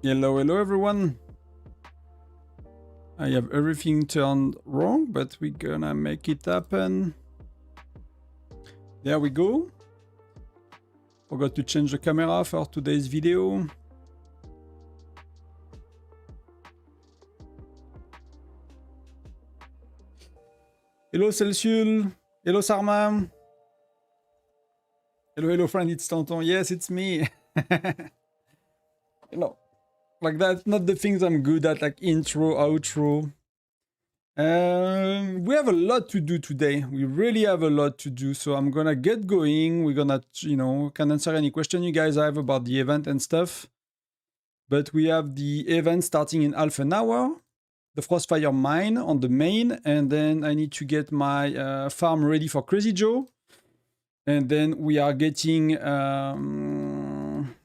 Hello, hello everyone. I have everything turned wrong, but we're gonna make it happen. There we go. Forgot to change the camera for today's video. Hello Celsius. Hello Sarma. Hello, hello friend, it's Tonton. Yes, it's me. You know, like that's not the things I'm good at, like intro, outro. We have a lot to do today. We really have a lot to do. So I'm gonna get going. We're gonna, can answer any question you guys have about the event and stuff. But we have the event starting in half an hour. The Frostfire mine on the main. And then I need to get my farm ready for Crazy Joe. And then we are getting...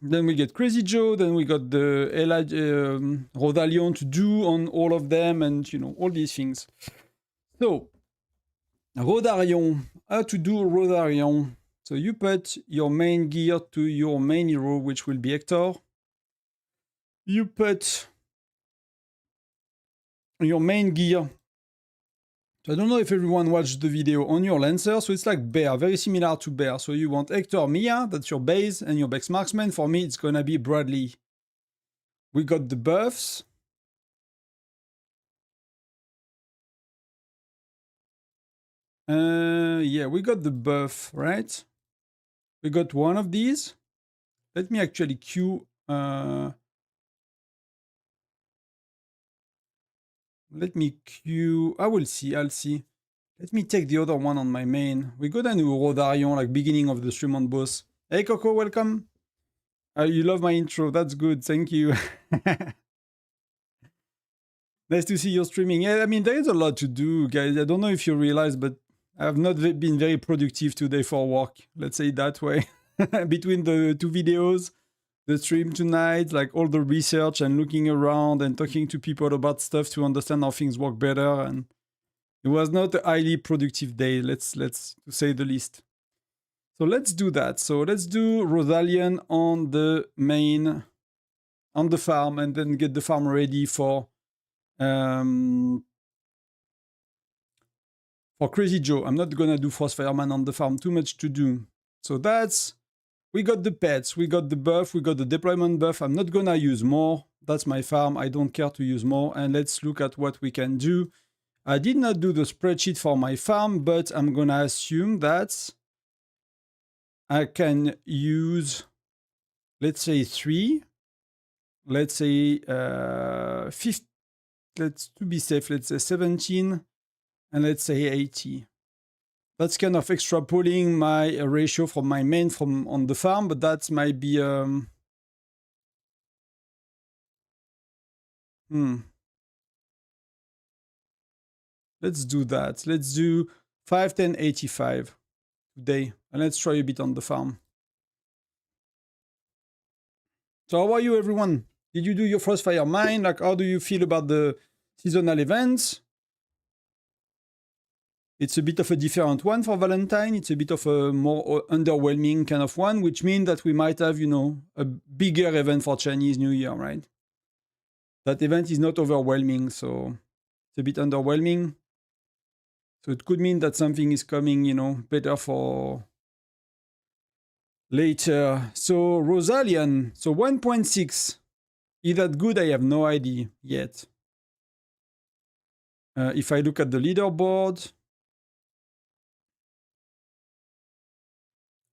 then we get Crazy Joe, then we got the Rosarion to do on all of them, and all these things. So, Rosarion, how to do Rosarion. So you put your main gear to your main hero, which will be Hector. You put your main gear. So I don't know if everyone watched the video on your Lancer, so it's like Bear, very similar to Bear. So you want Hector, Mia, that's your base, and your best marksman. For me, it's gonna be Bradley. We got the buffs. Yeah, we got the buff, right? We got one of these. Let me actually queue... Let me queue... I will see, I'll see. Let me take the other one on my main. We go down to Rosarion, like beginning of the stream on boss. Hey Coco, welcome. You love my intro, that's good, thank you. Nice to see you streaming. Yeah, I mean, there is a lot to do, guys. I don't know if you realize, but I have not been very productive today for work. Let's say it that way. Between the two videos, the stream tonight, like all the research and looking around and talking to people about stuff to understand how things work better. And it was not a highly productive day, let's to say the least. So let's do that. So let's do Rosarion on the main, on the farm, and then get the farm ready for Crazy Joe. I'm not gonna do Frostfireman on the farm, too much to do. So that's, we got the pets, we got the buff, we got the deployment buff. I'm not gonna use more. That's my farm, I don't care to use more. And let's look at what we can do. I did not do the spreadsheet for my farm, but I'm gonna assume that I can use, let's say 3, let's say 50, to be safe, let's say 17, and let's say 80. That's kind of extrapolating my ratio from my main from on the farm, but that might be Let's do that. Let's do 5, 10, 85 today. And let's try a bit on the farm. So how are you, everyone? Did you do your Frostfire mine? Like, how do you feel about the seasonal events? It's a bit of a different one for Valentine. It's a bit of a more underwhelming kind of one, which means that we might have, a bigger event for Chinese New Year, right? That event is not overwhelming, so it's a bit underwhelming. So it could mean that something is coming, better for later. So Rosarion, so 1.6. Is that good? I have no idea yet. If I look at the leaderboard,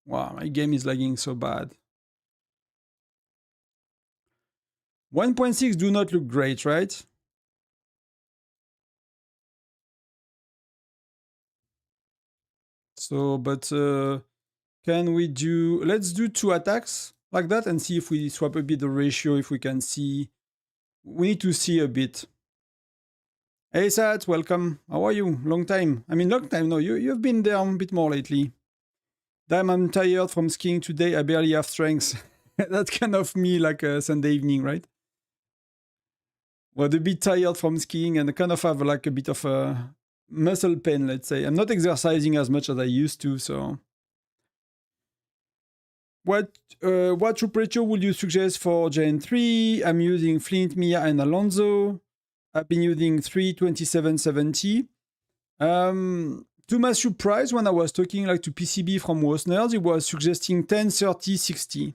wow, my game is lagging so bad. 1.6 do not look great, right? So, but can we do, let's do 2 attacks like that and see if we swap a bit the ratio, if we can see. We need to see a bit. Hey Sat, welcome. How are you? Long time. I mean, long time, no, you've been there a bit more lately. Damn, I'm tired from skiing today. I barely have strength. That's kind of me, like a Sunday evening, right? Well, a bit tired from skiing and I kind of have like a bit of a muscle pain, let's say. I'm not exercising as much as I used to, so What troop ratio would you suggest for Gen 3? I'm using Flint, Mia, and Alonso. I've been using 32770. To my surprise, when I was talking like to PCB from Wosners, he was suggesting 10, 30, 60.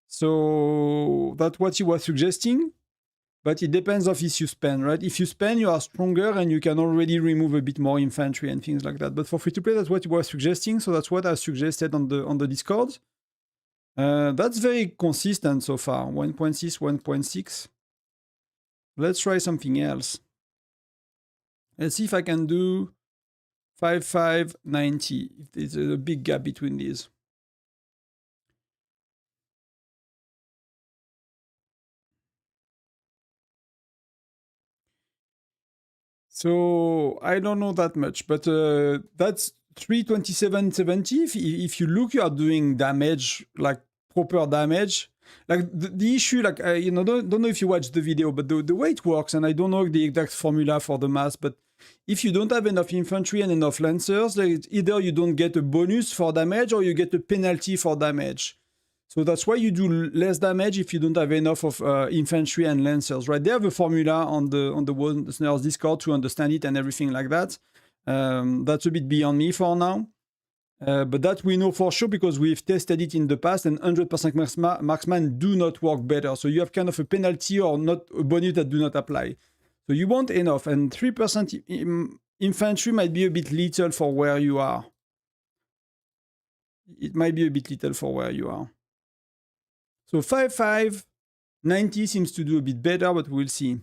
So that's what he was suggesting. But it depends of if you spend, right? If you spend, you are stronger and you can already remove a bit more infantry and things like that. But for free-to-play, that's what he was suggesting. So that's what I suggested on the Discord. That's very consistent so far. 1.6, 1.6. Let's try something else. Let's see if I can do 5.590. There's a big gap between these. So I don't know that much, but that's 32770. If you look, you are doing damage, like proper damage. Like the issue, like you know, don't know if you watched the video, but the way it works, and I don't know the exact formula for the math, but if you don't have enough infantry and enough lancers, either you don't get a bonus for damage or you get a penalty for damage. So that's why you do less damage if you don't have enough of infantry and lancers, right? They have a formula on the Wosners Discord to understand it and everything like that. That's a bit beyond me for now. But that we know for sure because we've tested it in the past, and 100% marksman do not work better. So you have kind of a penalty or not a bonus that do not apply. So you want enough, and 3% infantry might be a bit little for where you are. It might be a bit little for where you are. So 5.590 seems to do a bit better, but we'll see.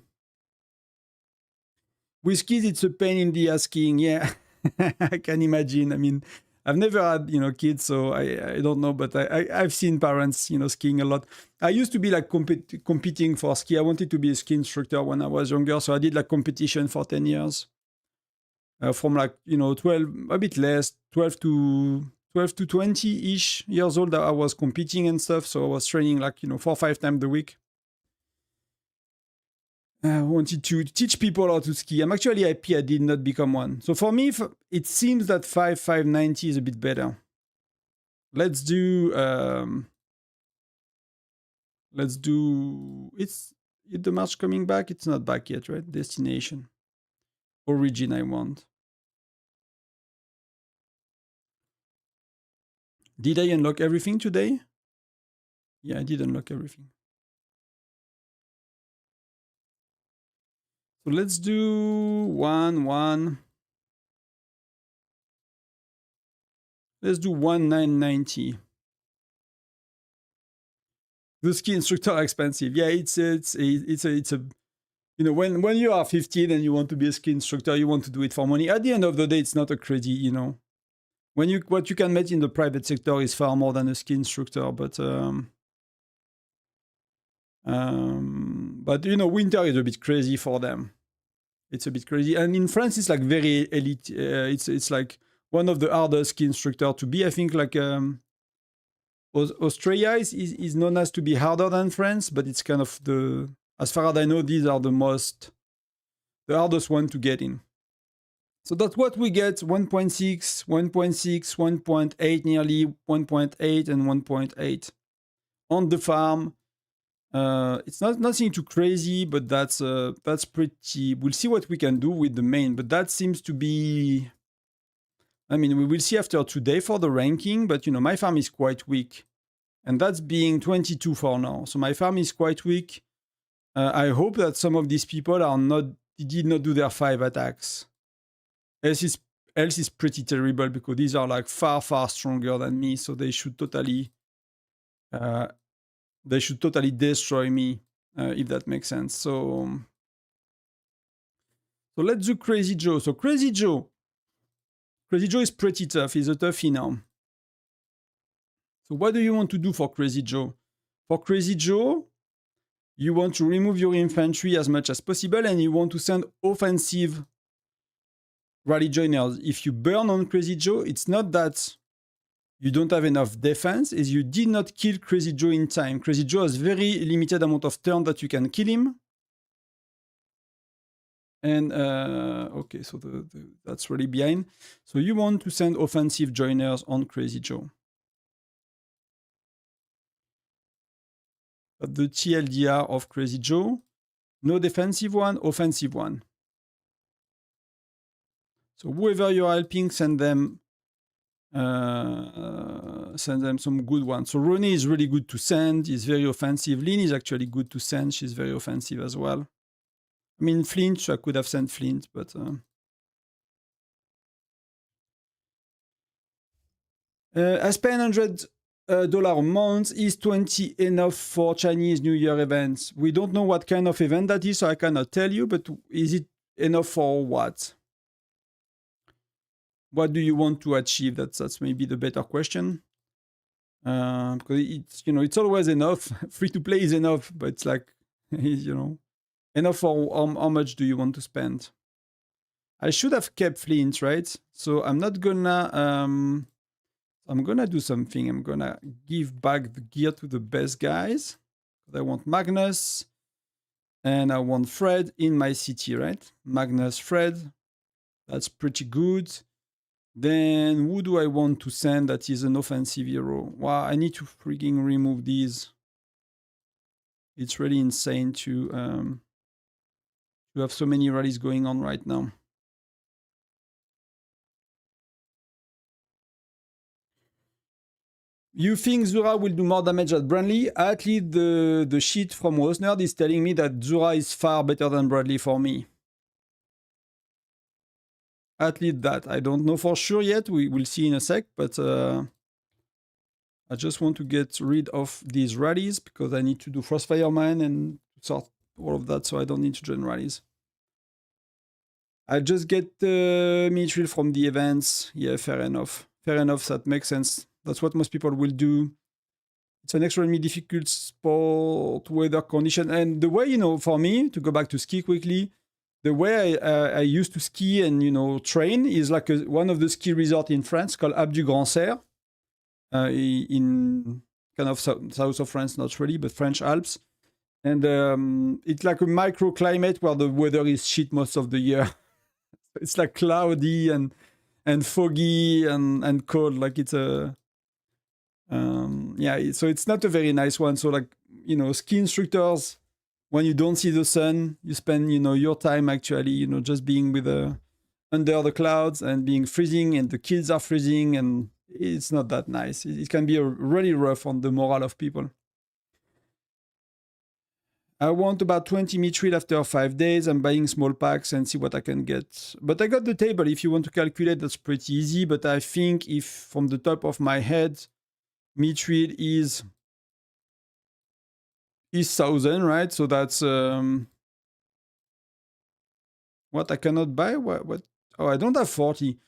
With kids, it's a pain in the ass skiing. Yeah, I can imagine. I mean, I've never had, kids, so I don't know, but I've seen parents, skiing a lot. I used to be like competing for ski. I wanted to be a ski instructor when I was younger, so I did like competition for 10 years. From like, 12, a bit less, 12 to 20-ish years old, I was competing and stuff, so I was training like, 4 or 5 times a week. I wanted to teach people how to ski. I'm actually happy I did not become one. So for me, it seems that 5.590 is a bit better. Let's do... Is the march coming back? It's not back yet, right? Destination. Origin I want. Did I unlock everything today? Yeah, I did unlock everything. So let's do 1. Let's do 1990. The ski instructor are expensive. Yeah, it's a when you are 15 and you want to be a ski instructor, you want to do it for money. At the end of the day, it's not a crazy, what you can make in the private sector is far more than a ski instructor, but winter is a bit crazy for them. It's a bit crazy, and in France, it's like very elite. It's like one of the hardest ski instructor to be. I think like Australia is known as to be harder than France, but it's kind of as far as I know, these are the hardest one to get in. So that's what we get: 1.6, 1.6, 1.8, nearly 1.8, and 1.8 on the farm. It's nothing too crazy, but that's pretty. We'll see what we can do with the main, but that seems to be. I mean, we will see after today for the ranking, but my farm is quite weak, and that's being 22 for now. So my farm is quite weak. I hope that some of these people did not do their 5 attacks. Else is pretty terrible because these are like far stronger than me, so they should totally. They should totally destroy me, if that makes sense. So let's do Crazy Joe. So Crazy Joe is pretty tough. He's a toughie now. So what do you want to do for Crazy Joe? For Crazy Joe, you want to remove your infantry as much as possible, and you want to send offensive rally joiners. If you burn on Crazy Joe, it's not that you don't have enough defense, is you did not kill Crazy Joe in time. Crazy Joe has very limited amount of turn that you can kill him. And, okay, so that's really behind. So you want to send offensive joiners on Crazy Joe. Got the TLDR of Crazy Joe. No defensive one, offensive one. So whoever you're helping, send them some good ones. So Ronnie is really good to send. He's very offensive. Lynn is actually good to send. She's very offensive as well. I mean, Flint, I could have sent Flint, but... I spend $100 a month. Is 20 enough for Chinese New Year events? We don't know what kind of event that is, so I cannot tell you, but is it enough for what? What do you want to achieve? That's maybe the better question. Because it's, you know, it's always enough. Free to play is enough, but it's like, you know, enough for how much do you want to spend? I should have kept Flint, right? So I'm not gonna, I'm gonna do something. I'm gonna give back the gear to the best guys. I want Magnus and I want Fred in my city, right? Magnus, Fred. That's pretty good. Then who do I want to send that is an offensive hero? Wow, I need to freaking remove these. It's really insane to have so many rallies going on right now. You think Zura will do more damage than Bradley? At least the sheet from Rosnerd is telling me that Zura is far better than Bradley for me. At least that. I don't know for sure yet. We will see in a sec, but I just want to get rid of these rallies because I need to do Frostfire mine and sort all of that, so I don't need to join rallies. I just get the Mithril from the events. Yeah, fair enough. Fair enough, that makes sense. That's what most people will do. It's an extremely difficult sport, weather condition. And the way, you know, for me, to go back to ski quickly, the way I used to ski and, you know, train is like one of the ski resorts in France called Alpes du Grand Serre, in kind of south of France, not really, but French Alps. And it's like a microclimate where the weather is shit most of the year. It's like cloudy and foggy and cold. Like it's a... yeah, so it's not a very nice one. So like, you know, ski instructors, when you don't see the sun, you spend, you know, your time actually, you know, just being with under the clouds and being freezing, and the kids are freezing, and it's not that nice. It can be really rough on the morale of people. I want about 20 mithril after 5 days. I'm buying small packs and see what I can get. But I got the table. If you want to calculate, that's pretty easy. But I think if from the top of my head, mithril is 1,000, right? So that's what I cannot buy. What? Oh, I don't have 40.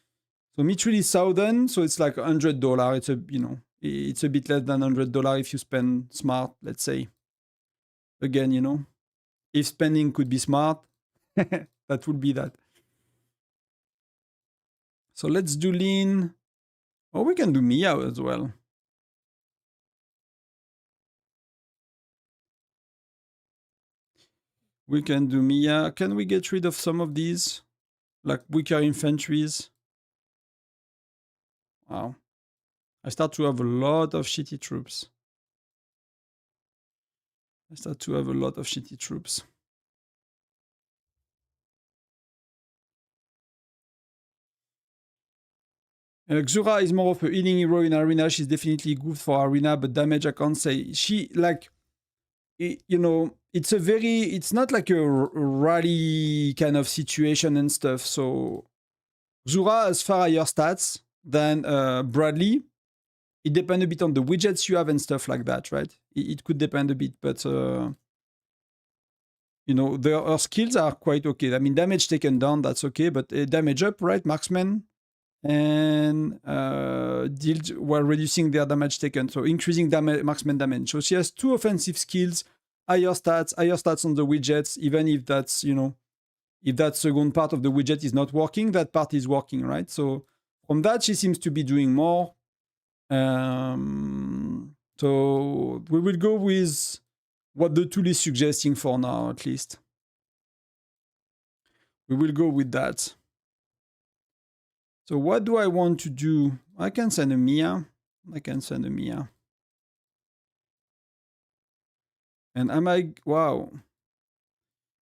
So mithril is 1,000. So it's like $100. It's a, you know, it's a bit less than $100 if you spend smart. Let's say. Again, you know, if spending could be smart, that would be that. So let's do lean. Or we can do Mia as well. We can do Mia. Can we get rid of some of these? Like weaker infantries? Wow. I start to have a lot of shitty troops. Xura is more of a healing hero in arena. She's definitely good for arena, but damage I can't say. She, like, you know, it's not like a rally kind of situation and stuff. So Xura has far higher stats than Bradley. It depends a bit on the widgets you have and stuff like that, right? It could depend a bit, but you know, her skills are quite okay. I mean, damage taken down, that's okay, but damage up, right? Marksman and deal while reducing their damage taken, so increasing marksman damage. So she has 2 offensive skills, higher stats on the widgets, even if that's, you know, if that second part of the widget is not working, that part is working, right? So from that, she seems to be doing more. So we will go with what the tool is suggesting for now, at least. We will go with that. So what do I want to do? I can send a Mia. And am I... Wow.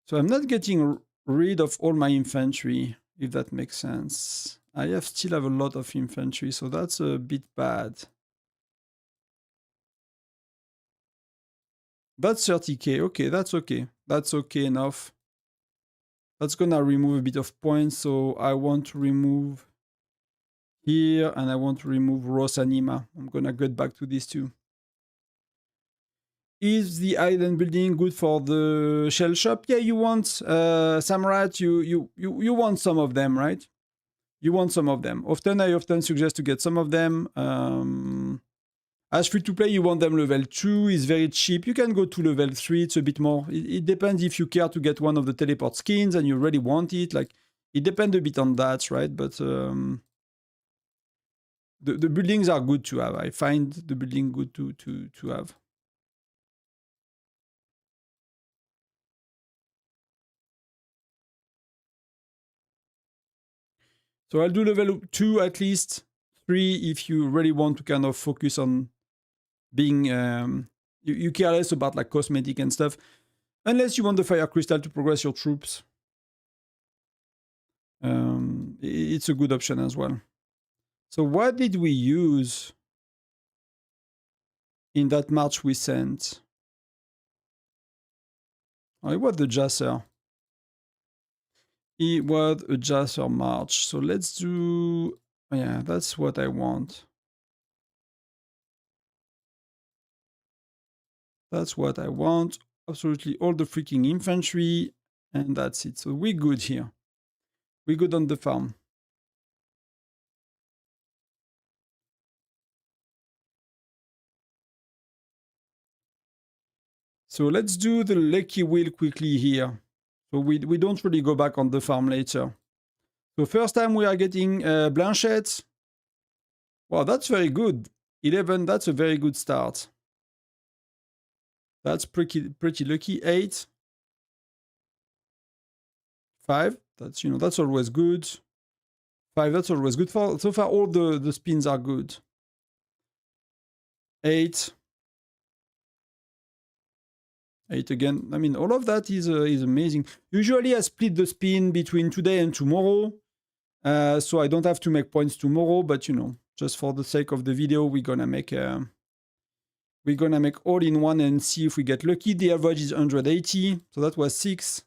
So I'm not getting rid of all my infantry, if that makes sense. I still have a lot of infantry, so that's a bit bad. That's 30k. Okay, that's okay. That's okay enough. That's gonna remove a bit of points, so I want to remove here, and I want to remove Rosanima. I'm gonna get back to these two. Is the island building good for the shell shop? Yeah, you want Samrat, you want some of them, right? You want some of them. I often suggest to get some of them. As free to play, you want them level 2, is very cheap. You can go to level 3, it's a bit more. It depends if you care to get one of the teleport skins and you really want it. Like, it depends a bit on that, right? But the buildings are good to have. I find the building good to have. So I'll do level 2 at least, 3 if you really want to kind of focus on being... you care less about like cosmetic and stuff. Unless you want the fire crystal to progress your troops. It's a good option as well. So what did we use in that march we sent? Oh, it was the Jasser. It was a Jasser march. So let's do... Yeah, that's what I want. That's what I want. Absolutely all the freaking infantry. And that's it. So we're good here. We're good on the farm. So let's do the lucky wheel quickly here. So we don't really go back on the farm later. So first time we are getting Blanchette. Wow, that's very good. 11, that's a very good start. That's pretty lucky. 8. 5, that's, you know, that's always good. 5, that's always good. So far, all the spins are good. 8. 8 again. I mean, all of that is amazing. Usually, I split the spin between today and tomorrow. So I don't have to make points tomorrow, but, you know, just for the sake of the video, we're gonna make all in one and see if we get lucky. The average is 180, so that was 6.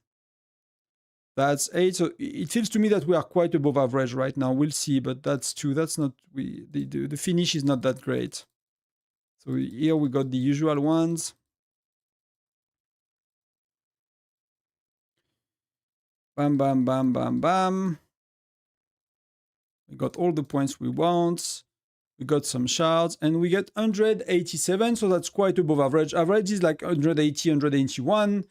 That's 8. So it feels to me that we are quite above average right now. We'll see, but that's 2. That's not... The finish is not that great. So here we got the usual ones. Bam, bam, bam, bam, bam. We got all the points we want. We got some shards, and we get 187, so that's quite above average. Average is like 180, 181.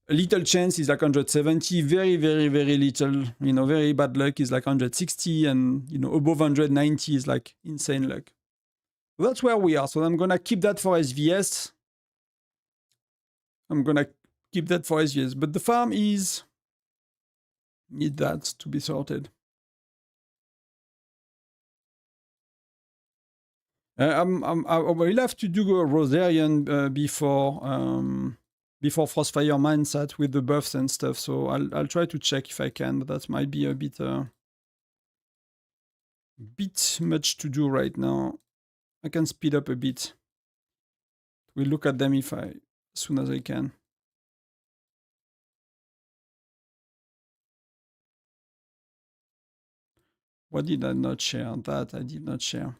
A little chance is like 170. Very, very, very little. You know, very bad luck is like 160, and, you know, above 190 is like insane luck. So that's where we are. So I'm gonna keep that for SVS. But the farm is... need that to be sorted. I will have to do a Rosarion before Frostfire mindset with the buffs and stuff. So I'll try to check if I can, but that might be a bit much to do right now. I can speed up a bit. We'll look at them as soon as I can. What did I not share? That I did not share.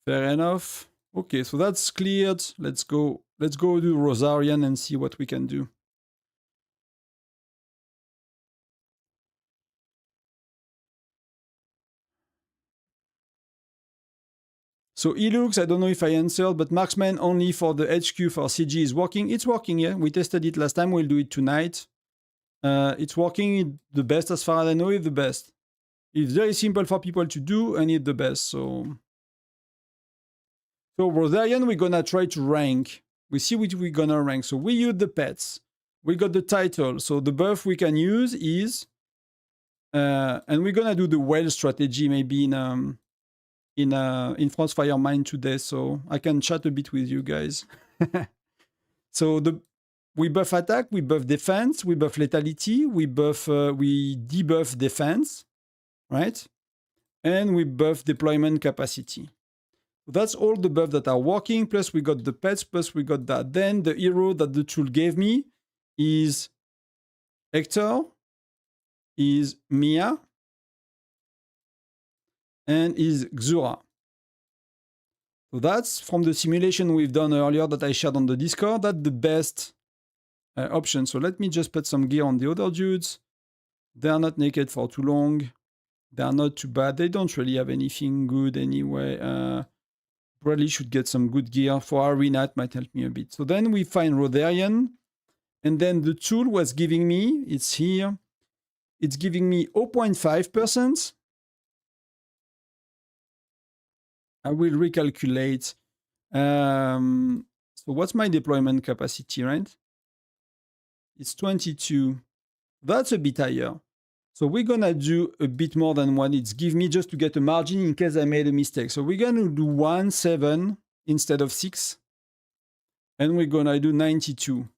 Fair enough. Okay, so that's cleared. Let's go do Rosarion and see what we can do. So Elux, I don't know if I answered, but Marksman only for the HQ for CG is working. It's working, yeah. We tested it last time. We'll do it tonight. It's working the best as far as I know. It's the best. It's very simple for people to do, and it's the best. So Rosarion, we're gonna try to rank. We see what we're gonna rank. So we use the pets. We got the title. So the buff we can use is, and we're gonna do the well strategy maybe in Frostfire Mine today, so I can chat a bit with you guys. So we buff attack, we buff defense, we buff lethality, we debuff defense, right? And we buff deployment capacity. That's all the buffs that are working, plus we got the pets, plus we got that. Then the hero that the tool gave me is Hector, is Mia, and is Xura. So that's from the simulation we've done earlier that I shared on the Discord. That's the best option. So let me just put some gear on the other dudes. They are not naked for too long. They are not too bad. They don't really have anything good anyway. Probably should get some good gear for arena. It might help me a bit. So then we find Rosarion. And then the tool was giving me, it's here. It's giving me 0.5%. I will recalculate. So what's my deployment capacity, right? It's 22. That's a bit higher. So we're going to do a bit more than what it's give me just to get a margin in case I made a mistake. So we're going to do 1.7 instead of 6. And we're going to do 92.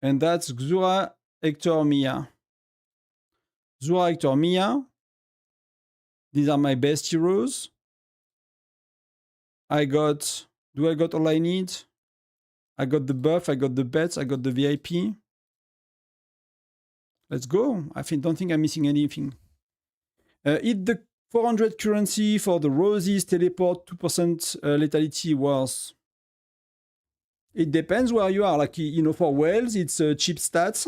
And that's Xura, Hector, Mia. Xura, Hector, Mia. These are my best heroes. Do I got all I need? I got the buff, I got the bets, I got the VIP. Let's go. Don't think I'm missing anything. Hit the 400 currency for the roses, teleport, 2% lethality was. It depends where you are. Like, for whales, it's cheap stats.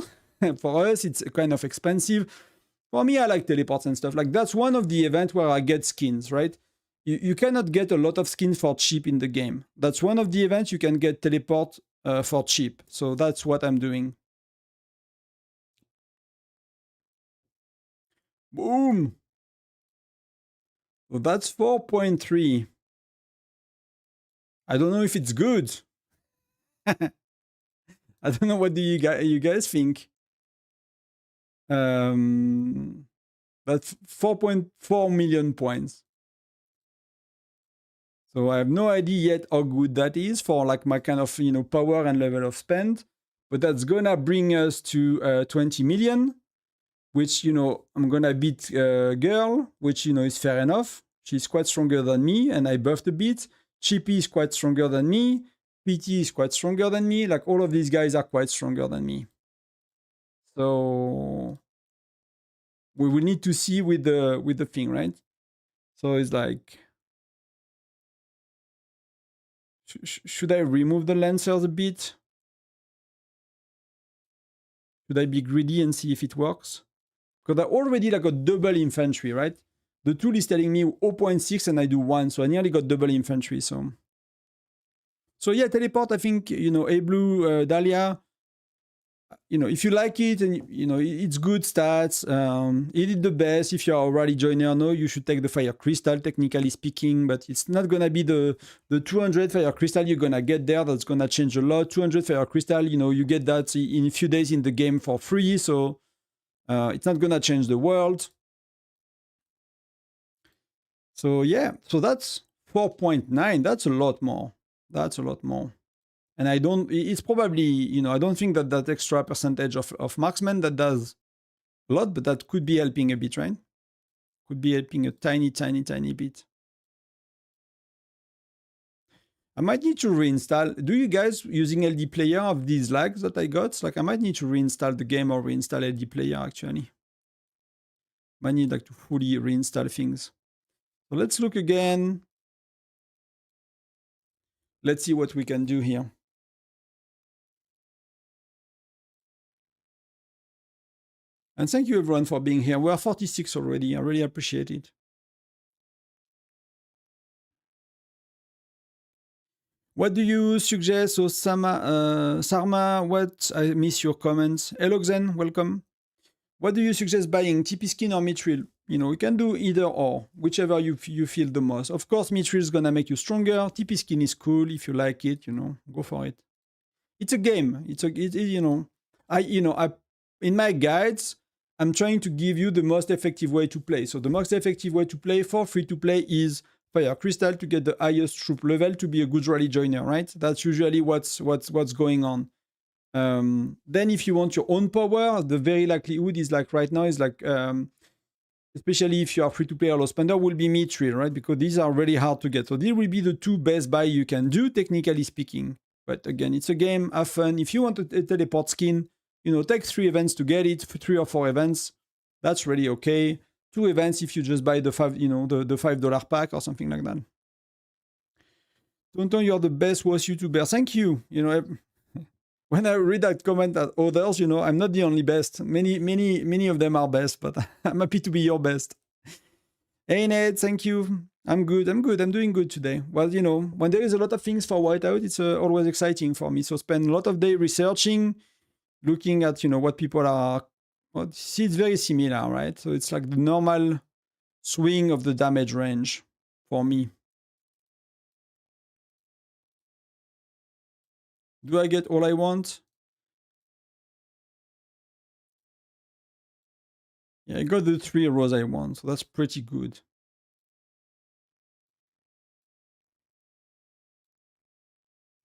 For us, it's kind of expensive. For me, I like teleports and stuff. Like, that's one of the events where I get skins, right? You cannot get a lot of skins for cheap in the game. That's one of the events you can get teleport for cheap. So that's what I'm doing. Boom! So that's 4.3. I don't know if it's good. I don't know what do you guys think. That's 4.4 million points. So I have no idea yet how good that is for like my kind of power and level of spend, but that's gonna bring us to 20 million, which I'm gonna beat Girl, which is fair enough. She's quite stronger than me, and I buffed a bit. Chippy is quite stronger than me. PT is quite stronger than me. Like, all of these guys are quite stronger than me. So we will need to see with the thing, right? So it's like, should I remove the lancers a bit? Should I be greedy and see if it works? Because I already got double infantry, right? The tool is telling me 0.6 and I do 1, so I nearly got double infantry. So yeah, teleport, I think, A Blue, Dahlia, if you like it and, it's good stats, it did the best. If you're a rally joiner, no, you should take the Fire Crystal, technically speaking, but it's not going to be the 200 Fire Crystal you're going to get there. That's going to change a lot. 200 Fire Crystal, you get that in a few days in the game for free, so it's not going to change the world. So yeah, so that's 4.9. That's a lot more. That's a lot more. And it's probably, I don't think that extra percentage of marksman that does a lot, but that could be helping a bit, right? Could be helping a tiny, tiny, tiny bit. I might need to reinstall. Do you guys using LD Player have these lags that I got? Like, I might need to reinstall the game or reinstall LD Player, actually. Might need to fully reinstall things. So let's look again. Let's see what we can do here. And thank you everyone for being here. We are 46 already. I really appreciate it. What do you suggest? So Sarma, what? I miss your comments. Hello Xen, welcome. What do you suggest buying? TP skin or Mithril? You can do either or, whichever you feel the most. Of course, Mithril is gonna make you stronger. TP skin is cool if you like it. Go for it. It's a game. In my guides, I'm trying to give you the most effective way to play. So the most effective way to play for free to play is Frostfire crystal to get the highest troop level to be a good rally joiner, right? That's usually what's going on. Then if you want your own power, the very likelihood is like right now is like, especially if you are free to play or low spender, will be Mithril, right? Because these are really hard to get. So these will be the two best buy you can do, technically speaking. But again, it's a game, have fun. If you want a teleport skin, you know, take 3 events to get it, 3 or 4 events. That's really okay. 2 events if you just buy the the $5 pack or something like that. Tonton, you're the best worst YouTuber. Thank you. You know, when I read that comment at others, you know, I'm not the only best. Many of them are best, but I'm happy to be your best. Hey Ned, thank you. I'm good. I'm doing good today. Well, you know, when there is a lot of things for Whiteout, it's always exciting for me. So spend a lot of day researching, looking at, you know, what people are. Well, see, it's very similar, right? So it's like the normal swing of the damage range for me. Do I get all I want? Yeah, I got the 3 rows I want, so that's pretty good.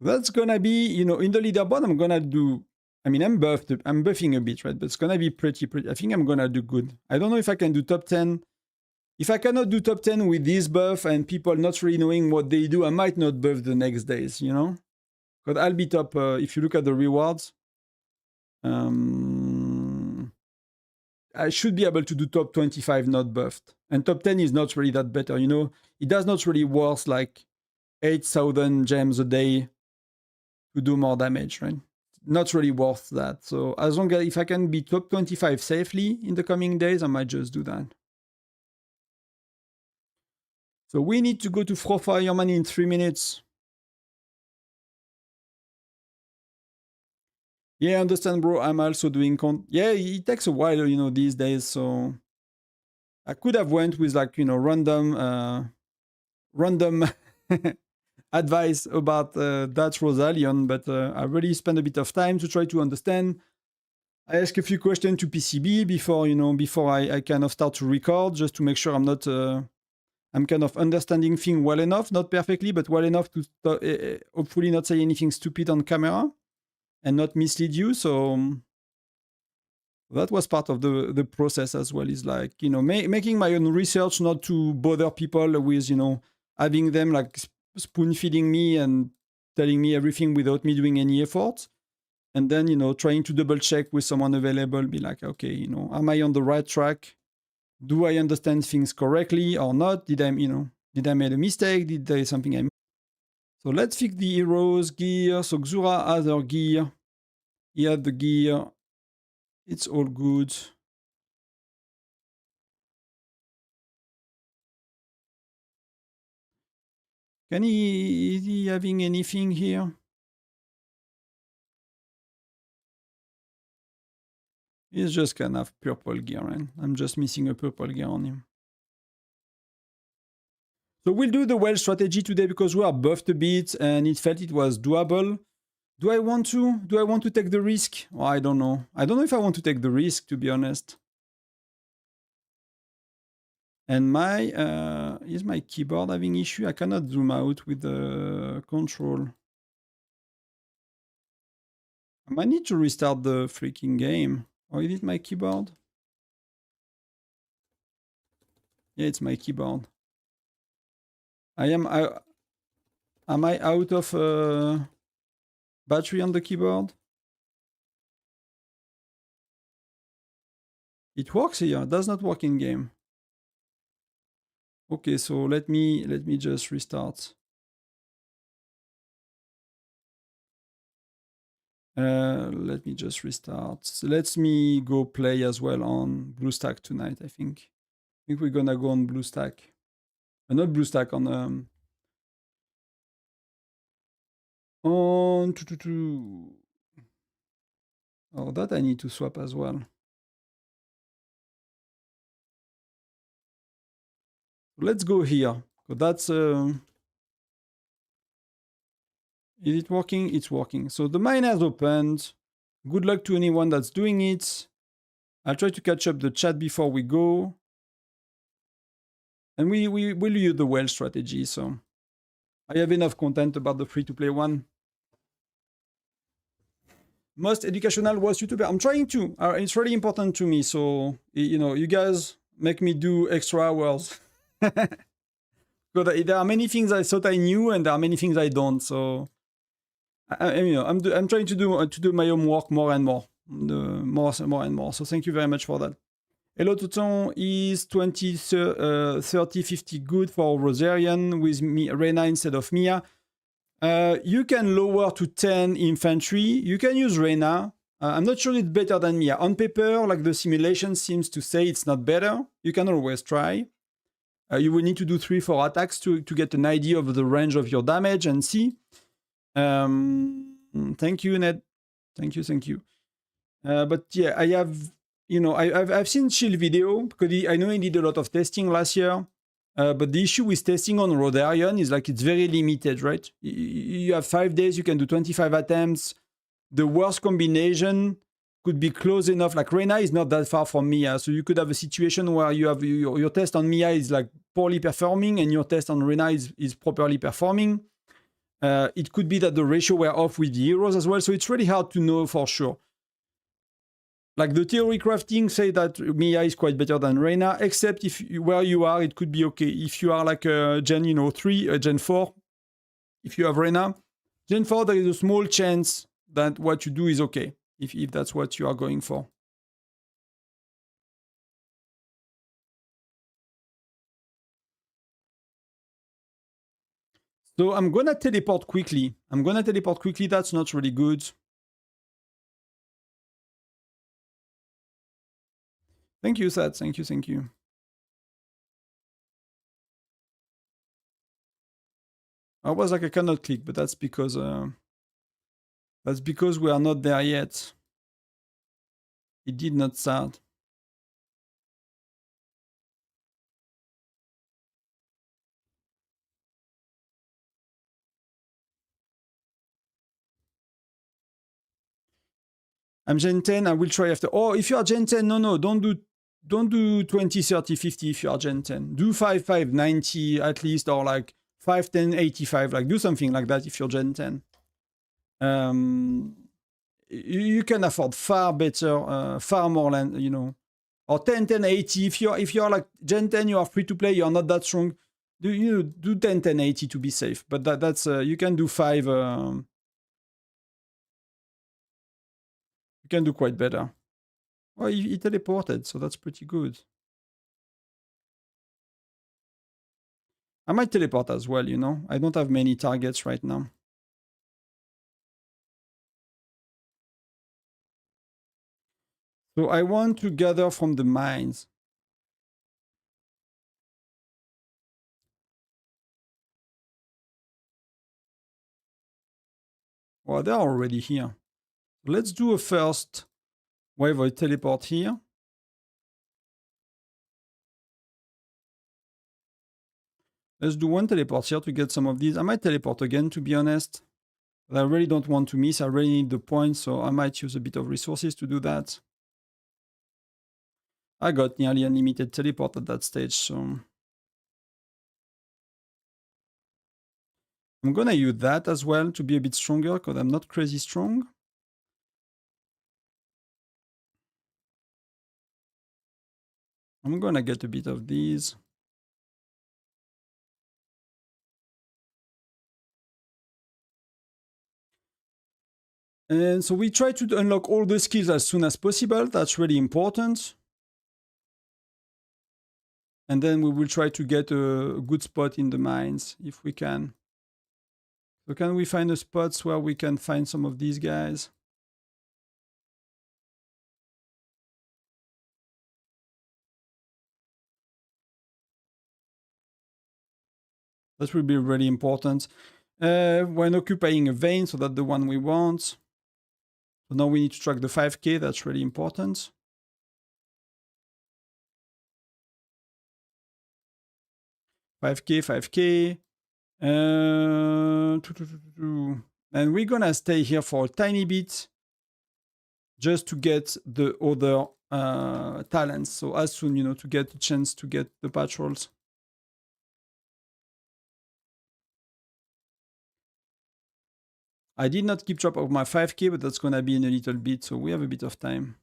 That's gonna be, you know, in the leaderboard, I'm gonna do, I mean, I'm buffing a bit, right? But it's gonna be pretty, I think I'm gonna do good. I don't know if I can do top 10. If I cannot do top 10 with this buff and people not really knowing what they do, I might not buff the next days, you know? But I'll be top, if you look at the rewards. I should be able to do top 25 not buffed. And top 10 is not really that better, you know? It does not really worth like 8,000 gems a day to do more damage, right? Not really worth that. So as long as if I can be top 25 safely in the coming days, I might just do that. So we need to go to Frostfire Man in 3 minutes. Yeah, I understand, bro. I'm also doing yeah, it takes a while, you know, these days. So I could have went with like, you know, random advice about that Rosarion, but I really spent a bit of time to try to understand. I asked a few questions to PCB before, you know, before I kind of start to record, just to make sure I'm not, I'm kind of understanding things well enough, not perfectly, but well enough to hopefully not say anything stupid on camera and not mislead you. So that was part of the process as well, is like, you know, making my own research, not to bother people with, you know, having them like spoon feeding me and telling me everything without me doing any effort. And then, you know, trying to double check with someone available, be like, okay, you know, am I on the right track? Do I understand things correctly or not? Did I make a mistake? Did there something I missed? So let's fix the heroes gear. So Xura has her gear. He had the gear. It's all good. Is he having anything here? He's just kind of purple gear, right? I'm just missing a purple gear on him. So we'll do the well strategy today because we are buffed a bit and it felt it was doable. Do I want to? Do I want to take the risk? Oh, I don't know. I don't know if I want to take the risk, to be honest. And is my keyboard having issue? I cannot zoom out with the control. I might need to restart the freaking game. Or is it my keyboard? Yeah, it's my keyboard. Am I out of battery on the keyboard? It works here. It does not work in game. Okay, so let me just restart. Let me just restart. So let me go play as well on BlueStack tonight, I think. I think we're gonna go on BlueStack. Not BlueStack, on Oh, that I need to swap as well. Let's go here. So that's is it working? It's working. So the mine has opened. Good luck to anyone that's doing it. I'll try to catch up the chat before we go. And we will use the whale strategy. So I have enough content about the free-to-play one. Most educational was YouTuber. I'm trying to. It's really important to me. So, you know, you guys make me do extra hours. Because there are many things I thought I knew, and there are many things I don't. So, you know, I'm trying to do my homework more and more, more and more. So, thank you very much for that. Hello Touton, is 20, 30, 50 good for Rosarion with Reyna instead of Mia? You can lower to 10 infantry. You can use Reyna. I'm not sure it's better than Mia. On paper, like the simulation seems to say it's not better. You can always try. You will need to do 3-4 attacks to get an idea of the range of your damage and see. Thank you, Ned. Thank you. But yeah, I have, you know, I've seen Chill video because I know he did a lot of testing last year. But the issue with testing on Rosarion is like it's very limited, right? You have 5 days, you can do 25 attempts. The worst combination could be close enough. Like Reyna is not that far from Mia, so you could have a situation where you have your test on Mia is like poorly performing and your test on Reyna is properly performing. It could be that the ratio were off with the heroes as well, so it's really hard to know for sure. Like the theory crafting say that Mia is quite better than Reyna, except if where you are, it could be okay. If you are like a Gen 3, Gen 4, if you have Reyna, Gen 4, there is a small chance that what you do is okay, if that's what you are going for. So I'm gonna teleport quickly. That's not really good. Thank you, Sad. Thank you. I was like, I cannot click, but that's because we are not there yet. It did not start. I'm Gen 10, I will try after. Oh, if you are Gen 10, no, don't do 20, 30, 50 if you are Gen 10. Do 5, 5, 90 at least, or like 5, 10, 85. Like do something like that if you're Gen 10. You can afford far better, far more land, you know. Or 10, 10, 80. If you're like Gen 10, you are free to play, you're not that strong. Do 10, 10, 80 to be safe. But that's you can do 5. You can do quite better. Oh, he teleported, so that's pretty good. I might teleport as well, you know. I don't have many targets right now. So I want to gather from the mines. Well, they're already here. Let's do a first wave of teleport here. Let's do one teleport here to get some of these. I might teleport again, to be honest. But I really don't want to miss. I really need the points, so I might use a bit of resources to do that. I got nearly unlimited teleport at that stage, so... I'm gonna use that as well to be a bit stronger, because I'm not crazy strong. I'm gonna get a bit of these. And so we try to unlock all the skills as soon as possible. That's really important. And then we will try to get a good spot in the mines if we can. So can we find a spots where we can find some of these guys? That will be really important. When occupying a vein, so that's the one we want. So now we need to track the 5k, that's really important. $5k. And we're gonna stay here for a tiny bit just to get the other talents. So as soon, you know, to get a chance to get the patrols. I did not keep track of my 5k, but that's gonna be in a little bit, so we have a bit of time.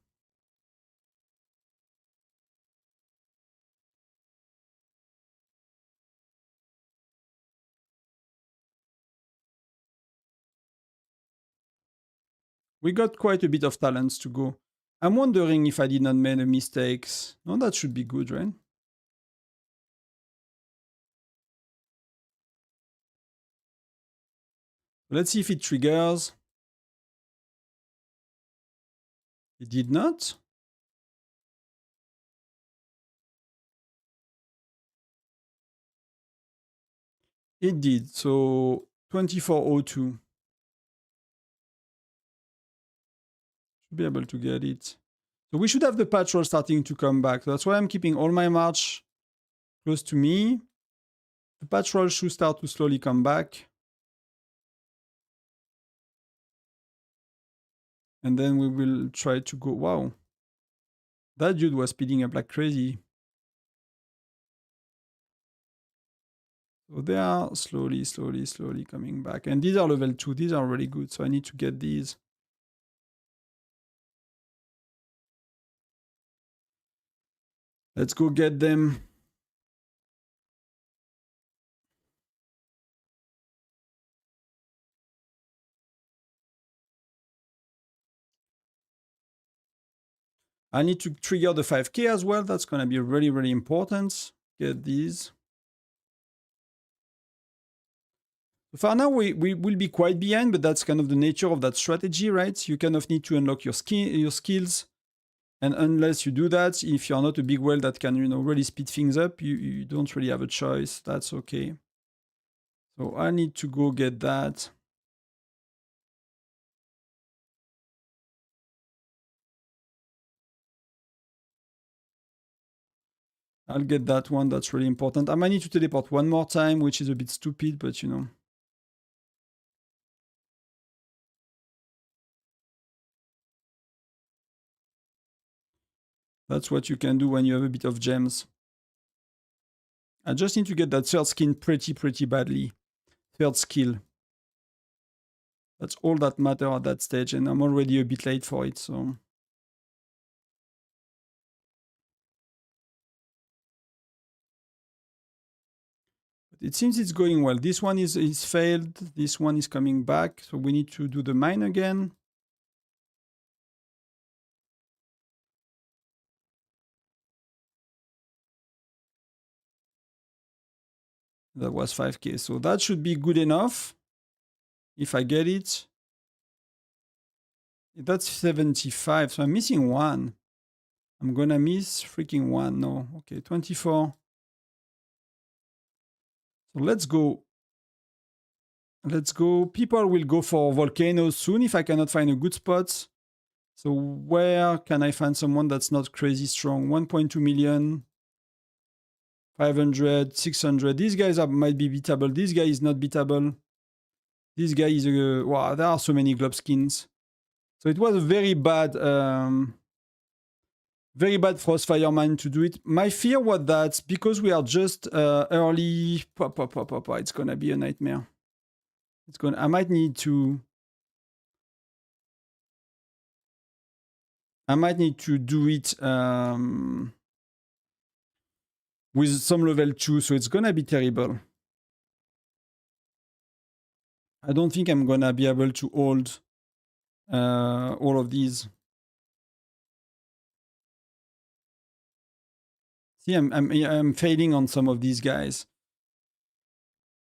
We got quite a bit of talents to go. I'm wondering if I did not make any mistakes. No, that should be good, right? Let's see if it triggers. It did not. It did. So 2402. Should be able to get it. So we should have the patrol starting to come back. That's why I'm keeping all my march close to me. The patrol should start to slowly come back. And then we will try to go. Wow. That dude was speeding up like crazy. So they are slowly coming back. And these are level 2. These are really good. So I need to get these. Let's go get them. I need to trigger the 5k as well. That's going to be really important. Get these. So for now, we will be quite behind, but that's kind of the nature of that strategy, right? You kind of need to unlock your skills. And unless you do that, if you're not a big whale that can, really speed things up, you don't really have a choice. That's okay. So I need to go get that. I'll get that one. That's really important. I might need to teleport one more time, which is a bit stupid, but That's what you can do when you have a bit of gems. I just need to get that third skin pretty badly. Third skill. That's all that matters at that stage, and I'm already a bit late for it, so... It seems it's going well. This one is failed. This one is coming back. So we need to do the mine again. That was 5k. So that should be good enough. If I get it. That's 75. So I'm missing one. I'm gonna miss freaking one. No. Okay, 24. So let's go. Let's go. People will go for volcanoes soon if I cannot find a good spot. So where can I find someone that's not crazy strong? 1.2 million, 500, 600. These guys might be beatable. This guy is not beatable. This guy is a... Wow, there are so many globe skins. So it was a very bad Frostfire mine to do it. My fear was that because we are just early... It's gonna be a nightmare. I might need to do it with some level 2, so it's gonna be terrible. I don't think I'm gonna be able to hold all of these. See, I'm failing on some of these guys.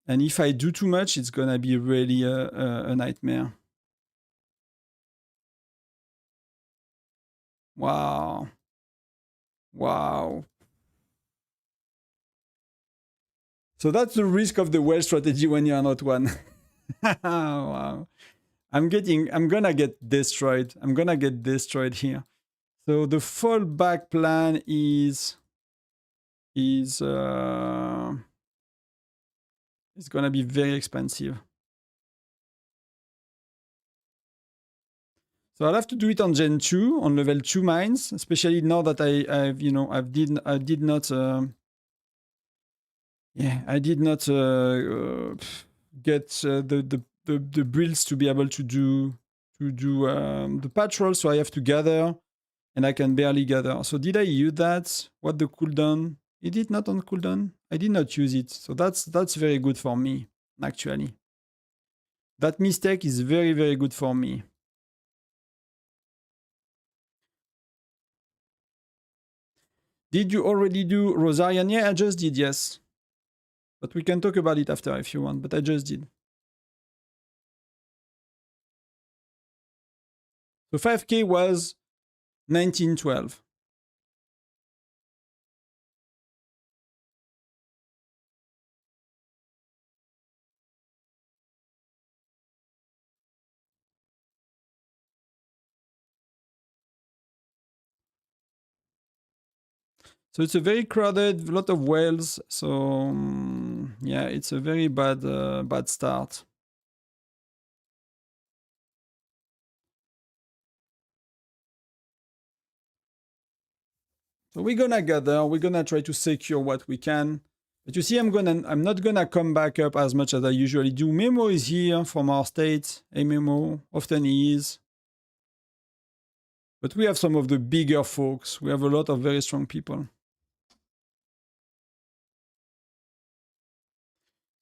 And if I do too much, it's gonna be really a nightmare. Wow. Wow. So that's the risk of the whale strategy when you're not one. Wow. I'm gonna get destroyed. I'm gonna get destroyed here. So the fallback plan is it's gonna be very expensive. So I'll have to do it on Gen 2, on level 2 mines, especially now that I did not get the the builds to be able to do the patrol, so I have to gather, and I can barely gather. So did I use that? What the cooldown? Is it not on cooldown? I did not use it, so that's very good for me, actually. That mistake is very, very good for me. Did you already do Rosarion? Yeah, I just did, yes. But we can talk about it after if you want, but I just did. So 5k was 1912. So it's a very crowded, lot of whales. So yeah, it's a very bad start. So we're gonna gather. We're gonna try to secure what we can. But you see, I'm not gonna come back up as much as I usually do. Memo is here from our state. A Memo often he is. But we have some of the bigger folks. We have a lot of very strong people.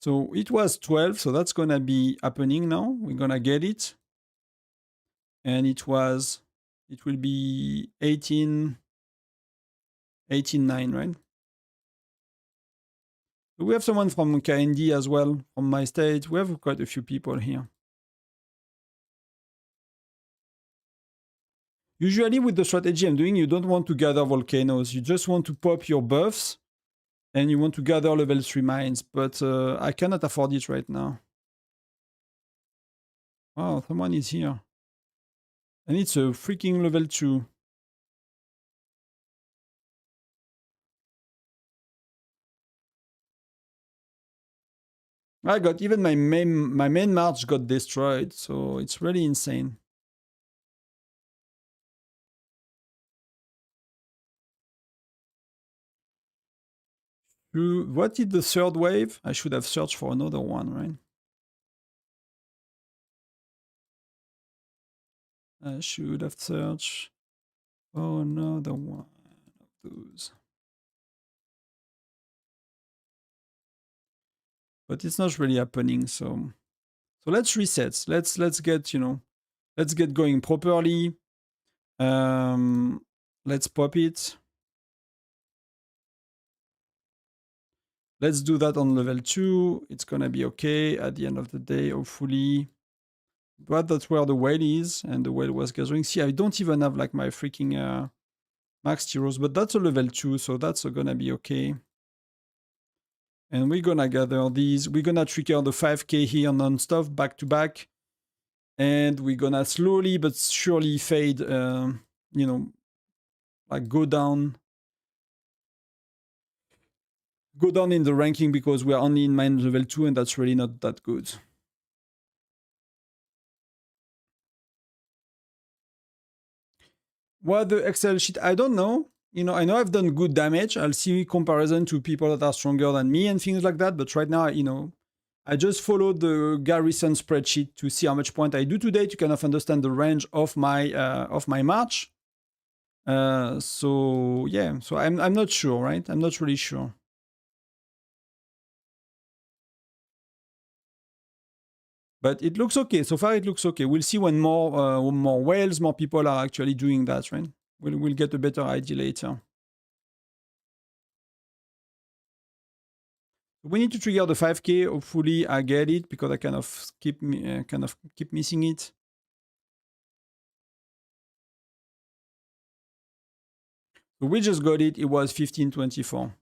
So it was 12, so that's gonna be happening now. We're gonna get it. And it will be 18, 18.9, right? So we have someone from KND as well, from my state. We have quite a few people here. Usually with the strategy I'm doing, you don't want to gather volcanoes. You just want to pop your buffs and you want to gather level 3 mines. But I cannot afford it right now. Wow, someone is here. And it's a freaking level 2. I got even my main march got destroyed, so it's really insane. What did the third wave? I should have searched for another one, right? I should have searched for another one of those. But it's not really happening, so let's reset. Let's get, let's get going properly. Let's pop it. Let's do that on level 2. It's gonna be okay at the end of the day, hopefully. But that's where the whale is, and the whale was gathering. See, I don't even have like my freaking max heroes, but that's a level 2, so that's gonna be okay. And we're gonna gather these. We're gonna trigger the 5k here non-stop, back to back. And we're gonna slowly but surely fade, like go down in the ranking because we are only in mine level 2 and that's really not that good. What the Excel sheet? I don't know. I know I've done good damage. I'll see comparison to people that are stronger than me and things like that. But right now, I just followed the Garrison spreadsheet to see how much point I do today to kind of understand the range of my march. So yeah, so I'm not sure, right? I'm not really sure. But it looks okay. So far, it looks okay. We'll see when more whales, more people are actually doing that, right? We'll get a better idea later. We need to trigger the 5k. Hopefully, I get it because I kind of keep missing it. So we just got it. It was 1524.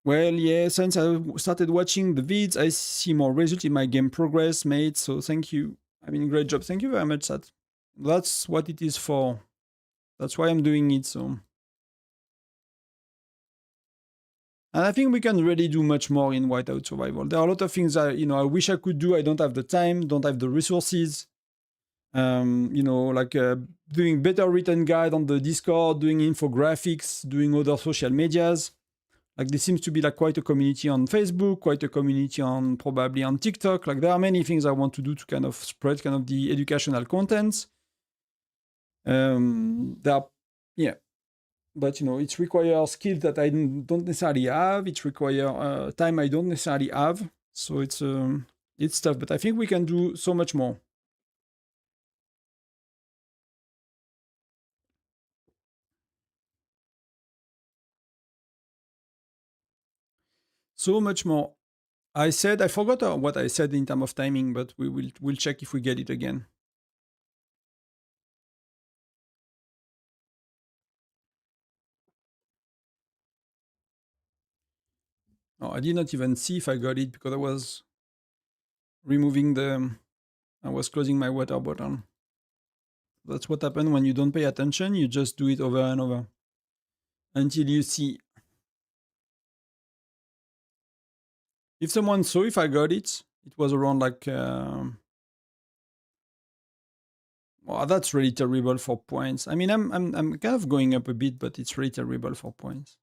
Well, yeah, since I started watching the vids, I see more results in my game progress, mate. So thank you. I mean, great job. Thank you very much, Sat. That's what it is for. That's why I'm doing it, so. And I think we can really do much more in Whiteout Survival. There are a lot of things I wish I could do. I don't have the time, don't have the resources. You know, like doing better written guide on the Discord, doing infographics, doing other social medias. Like there seems to be like quite a community on Facebook, quite a community on probably on TikTok. Like there are many things I want to do to kind of spread kind of the educational contents. There are, yeah, but you know, it requires skills that I don't necessarily have. It requires time I don't necessarily have. So it's tough, but I think we can do so much more. So much more. I forgot what I said in terms of timing, but we'll check if we get it again. Oh, I did not even see if I got it because I was removing I was closing my water bottle. That's what happens when you don't pay attention. You just do it over and over until you see. If someone saw if I got it, it was around like. Well, that's really terrible for points. I mean, I'm kind of going up a bit, but it's really terrible for points.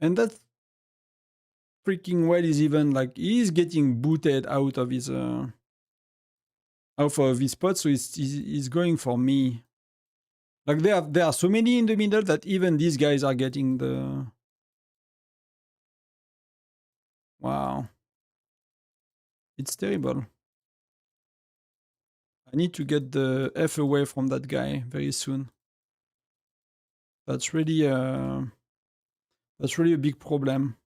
And that freaking well is even like he's getting booted out of his spot, so he's going for me. Like there are so many in the middle that even these guys are getting the. Wow. It's terrible. I need to get the F away from that guy very soon. That's really a big problem.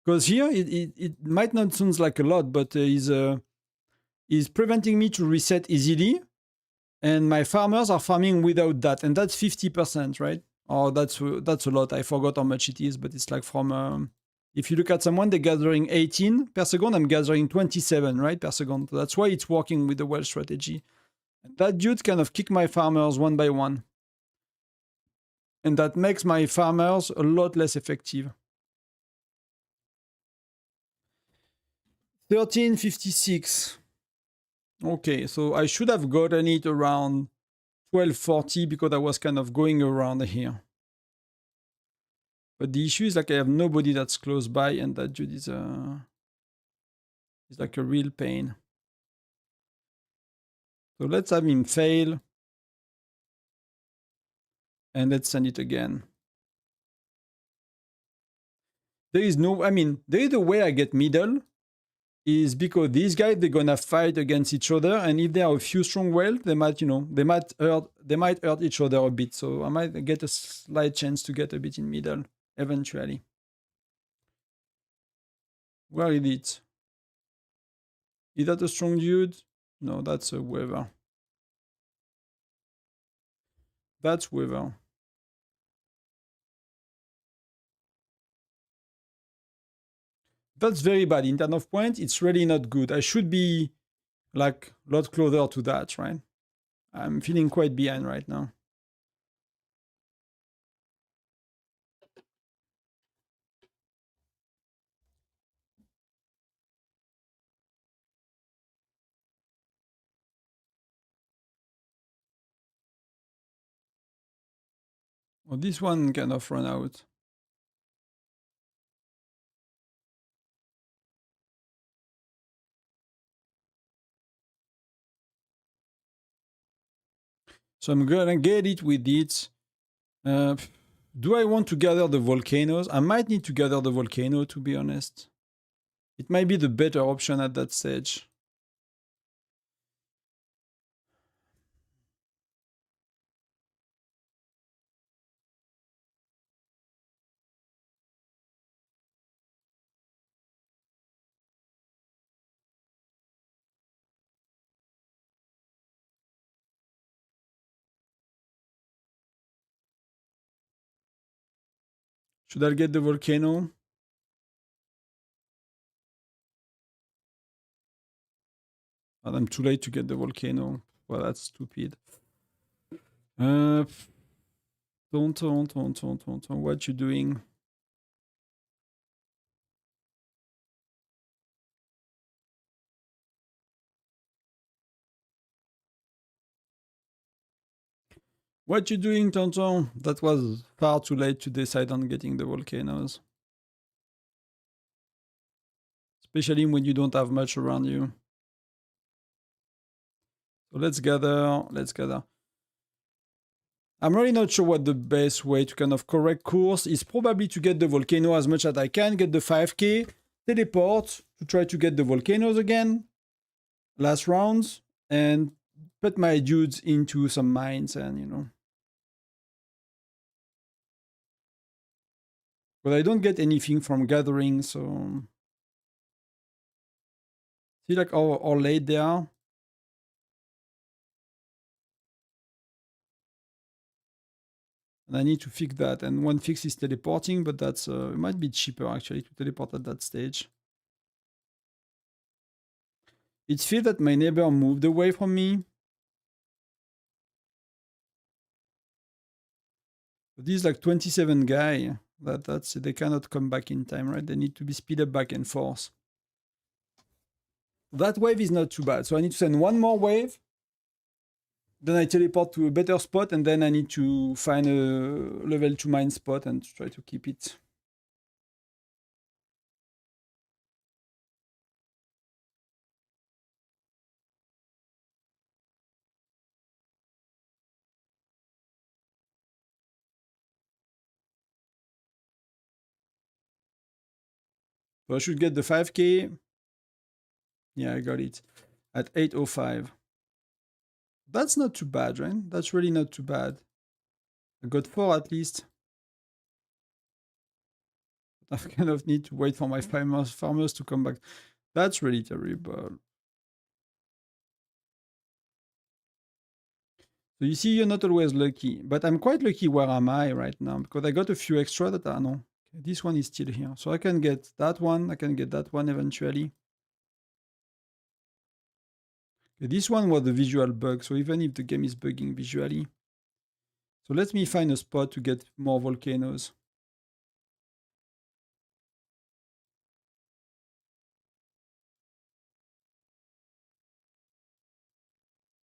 Because here it might not sound like a lot, but is preventing me to reset easily, and my farmers are farming without that, and that's 50%, right? Oh, that's a lot. I forgot how much it is, but it's like from if you look at someone, they're gathering 18 per second. I'm gathering 27, right, per second. So that's why it's working with the well strategy. That dude kind of kick my farmers one by one, and that makes my farmers a lot less effective. 1356. Okay, so I should have gotten it around 1240 because I was kind of going around here. But the issue is like I have nobody that's close by, and that dude is like a real pain. So let's have him fail. And let's send it again. There is no, I mean, there is a way I get middle is because these guys, they're gonna fight against each other, and if there are a few strong wells, they might, you know, they might hurt each other a bit. So I might get a slight chance to get a bit in middle eventually. Where is it? Is that a strong dude? No, that's a weaver. That's weaver. That's very bad. In terms of points, it's really not good. I should be like a lot closer to that, right? I'm feeling quite behind right now. Well, this one kind of run out. So I'm gonna get it with it. Do I want to gather the volcanoes? I might need to gather the volcano, to be honest. It might be the better option at that stage. Should I get the volcano? But I'm too late to get the volcano. Well, that's stupid. Don't. What you doing? What you doing, Tonton? That was far too late to decide on getting the volcanoes. Especially when you don't have much around you. So let's gather, let's gather. I'm really not sure what the best way to kind of correct course is. Probably to get the volcano as much as I can, get the 5k, teleport to try to get the volcanoes again, last rounds, and put my dudes into some mines and, you know. But I don't get anything from gathering, so... See like how late they are? And I need to fix that. And one fix is teleporting, but that's it might be cheaper actually to teleport at that stage. It feels that my neighbor moved away from me. This like 27 guy. That's they cannot come back in time, right? They need to be speed up back and forth. That wave is not too bad. So I need to send one more wave. Then I teleport to a better spot, and then I need to find a level 2 mine spot and try to keep it. So I should get the 5k. Yeah, I got it. At 8:05. That's not too bad, right? That's really not too bad. I got 4 at least. I kind of need to wait for my farmers to come back. That's really terrible. So you see, you're not always lucky, but I'm quite lucky where am I right now because I got a few extra that are no. This one is still here. So I can get that one. I can get that one eventually. Okay, this one was the visual bug. So even if the game is bugging visually. So let me find a spot to get more volcanoes.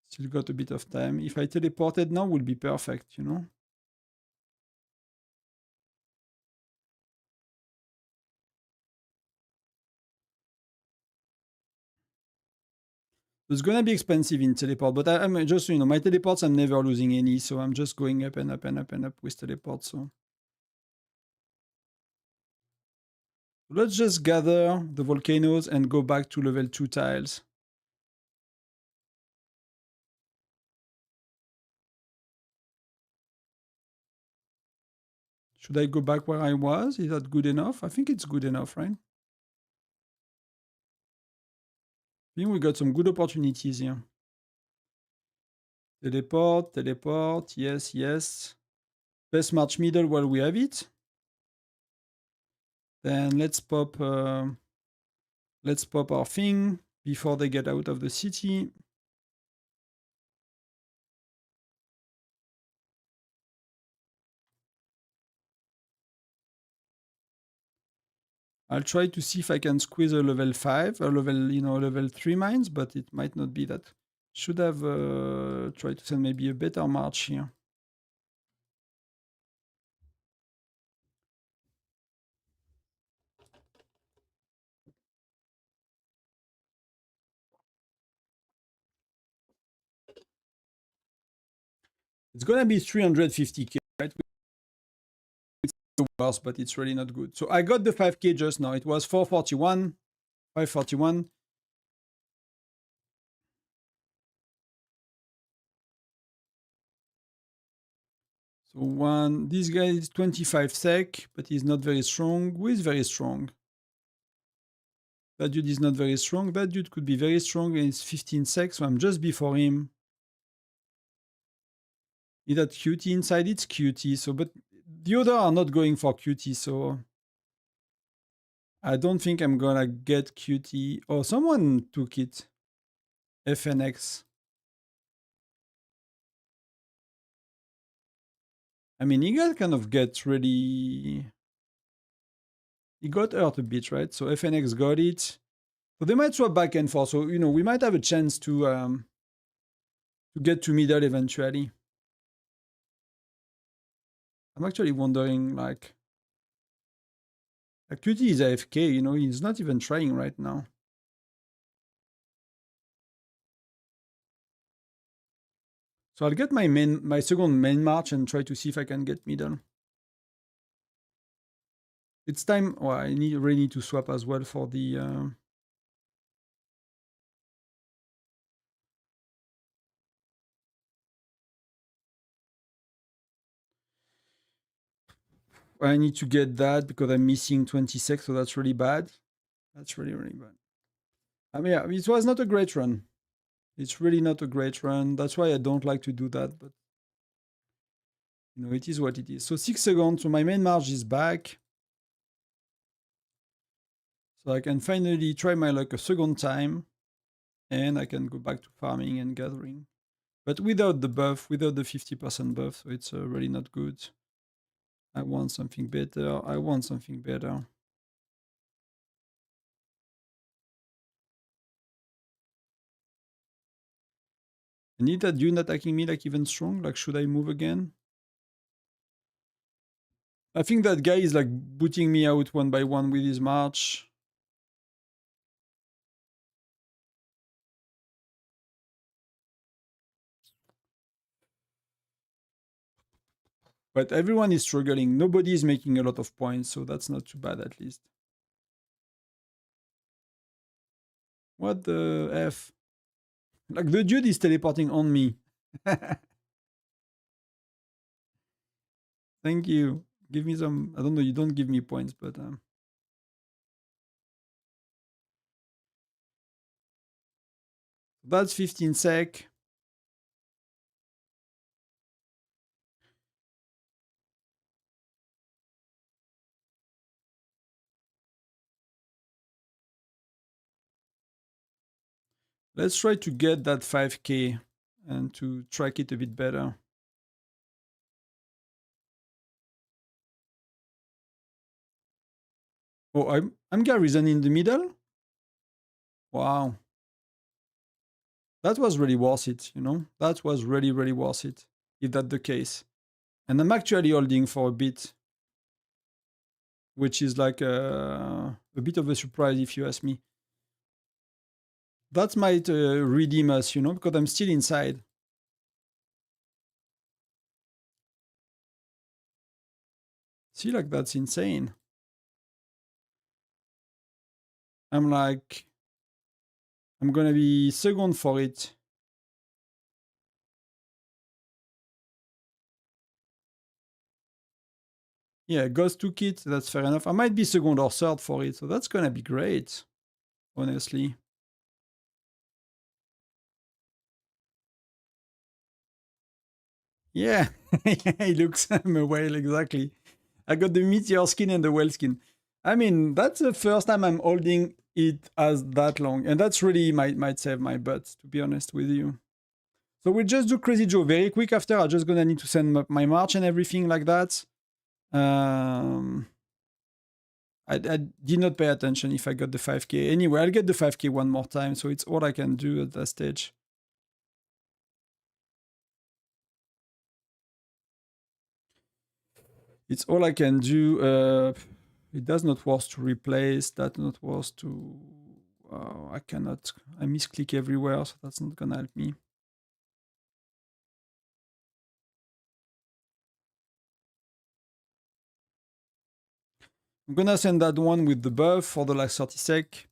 Still got a bit of time. If I teleported now, would be perfect, you know? It's gonna be expensive in teleport, but I'm just, you know, my teleports, I'm never losing any, so I'm just going up and up and up and up with teleports, so. Let's just gather the volcanoes and go back to level 2 tiles. Should I go back where I was? Is that good enough? I think it's good enough, right? I think we got some good opportunities here. Teleport, teleport, yes, yes. Best march middle while we have it. Then let's pop our thing before they get out of the city. I'll try to see if I can squeeze a level 5, a level, you know, level 3 mines, but it might not be that. Should have tried to send maybe a better march here. It's gonna be 350k, right? It's the worst, but it's really not good. So I got the 5k just now. It was 441, 541. So this guy is 25 sec, but he's not very strong. Who is very strong? That dude is not very strong. That dude could be very strong and it's 15 sec, so I'm just before him. Is that QT inside? It's QT, so but the other are not going for QT, so I don't think I'm gonna get QT. Oh, someone took it. FNX. I mean, he got kind of get really... He got hurt a bit, right? So FNX got it. So they might swap back and forth. So, you know, we might have a chance to get to middle eventually. I'm actually wondering, like QT is AFK, you know, he's not even trying right now. So I'll get my second main march and try to see if I can get middle. It's time. Well, I really need to swap as well for the. I need to get that because I'm missing 26, so that's really bad. That's really, really bad. I mean, yeah, it was not a great run. It's really not a great run. That's why I don't like to do that, but you know, it is what it is. So 6 seconds, so my main march is back. So I can finally try my luck a second time, and I can go back to farming and gathering. But without the buff, without the 50% buff, so it's really not good. I want something better. I want something better. I need that Dune attacking me like even strong. Like, should I move again? I think that guy is like booting me out one by one with his march. But everyone is struggling. Nobody is making a lot of points, so that's not too bad at least. What the F? Like, the dude is teleporting on me. Thank you. Give me some. I don't know, you don't give me points, but that's 15 sec. Let's try to get that 5k and to track it a bit better. Oh, I'm Garrison in the middle? Wow. That was really worth it, you know? That was really, really worth it, if that's the case. And I'm actually holding for a bit, which is like a bit of a surprise if you ask me. That might redeem us, you know, because I'm still inside. See, like, that's insane. I'm like, I'm gonna be second for it. Yeah, Ghost took it, that's fair enough. I might be second or third for it, so that's gonna be great, honestly. Yeah, he looks, I'm a whale, exactly. I got the meteor skin and the whale skin. I mean, that's the first time I'm holding it as that long, and that's really might save my butt, to be honest with you. So we'll just do Crazy Joe very quick after. I'm just gonna need to send my march and everything like that. I did not pay attention if I got the 5k. Anyway, I'll get the 5k one more time, so it's all I can do at that stage. It's all I can do. It does not worth to replace. That not worth to... I cannot... I misclick everywhere, so that's not gonna help me. I'm gonna send that one with the buff for the last 30 sec.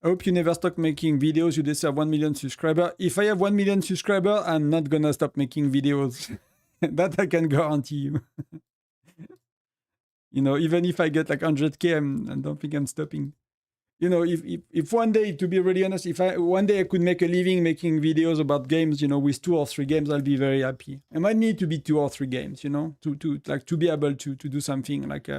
I hope you never stop making videos. You deserve 1 million subscribers. If I have 1 million subscribers, I'm not gonna stop making videos. That I can guarantee you. You know, even if I get like 100k, I don't think I'm stopping. You know, if one day, to be really honest, if one day I could make a living making videos about games, you know, with 2 or 3 games, I'll be very happy. I might need to be 2 or 3 games, you know, to be able to do something like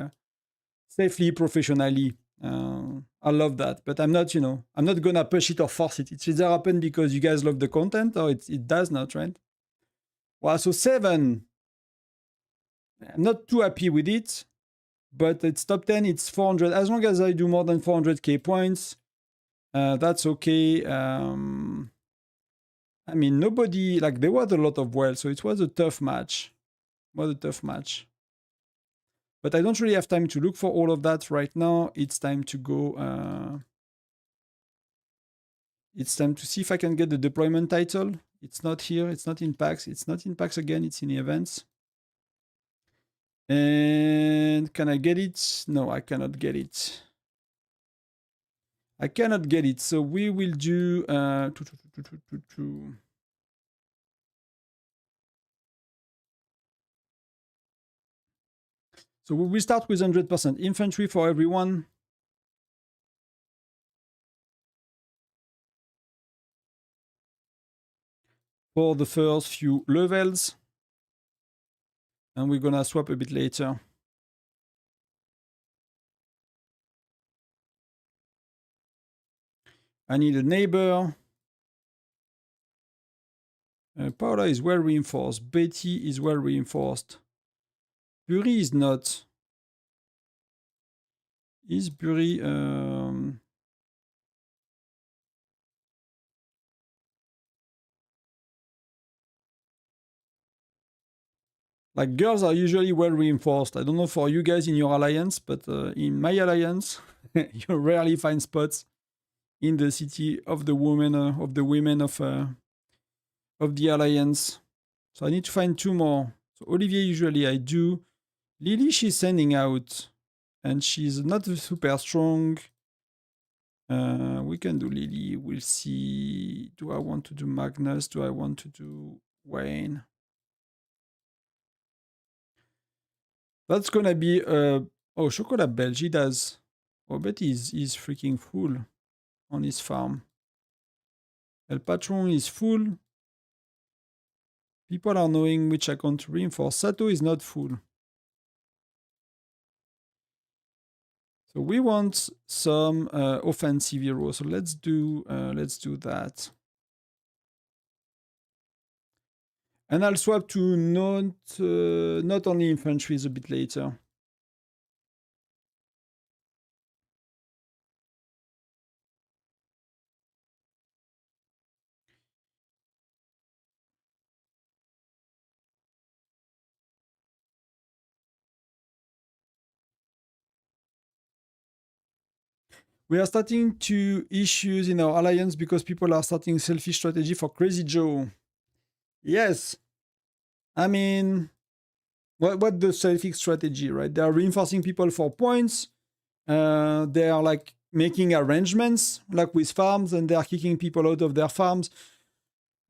safely, professionally. I love that, but I'm not, you know, I'm not gonna push it or force it. It's either happen because you guys love the content or it does not, right? Well, so 7. I'm not too happy with it, but it's top 10. It's 400. As long as I do more than 400k points, that's okay. I mean, nobody, like, there was a lot of well, so it was a tough match. What a tough match. But I don't really have time to look for all of that right now. It's time to go. It's time to see if I can get the deployment title. It's not here. It's not in packs. It's not in packs again. It's in events. And can I get it? No, I cannot get it. I cannot get it. So we will do... So we will start with 100% infantry for everyone. For the first few levels. And we're gonna swap a bit later. I need a neighbor. Paula is well reinforced. Betty is well reinforced. Bury is not. Is Bury... Like, girls are usually well reinforced. I don't know for you guys in your alliance, but in my alliance, you rarely find spots in the city of the women of the alliance. So I need to find 2 more. So Olivier usually I do. Lily, she's sending out, and she's not super strong. We can do Lily. We'll see. Do I want to do Magnus? Do I want to do Wayne? That's gonna be oh, Chocolat Belge, he does. Oh, but he's freaking full on his farm. El Patron is full. People are knowing which account to reinforce. Sato is not full. So we want some offensive heroes. So let's do that. And I'll swap to not only infantries a bit later. We are starting to issues in our alliance because people are starting selfish strategy for Crazy Joe. Yes. I mean, what the selfish strategy, right? They are reinforcing people for points. They are like making arrangements like with farms, and they are kicking people out of their farms.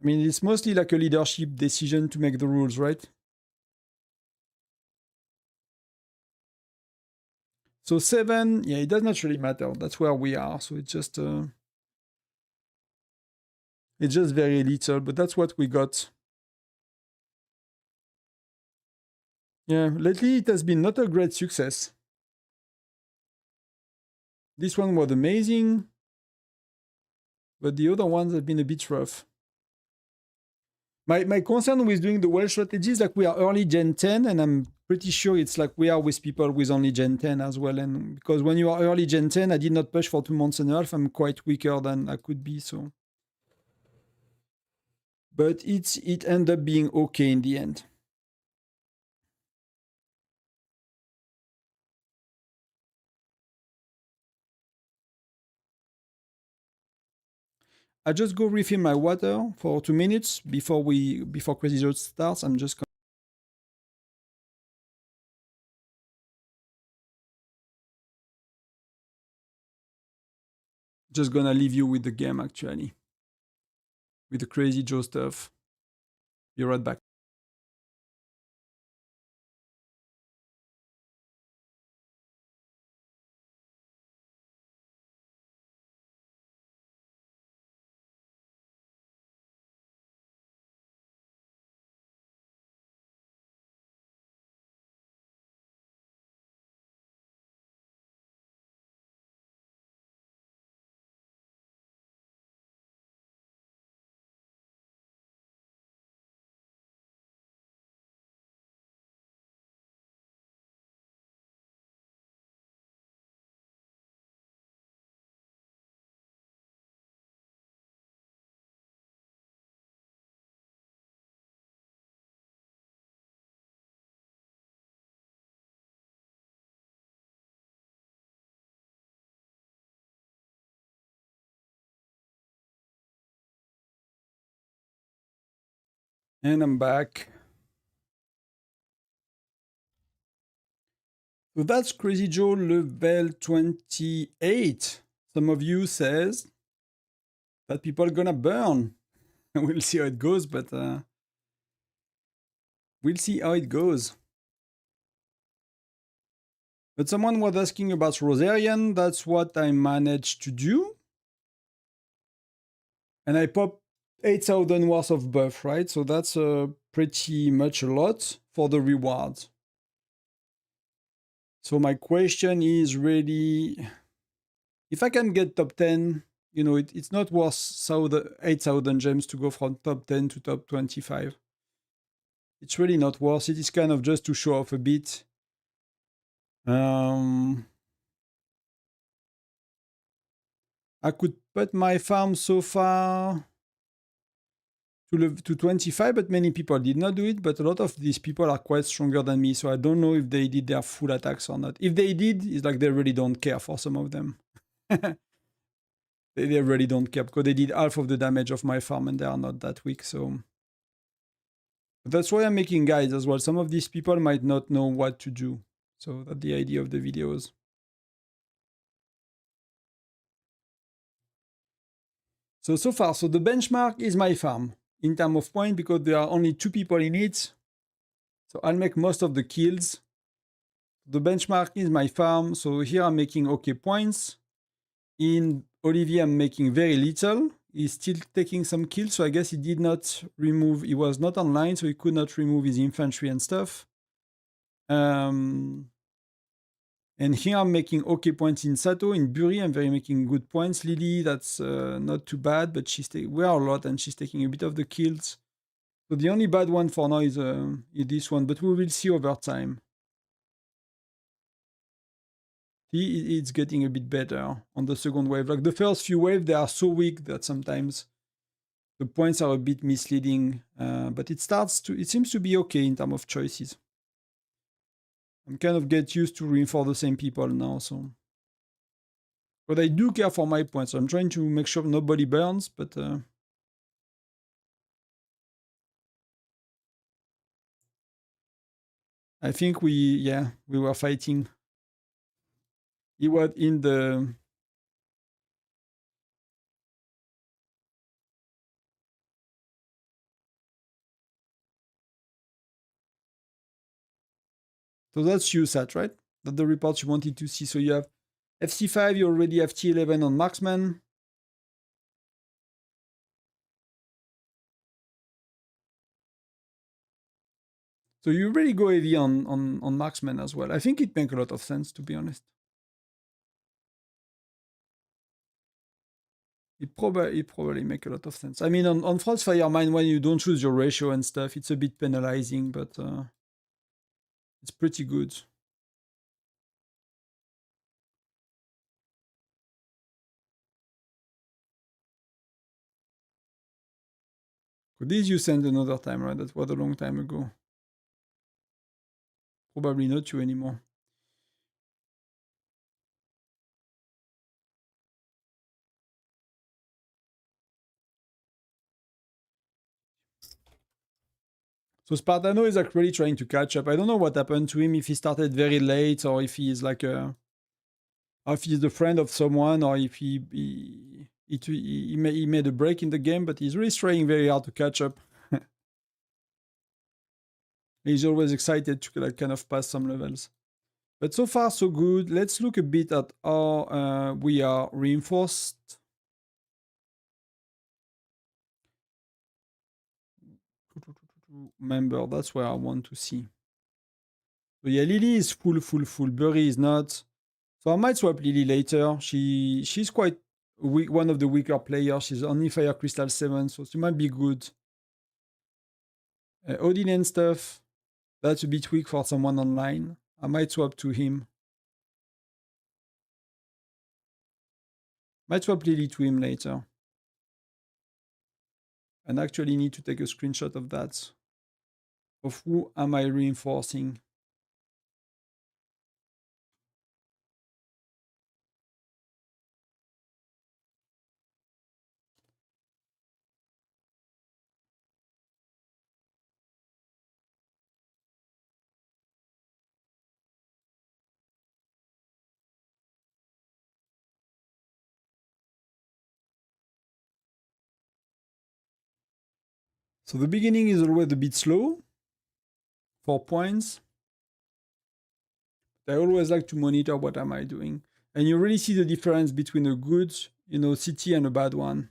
I mean, it's mostly like a leadership decision to make the rules, right? So 7, yeah, it does not really matter. That's where we are. So it's just very little, but that's what we got. Yeah, lately it has been not a great success. This one was amazing, but the other ones have been a bit rough. My concern with doing the well strategy is like we are early Gen 10, and I'm pretty sure it's like we are with people with only Gen 10 as well. And because when you are early Gen 10, I did not push for 2 months and a half. I'm quite weaker than I could be, so. But it ended up being okay in the end. I just go refill my water for 2 minutes before Crazy Joe starts. I'm just gonna leave you with the game actually, with the Crazy Joe stuff. Be right back. And I'm back. So that's Crazy Joe level 28. Some of you says that people are gonna burn. We'll see how it goes, but we'll see how it goes. But someone was asking about Rosarion. That's what I managed to do. And I popped 8,000 worth of buff, right? So that's pretty much a lot for the rewards. So my question is really, if I can get top 10, you know, it's not worth 8,000 gems to go from top 10 to top 25. It's really not worth it. It's kind of just to show off a bit. I could put my farm so far to 25, but many people did not do it. But a lot of these people are quite stronger than me, so I don't know if they did their full attacks or not. If they did, it's like they really don't care for some of them. They really don't care because they did half of the damage of my farm and they are not that weak. So that's why I'm making guides as well. Some of these people might not know what to do. So that's the idea of the videos. So far, so the benchmark is my farm in terms of point because there are only 2 people in it. So I'll make most of the kills. The benchmark is my farm. So here I'm making okay points. In Olivier, I'm making very little. He's still taking some kills. So I guess he did not remove, he was not online, so he could not remove his infantry and stuff. And here I'm making okay points in Sato. In Buri, I'm very making good points. Lily, that's not too bad, but we are a lot and she's taking a bit of the kills. So the only bad one for now is this one, but we will see over time. See, it's getting a bit better on the second wave. Like the first few waves, they are so weak that sometimes the points are a bit misleading, but it seems to be okay in terms of choices. I'm kind of get used to reinforce the same people now, so. But I do care for my points, so I'm trying to make sure nobody burns, but I think we were fighting. He was in the... So that's USAT, right? That's the report you wanted to see. So you have FC5, you already have T11 on Marksman. So you really go heavy on Marksman as well. I think it makes a lot of sense, to be honest. It probably make a lot of sense. I mean, on Frostfire Mine, when you don't choose your ratio and stuff, it's a bit penalizing, but it's pretty good. This you sent another time, right? That was a long time ago. Probably not you anymore. So Spartano is like really trying to catch up. I don't know what happened to him, if he started very late or if he is like or if he's the friend of someone or if he made a break in the game, but he's really trying very hard to catch up. He's always excited to like kind of pass some levels. But so far, so good. Let's look a bit at how we are reinforced. Member, that's where I want to see. So yeah, Lily is full. Burry is not. So I might swap Lily later. She's quite weak, one of the weaker players. She's only Fire Crystal 7, so she might be good. Odin and stuff, that's a bit weak for someone online. I might swap to him. Might swap Lily to him later. And actually need to take a screenshot of that. Of who am I reinforcing? So the beginning is always a bit slow. 4 points. I always like to monitor what am I doing. And you really see the difference between a good, city and a bad one.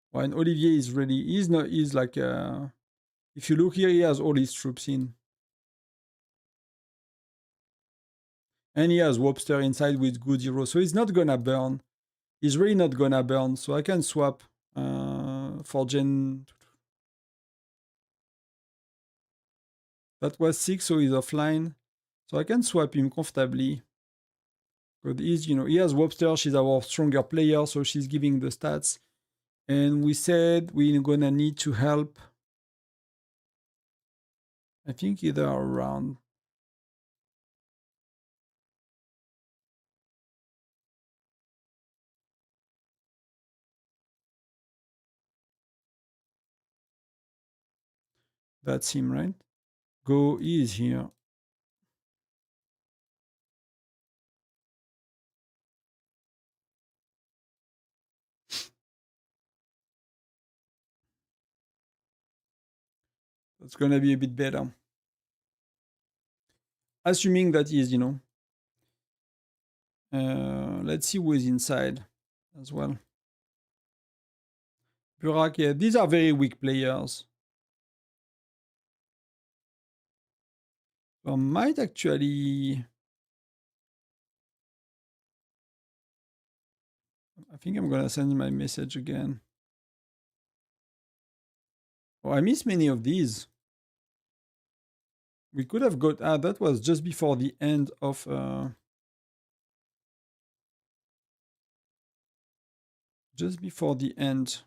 When Olivier is really, he's like, if you look here, he has all his troops in. And he has Webster inside with good hero. So he's not gonna burn. He's really not gonna burn. So I can swap for Gen. That was 6, so he's offline. So I can swap him comfortably. But he has Webster, she's our stronger player, so she's giving the stats. And we said we're gonna need to help. I think either around. That's him, right? Go is here. That's gonna be a bit better. Assuming that is, let's see who is inside as well. Burak, yeah, these are very weak players. So I might actually. I think I'm gonna send my message again. Oh, I miss many of these. We could have got. That was just before the end of. Just before the end.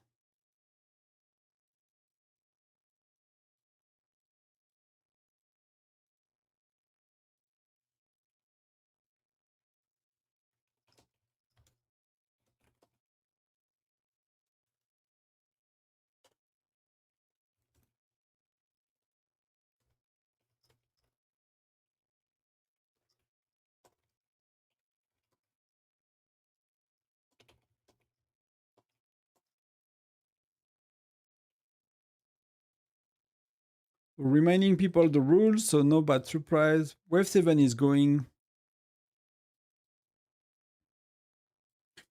Reminding people the rules, so no bad surprise. Wave 7 is going.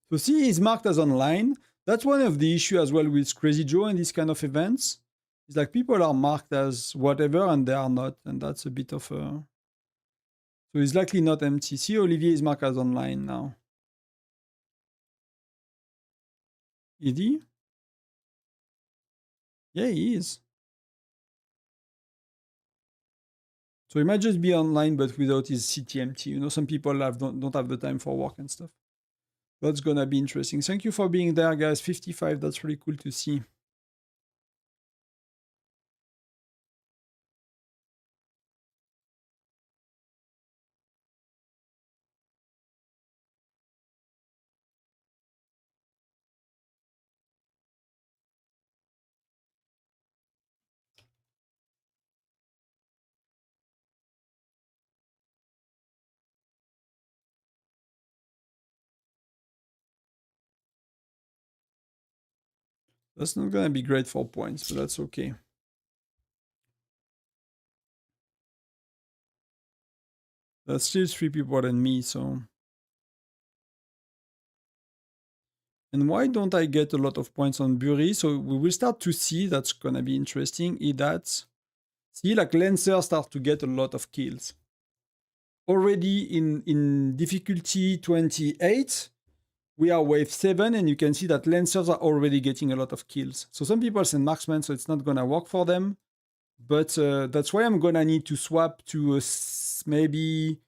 So C is marked as online. That's one of the issues as well with Crazy Joe and these kind of events. It's like people are marked as whatever and they are not, and that's a bit of a. So it's likely not empty. See, Olivier is marked as online now. Is he? Yeah, he is. So he might just be online, but without his CTMT. Some people don't have the time for work and stuff. That's gonna be interesting. Thank you for being there, guys. 55, that's really cool to see. That's not gonna be great for points, but that's okay. That's still 3 people than me, so. And why don't I get a lot of points on Bury? So we will start to see, that's gonna be interesting, see, like Lancer start to get a lot of kills. Already in difficulty 28, we are wave 7, and you can see that Lancers are already getting a lot of kills. So some people send marksmen, so it's not gonna work for them. But that's why I'm gonna need to swap to maybe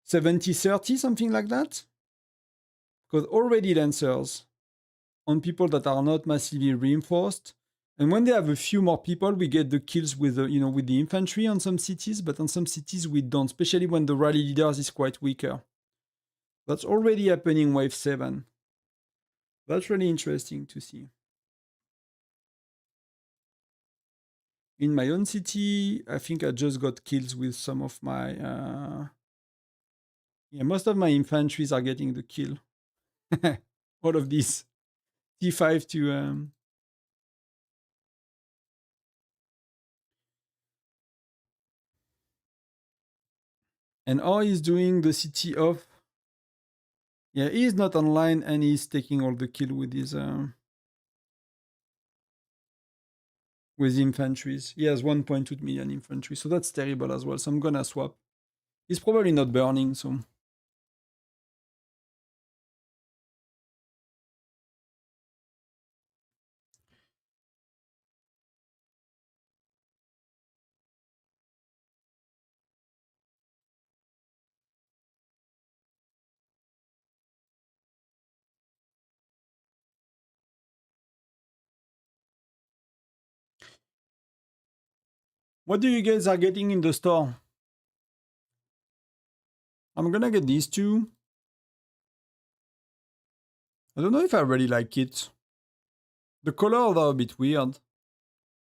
70-30, something like that. Because already Lancers on people that are not massively reinforced. And when they have a few more people, we get the kills with with the infantry on some cities, but on some cities we don't, especially when the rally leaders is quite weaker. That's already happening wave 7. That's really interesting to see. In my own city, I think I just got kills with some of my... most of my infantries are getting the kill. All of these. T5 to... And how he's doing the city of... Yeah, he's not online and he's taking all the kill with his... with infantries. He has 1.2 million infantry, so that's terrible as well. So I'm gonna swap. He's probably not burning, so... What do you guys are getting in the store? I'm gonna get these two. I don't know if I really like it. The colors are a bit weird.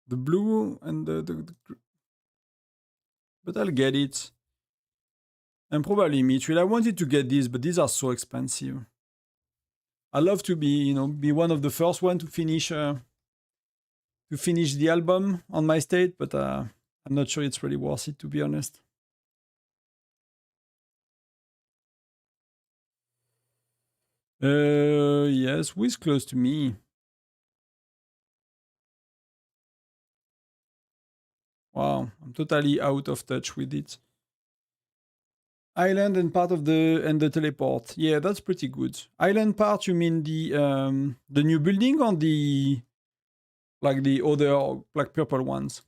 The blue and the but I'll get it. And probably Mithril. I wanted to get these, but these are so expensive. I love to be, be one of the first one to finish the album on my state, but I'm not sure it's really worth it, to be honest. Yes, who is close to me? Wow, I'm totally out of touch with it. Island and part of the teleport. Yeah, that's pretty good. Island part, you mean the new building or the other purple ones?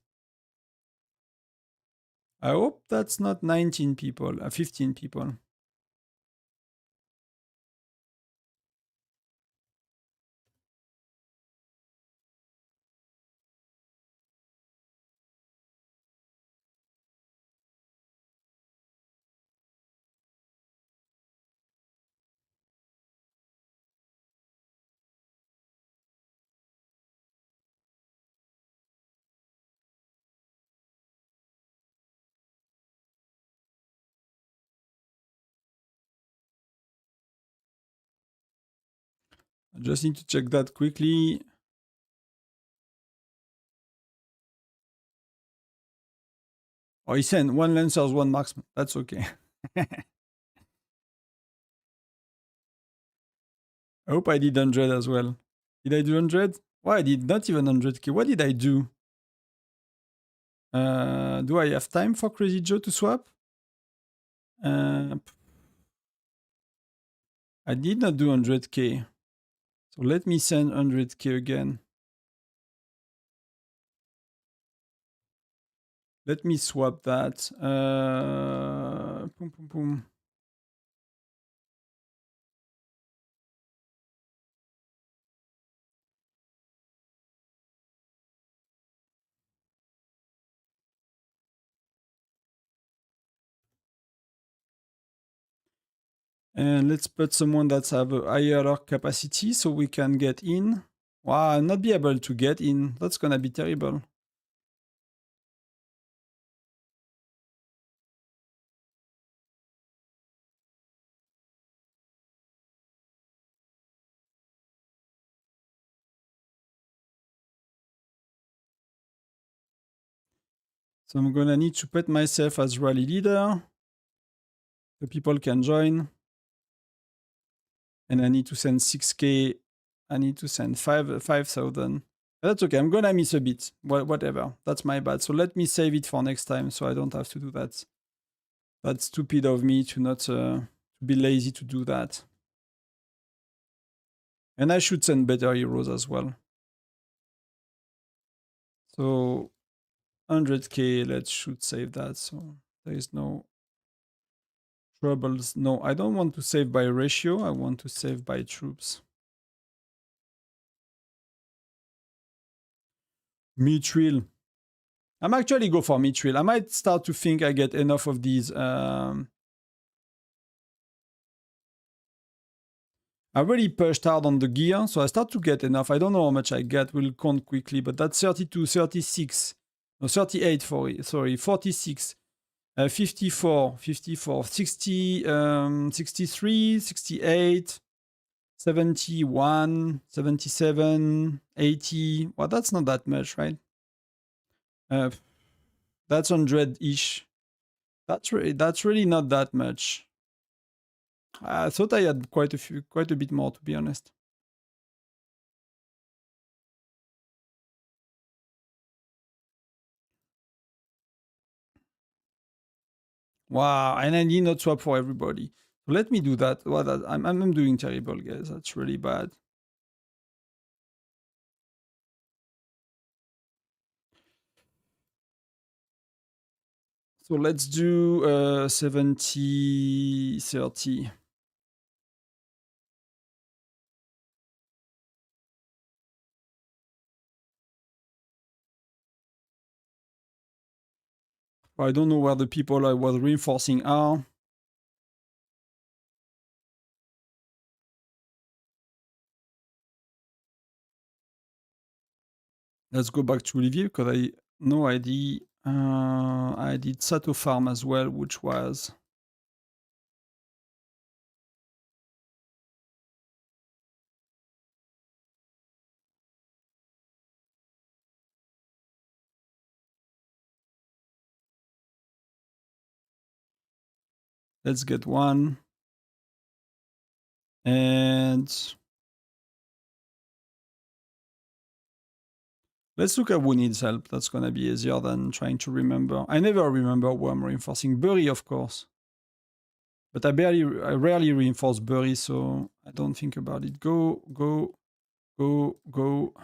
I hope that's not 19 people, 15 people. I just need to check that quickly. Oh, he sent 1 Lancers, 1 Marksman. That's okay. I hope I did 100 as well. Did I do 100? Why, I did not even 100k. What did I do? Do I have time for Crazy Joe to swap? I did not do 100k. So let me send 100k again. Let me swap that. Boom, boom, boom. And let's put someone that's have a higher capacity so we can get in. Wow, I'll not be able to get in. That's gonna be terrible. So I'm gonna need to put myself as rally leader. The people can join. And I need to send 6k. I need to send 5,000. That's okay. I'm gonna miss a bit. Whatever. That's my bad. So let me save it for next time so I don't have to do that. That's stupid of me to not to be lazy to do that. And I should send better heroes as well. So 100k, should save that. So there is no troubles. No, I don't want to save by ratio. I want to save by troops. Mithril. I'm actually go for Mithril. I might start to think I get enough of these. I really pushed hard on the gear, so I start to get enough. I don't know how much I get. We'll count quickly, but that's 32, 36. No, 38, sorry, 46. 54, 54, 60, 63, 68, 71, 77, 80. Well, that's not that much, right? That's 100-ish. That's really not that much. I thought I had quite a bit more, to be honest. Wow, and I need not swap for everybody. So let me do that. Well, I'm doing terrible, guys. That's really bad. So let's do 70, 30. I don't know where the people I was reinforcing are. Let's go back to Olivier because I no idea. I did Sato Farm as well, which was let's get one. And let's look at who needs help. That's going to be easier than trying to remember. I never remember who I'm reinforcing. Bury, of course. But I rarely reinforce Bury, so I don't think about it. Go, go, go, go.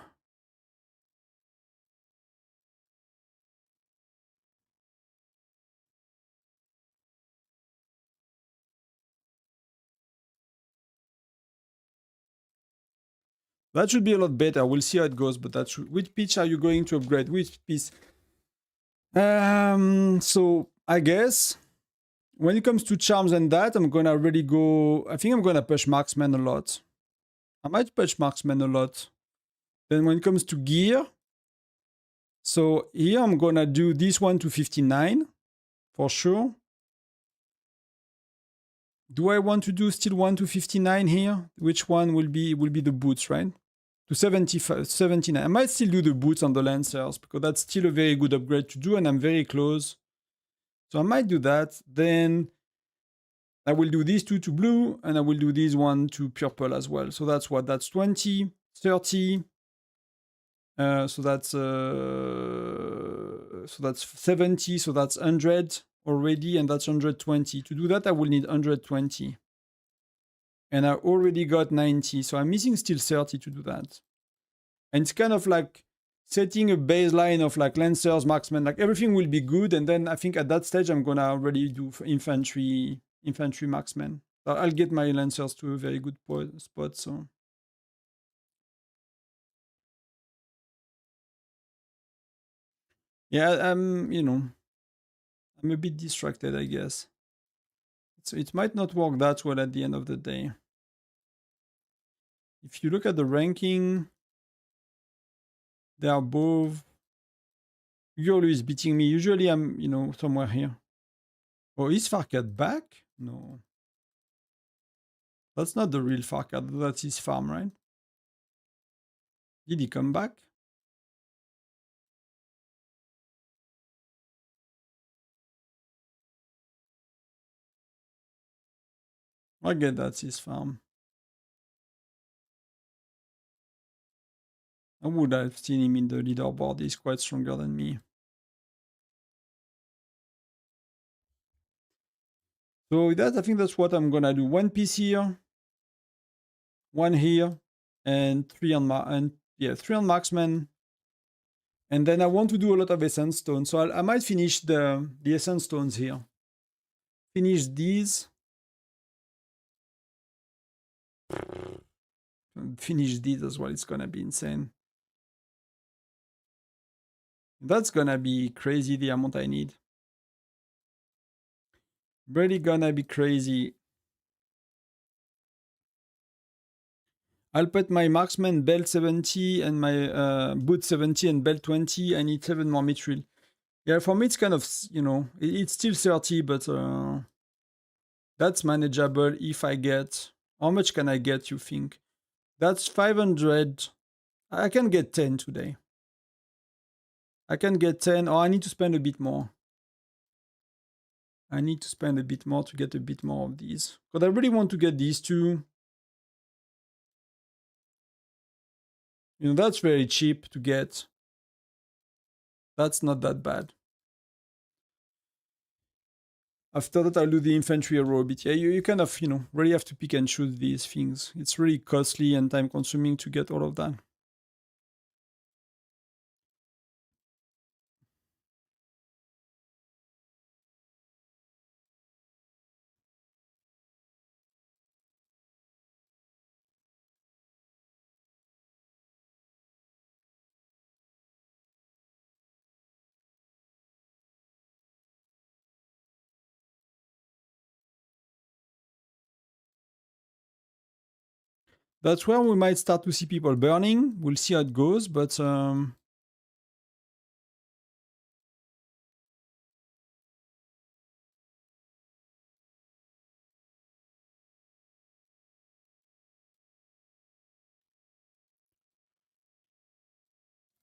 That should be a lot better. We'll see how it goes, but that should... Which pitch are you going to upgrade? Which piece? So I guess when it comes to charms and that, I'm gonna really go... I think I'm gonna push Marksman a lot. I might push Marksman a lot. Then when it comes to gear, so here I'm gonna do this one to 59 for sure. Do I want to do still 1 to 59 here? Which one will be the boots, right? To 75, 79. I might still do the boots on the Lancers because that's still a very good upgrade to do and I'm very close. So I might do that. Then I will do these two to blue and I will do this one to purple as well. So that's what? That's 20, 30. So that's 70. So that's 100 already and that's 120. To do that, I will need 120. And I already got 90. So I'm missing still 30 to do that. And it's kind of like setting a baseline of like Lancers, Marksmen, like everything will be good. And then I think at that stage, I'm going to already do infantry Marksmen. I'll get my Lancers to a very good spot. So yeah, I'm a bit distracted, I guess. So it might not work that well at the end of the day. If you look at the ranking, they are both. Yolu is beating me. Usually I'm, somewhere here. Oh, is Farkad back? No. That's not the real Farkad. That's his farm, right? Did he come back? I get that's his farm. I would have seen him in the leaderboard. He's quite stronger than me. So I think that's what I'm gonna do. One piece here, one here, and three on marksman. And then I want to do a lot of essence stones. So I might finish the essence stones here. Finish these. Finish these as well. It's gonna be insane. That's gonna be crazy the amount I need. Really gonna be crazy. I'll put my marksman belt 70 and my boot 70 and belt 20. I need 7 more mithril. Yeah, for me it's kind of, it's still 30, but that's manageable if I get... How much can I get, you think? That's 500. I can get 10 today. I can get 10, or I need to spend a bit more. I need to spend a bit more to get a bit more of these. But I really want to get these two. You know, that's very cheap to get. That's not that bad. After that, I'll do the infantry row a bit. Yeah, you kind of, you know, really have to pick and choose these things. It's really costly and time consuming to get all of that. That's where we might start to see people burning. We'll see how it goes, but I'm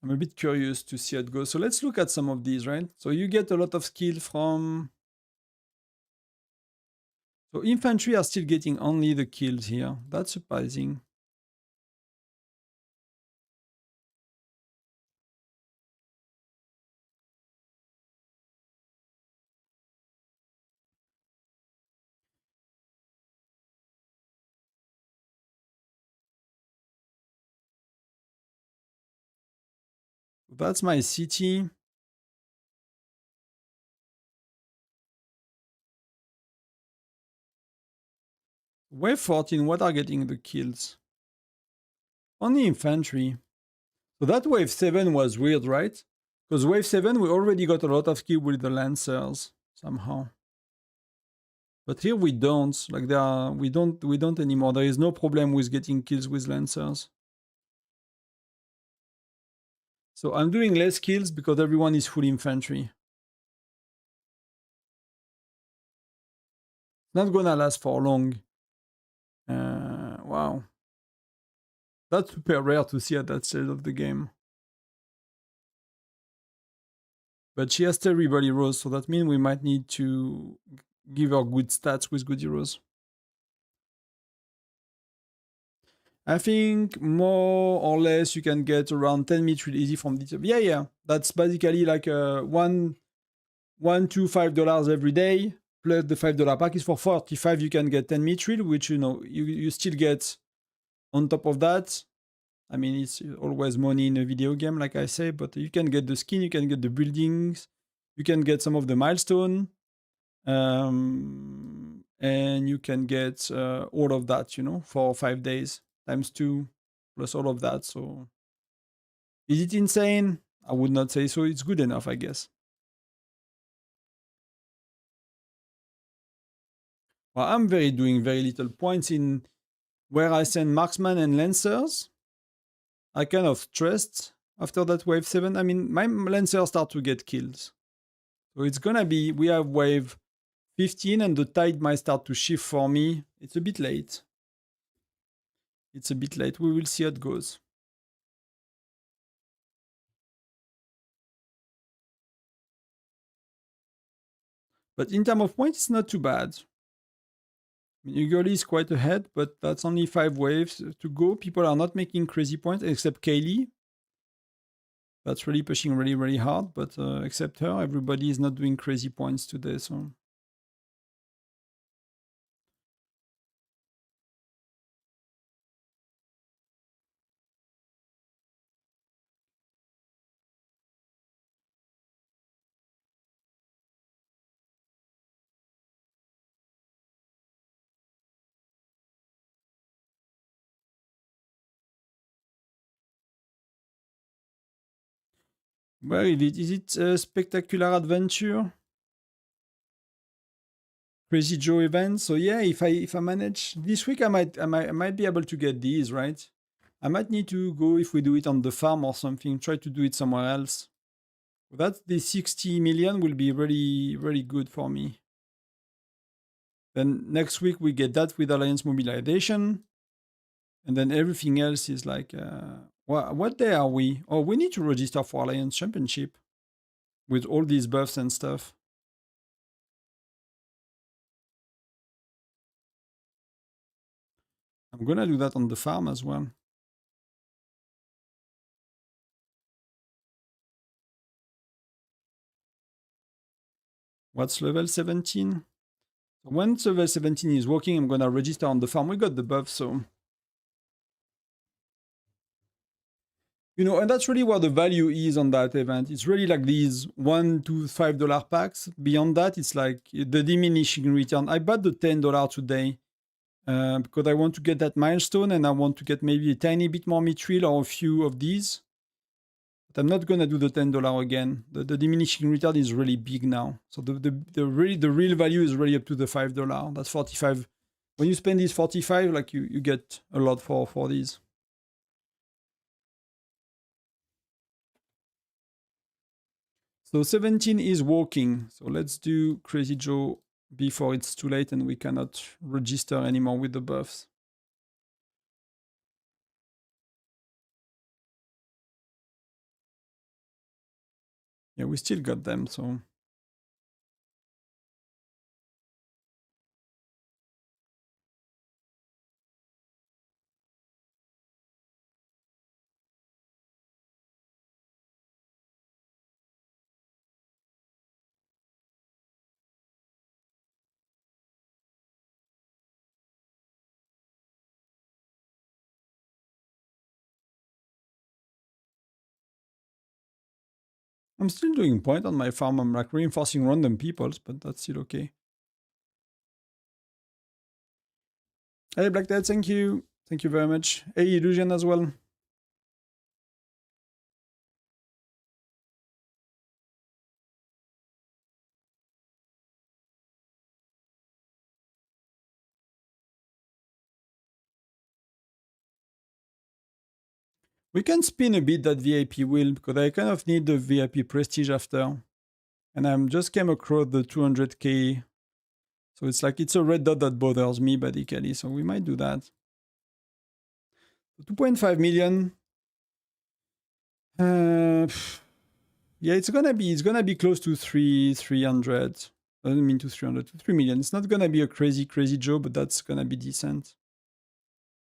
a bit curious to see how it goes. So let's look at some of these, right? So you get a lot of skill from... So infantry are still getting only the kills here. That's surprising. That's my city. Wave 14, what are getting the kills? Only infantry. So that wave 7 was weird, right? Because wave 7, we already got a lot of kill with the lancers, somehow. But here we don't. Like there are, we don't anymore. There is no problem with getting kills with lancers. So I'm doing less kills because everyone is full infantry. Not gonna last for long. Wow. That's super rare to see at that stage of the game. But she has terrible heroes, so that means we might need to give her good stats with good heroes. I think more or less you can get around 10 meat really easy from this. Yeah. That's basically like $1 to $5 every day. Plus the $5 pack is for 45. You can get 10 mithril, which you still get on top of that. I mean, it's always money in a video game, like I say, but you can get the skin, you can get the buildings, you can get some of the milestone, and you can get all of that, for 5 days times 2 plus all of that. So is it insane? I would not say so. It's good enough, I guess. Well, I'm doing very little points in where I send marksman and lancers. I kind of trust after that wave 7. I mean, my lancers start to get kills. So it's gonna be, we have wave 15 and the tide might start to shift for me. It's a bit late. It's a bit late. We will see how it goes. But in terms of points, it's not too bad. I mean, Ugoli is quite ahead, but that's only 5 waves to go. People are not making crazy points, except Kaylee. That's really pushing really, really hard, but except her, everybody is not doing crazy points today, so... Where is it? Is it a spectacular adventure? Crazy Joe event. So yeah, if I manage this week, I might be able to get these, right? I might need to go, if we do it on the farm or something, try to do it somewhere else. That the 60 million will be really, really good for me. Then next week we get that with Alliance mobilization. And then everything else is like, what day are we? Oh, we need to register for Alliance Championship with all these buffs and stuff. I'm gonna do that on the farm as well. What's level 17? Once level 17 is working, I'm gonna register on the farm. We got the buff, so... You know, and that's really what the value is on that event. It's really like these $1 to $5 packs. Beyond that, it's like the diminishing return. I bought the $10 today because I want to get that milestone and I want to get maybe a tiny bit more mithril or a few of these. But I'm not going to do the $10 again. The diminishing return is really big now. So the real value is really up to the $5. That's 45. When you spend these 45, like you get a lot for these. So 17 is working. So let's do Crazy Joe before it's too late and we cannot register anymore with the buffs. Yeah, we still got them, so... I'm still doing point on my farm. I'm like reinforcing random peoples, but that's still okay. Hey, Black Dad, thank you. Thank you very much. Hey, Illusion as well. We can spin a bit that VIP wheel because I kind of need the VIP prestige after. And I just came across the 200k. So it's like it's a red dot that bothers me basically. So we might do that. 2.5 million. Yeah, it's gonna be close to 300. I don't mean to 300 to 3 million. It's not gonna be a crazy Joe, but that's gonna be decent.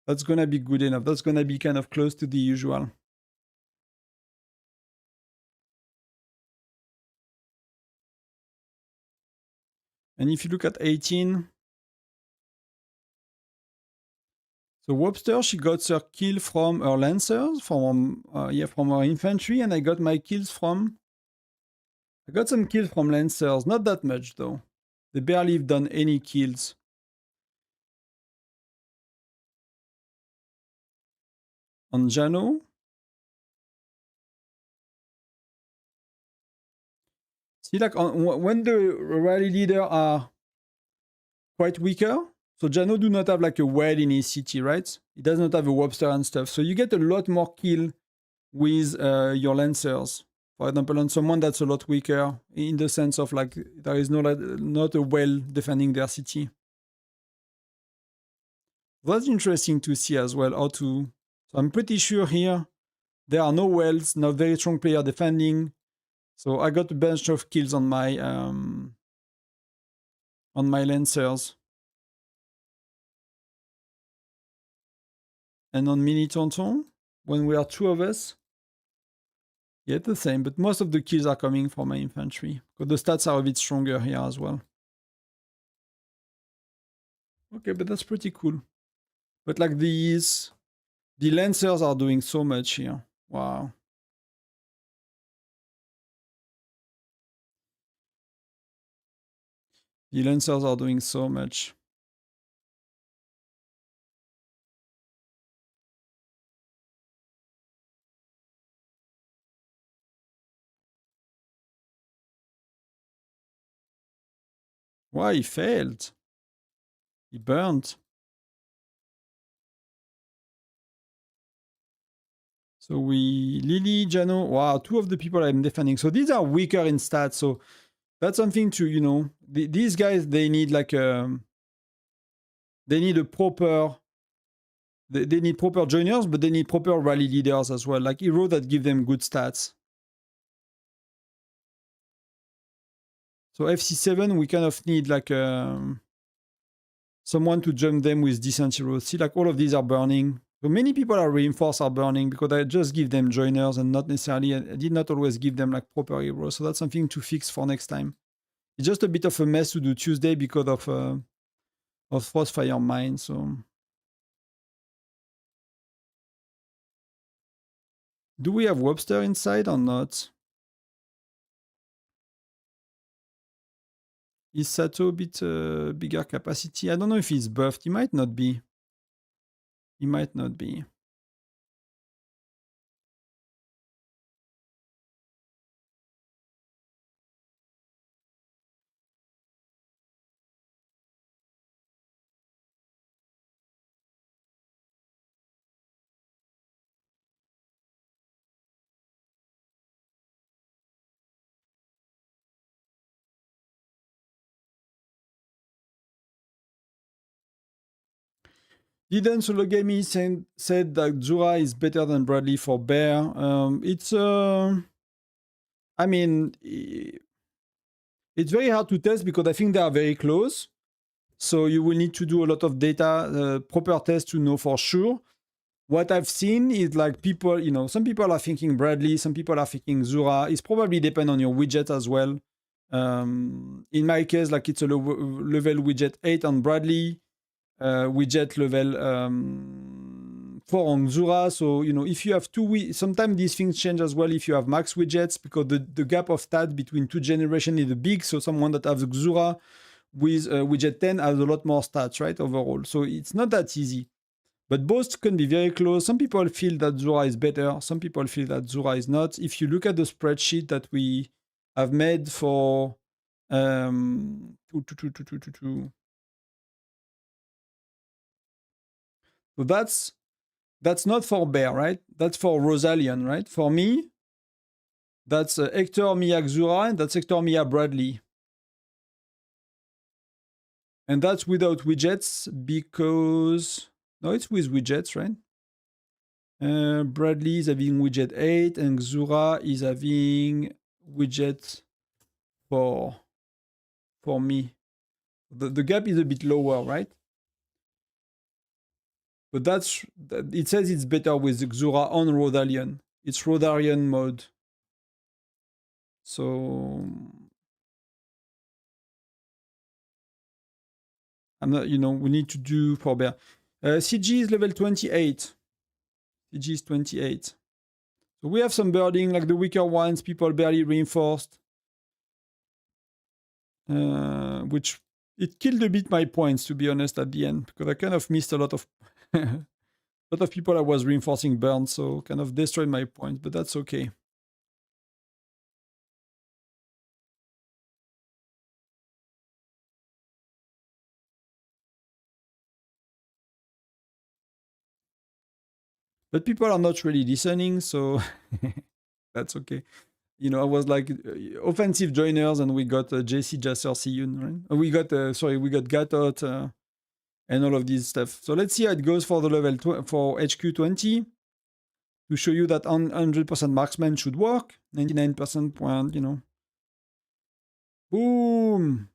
That's gonna be good enough. That's gonna be kind of close to the usual. And if you look at 18, so Webster, she got her kill from her lancers, from her infantry, and I got my kills from... I got some kills from lancers, not that much though. They barely have done any kills. On Jano. See, like when the rally leader are quite weaker, so Jano do not have like a well in his city, right? He does not have a Webster and stuff. So you get a lot more kill with your lancers. For example, on someone that's a lot weaker, in the sense of like there is not a well defending their city. That's interesting to see as well how to... So I'm pretty sure here there are no wells, no very strong player defending. So I got a bunch of kills on my lancers. And on Mini Tonton, when we are two of us, yeah, the same, but most of the kills are coming from my infantry. Because the stats are a bit stronger here as well. Okay, but that's pretty cool. But like the lancers are doing so much here. Wow. The lancers are doing so much. Why he failed? He burned. So Lily, Jano, wow, two of the people I'm defending. So these are weaker in stats. So that's something to, you know, these guys, they need like they need a proper, they need proper joiners, but they need proper rally leaders as well, like heroes that give them good stats. So FC7, we kind of need like someone to jump them with decent heroes. See, like all of these are burning. So many people are reinforced are burning because I just give them joiners and not necessarily, I did not always give them like proper heroes. So that's something to fix for next time. It's just a bit of a mess to do Tuesday because of Frostfire mine. So do we have Webster inside or not? Is Sato a bit bigger capacity? I don't know if he's buffed. He might not be. He might not be. Didn't Sologami said that Zura is better than Bradley for bear. It's I mean, it's very hard to test because I think they are very close. So you will need to do a lot of data, proper tests to know for sure. What I've seen is like people, you know, some people are thinking Bradley, some people are thinking Zura. It's probably depend on your widget as well. In my case, like it's a level widget 8 on Bradley, widget level 4 on Zura. So, you know, if you have two, sometimes these things change as well if you have max widgets because the gap of stats between two generations is big. So someone that has Zura with widget 10 has a lot more stats, right, overall. So it's not that easy. But both can be very close. Some people feel that Zura is better. Some people feel that Zura is not. If you look at the spreadsheet that we have made for so that's not for Bear, right? That's for Rosalion, right? For me, that's Hector Mia Zura, and that's Hector Mia Bradley. And that's without widgets because... No, it's with widgets, right? Bradley is having widget 8 and Zura is having widget 4 for me. The gap is a bit lower, right? But it says it's better with Zura on Rosarion. It's Rosarion mode. So I'm not, you know, we need to do for bear. CG is level 28. CG is 28. So we have some birding, like the weaker ones, people barely reinforced. Which it killed a bit my points, to be honest, at the end, because I kind of missed a lot of people I was reinforcing burned, so kind of destroyed my points, but that's okay. But people are not really listening, so that's okay. You know, I was like offensive joiners, and we got JC Jasser Siyun, right? We got we got Gatot and all of these stuff. So let's see how it goes for the level for HQ 20 to show you that 100% marksman should work. 99% point, you know. Boom.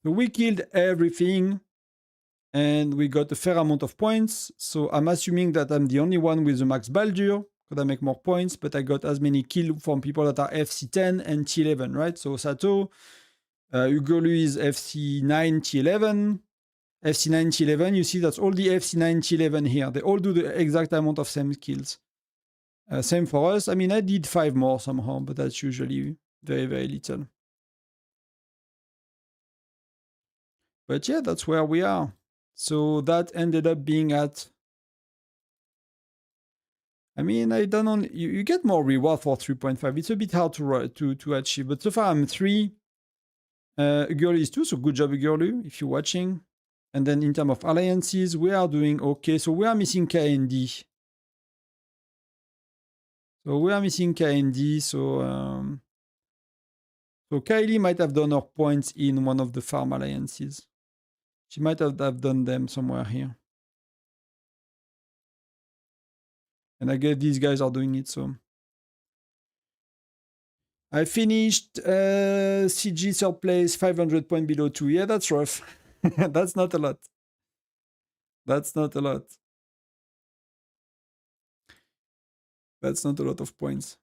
So we killed everything. And we got a fair amount of points. So I'm assuming that I'm the only one with the max Baldur. Could I make more points? But I got as many kills from people that are FC10 and T11, right? So Sato, Ugolu is FC9, T11. FC9, T11, you see that's all the FC9, T11 here. They all do the exact amount of same kills. Same for us. I mean, I did 5 more somehow, but that's usually very, very little. But yeah, that's where we are. So that ended up being at... I mean, I don't know. You get more reward for 3.5. It's a bit hard to achieve, but so far I'm 3. Girl is 2, so good job, Girlu, if you're watching. And then in terms of alliances, we are doing okay. So we are missing KND. So we are missing KND. So Kylie might have done her points in one of the farm alliances. She might have done them somewhere here. And I guess these guys are doing it, so... I finished CG third place, 500 points below 2. Yeah, that's rough. That's not a lot. That's not a lot. That's not a lot of points.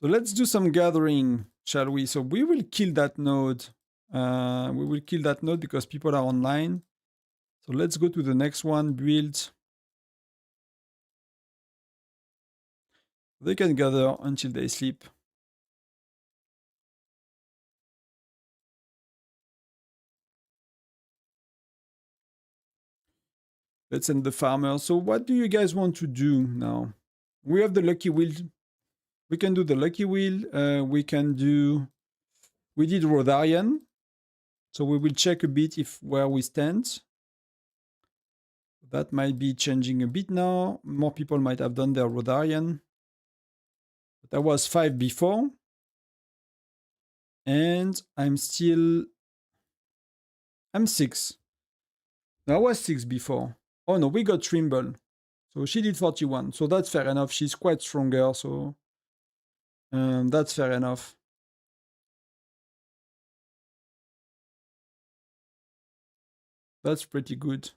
So let's do some gathering, shall we? So we will kill that node. We will kill that node because people are online. So let's go to the next one, build. They can gather until they sleep. Let's send the farmer. So what do you guys want to do now? We have the lucky wheel. We can do the lucky wheel. We did Rosarion. So we will check a bit if where we stand. That might be changing a bit now. More people might have done their Rosarion. But I was 5 before. And I'm 6. No, I was 6 before. Oh no, we got Trimble. So she did 41. So that's fair enough. She's quite stronger. So that's fair enough. That's pretty good.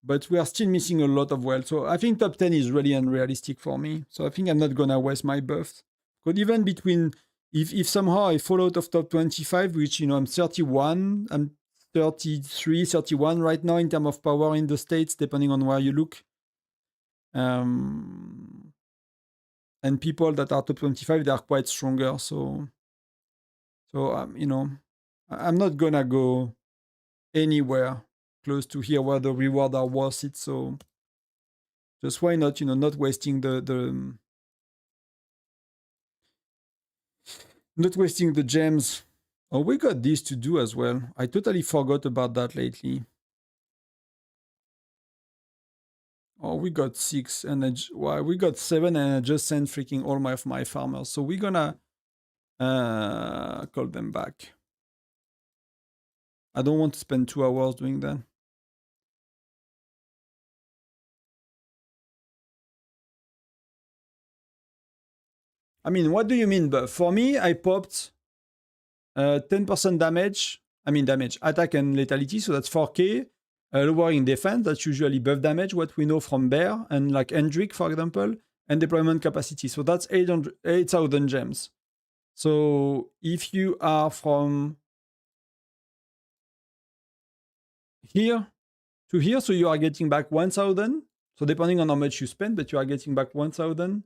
But we are still missing a lot of wealth. So I think top 10 is really unrealistic for me. So I think I'm not going to waste my buff. But even between, if somehow I fall out of top 25, which, I'm 31, I'm 33, 31 right now in terms of power in the States, depending on where you look. And people that are top 25, they are quite stronger. So I'm not going to go anywhere close to here where the reward are worth it. So just why not, not wasting not wasting the gems. Oh, we got this to do as well. I totally forgot about that lately. Oh, we got 6 and we got 7 and I just sent freaking all of my farmers. So we're gonna call them back. I don't want to spend 2 hours doing that. I mean, what do you mean? But for me, I popped 10% damage. I mean, damage, attack and lethality. So that's 4k. Lowering defense, that's usually buff damage, what we know from Bear and like Hendrik, for example, and deployment capacity. So that's 8,000 gems. So if you are from here to here, so you are getting back 1,000. So depending on how much you spend, but you are getting back 1,000.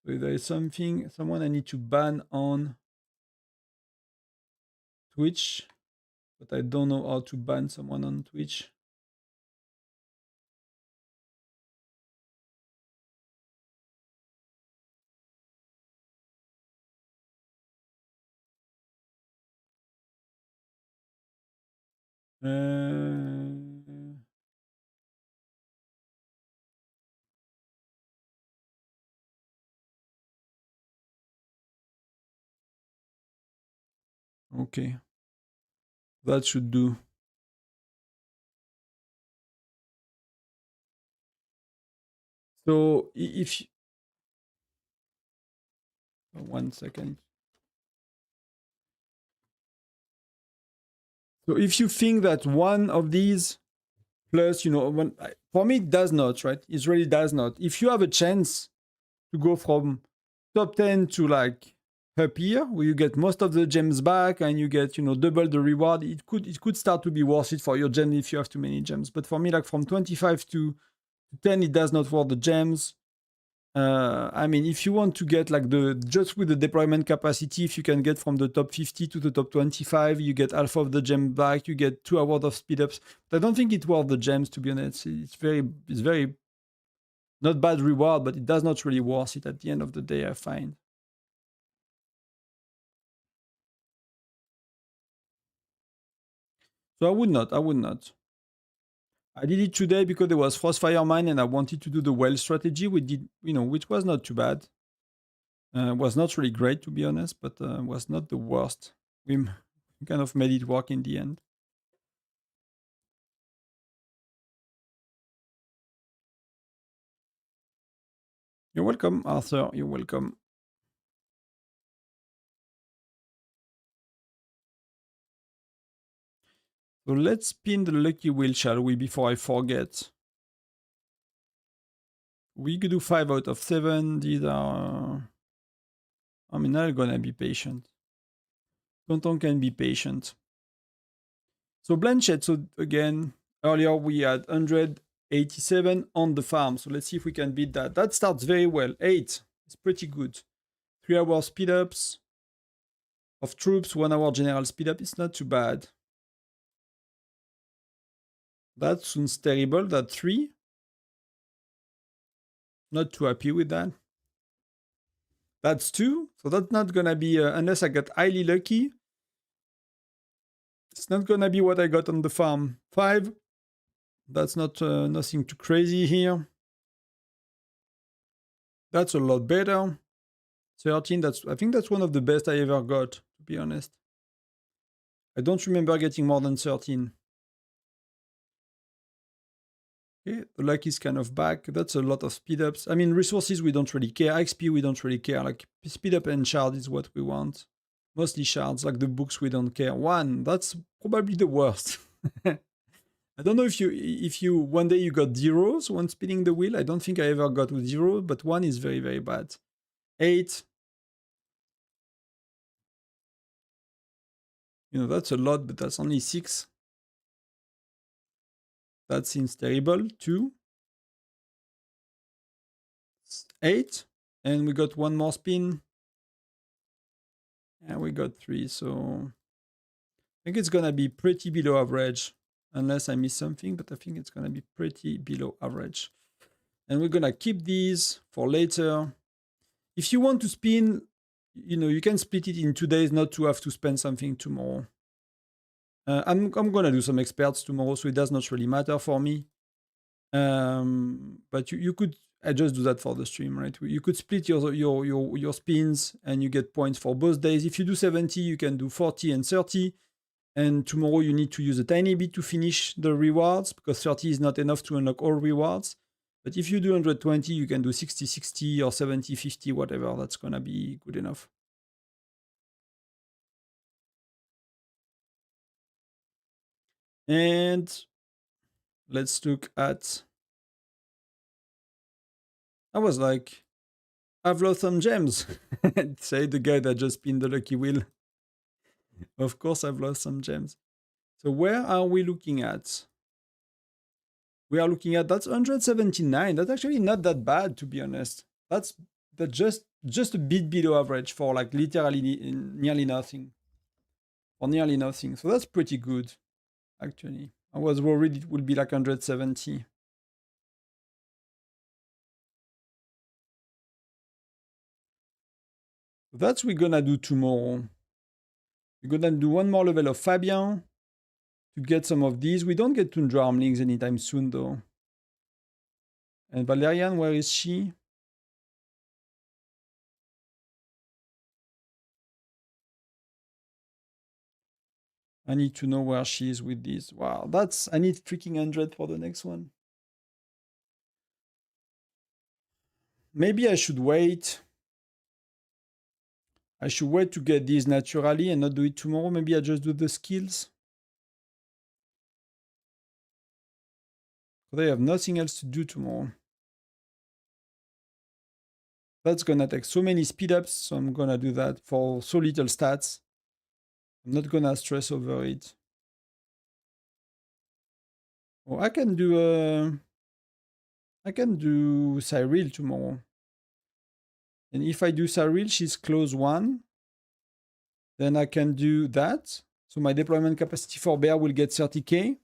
So there is someone I need to ban on Twitch, but I don't know how to ban someone on Twitch. Okay. That should do. So if... One second. So if you think that one of these plus, for me, it does not, right? It really does not. If you have a chance to go from top 10 to like up here, where you get most of the gems back and you get, double the reward, it could start to be worth it for your gem if you have too many gems. But for me, like from 25 to 10, it does not worth the gems. I mean, if you want to get like just with the deployment capacity, if you can get from the top 50 to the top 25, you get half of the gem back, you get 2 hours of speed ups. But I don't think it's worth the gems, to be honest. It's very not bad reward, but it does not really worth it at the end of the day, I find. So I would not. I did it today because there was Frostfire mine and I wanted to do the well strategy. We did, which was not too bad. Was not really great, to be honest, but was not the worst. We kind of made it work in the end. You're welcome, Arthur. You're welcome. So let's spin the lucky wheel, shall we, before I forget? We could do 5 out of 7. These are... I mean, I'm gonna be patient. Tonton can be patient. So Blanchett, so again, earlier we had 187 on the farm. So let's see if we can beat that. That starts very well. 8. It's pretty good. 3 hour speed ups of troops, 1 hour general speed up. It's not too bad. That sounds terrible. That 3. Not too happy with that. That's 2. So that's not gonna be, unless I get highly lucky. It's not gonna be what I got on the farm. 5. That's not nothing too crazy here. That's a lot better. 13, I think that's one of the best I ever got, to be honest. I don't remember getting more than 13. Okay, the luck is kind of back. That's a lot of speed ups. I mean, resources, we don't really care. XP, we don't really care. Like, speed up and shard is what we want. Mostly shards, like the books, we don't care. 1, that's probably the worst. I don't know if you one day you got zeros when spinning the wheel. I don't think I ever got with 0, but 1 is very, very bad. 8. You know, that's a lot, but that's only 6. That seems terrible. 2. 8. And we got 1 more spin. And we got 3. So I think it's going to be pretty below average. Unless I miss something, but I think it's going to be pretty below average. And we're going to keep these for later. If you want to spin, you know, you can split it in 2 days, not to have to spend something tomorrow. I'm going to do some experts tomorrow, so it does not really matter for me. But you could, I just do that for the stream, right? You could split your spins and you get points for both days. If you do 70, you can do 40 and 30. And tomorrow you need to use a tiny bit to finish the rewards because 30 is not enough to unlock all rewards. But if you do 120, you can do 60, 60 or 70, 50, whatever. That's going to be good enough. And let's look at... I was like, I've lost some gems. Say the guy that just pinned the lucky wheel. Of course I've lost some gems. So where are we looking at? We are looking at, that's 179. That's actually not that bad, to be honest. That's just a bit below average for like literally nearly nothing. Or nearly nothing. So that's pretty good, actually. I was worried it would be like 170. That's what we're gonna do tomorrow. We're gonna do 1 more level of Fabian to get some of these. We don't get Tundra Armlings anytime soon, though. And Valerian, where is she? I need to know where she is with this. Wow, I need freaking 100 for the next one. Maybe I should wait. I should wait to get these naturally and not do it tomorrow. Maybe I just do the skills. They have nothing else to do tomorrow. That's gonna take so many speed ups, so I'm gonna do that for so little stats. I'm not gonna stress over it. Oh, I can do Cyril tomorrow. And if I do Cyril, she's close 1. Then I can do that. So my deployment capacity for Bear will get 30k.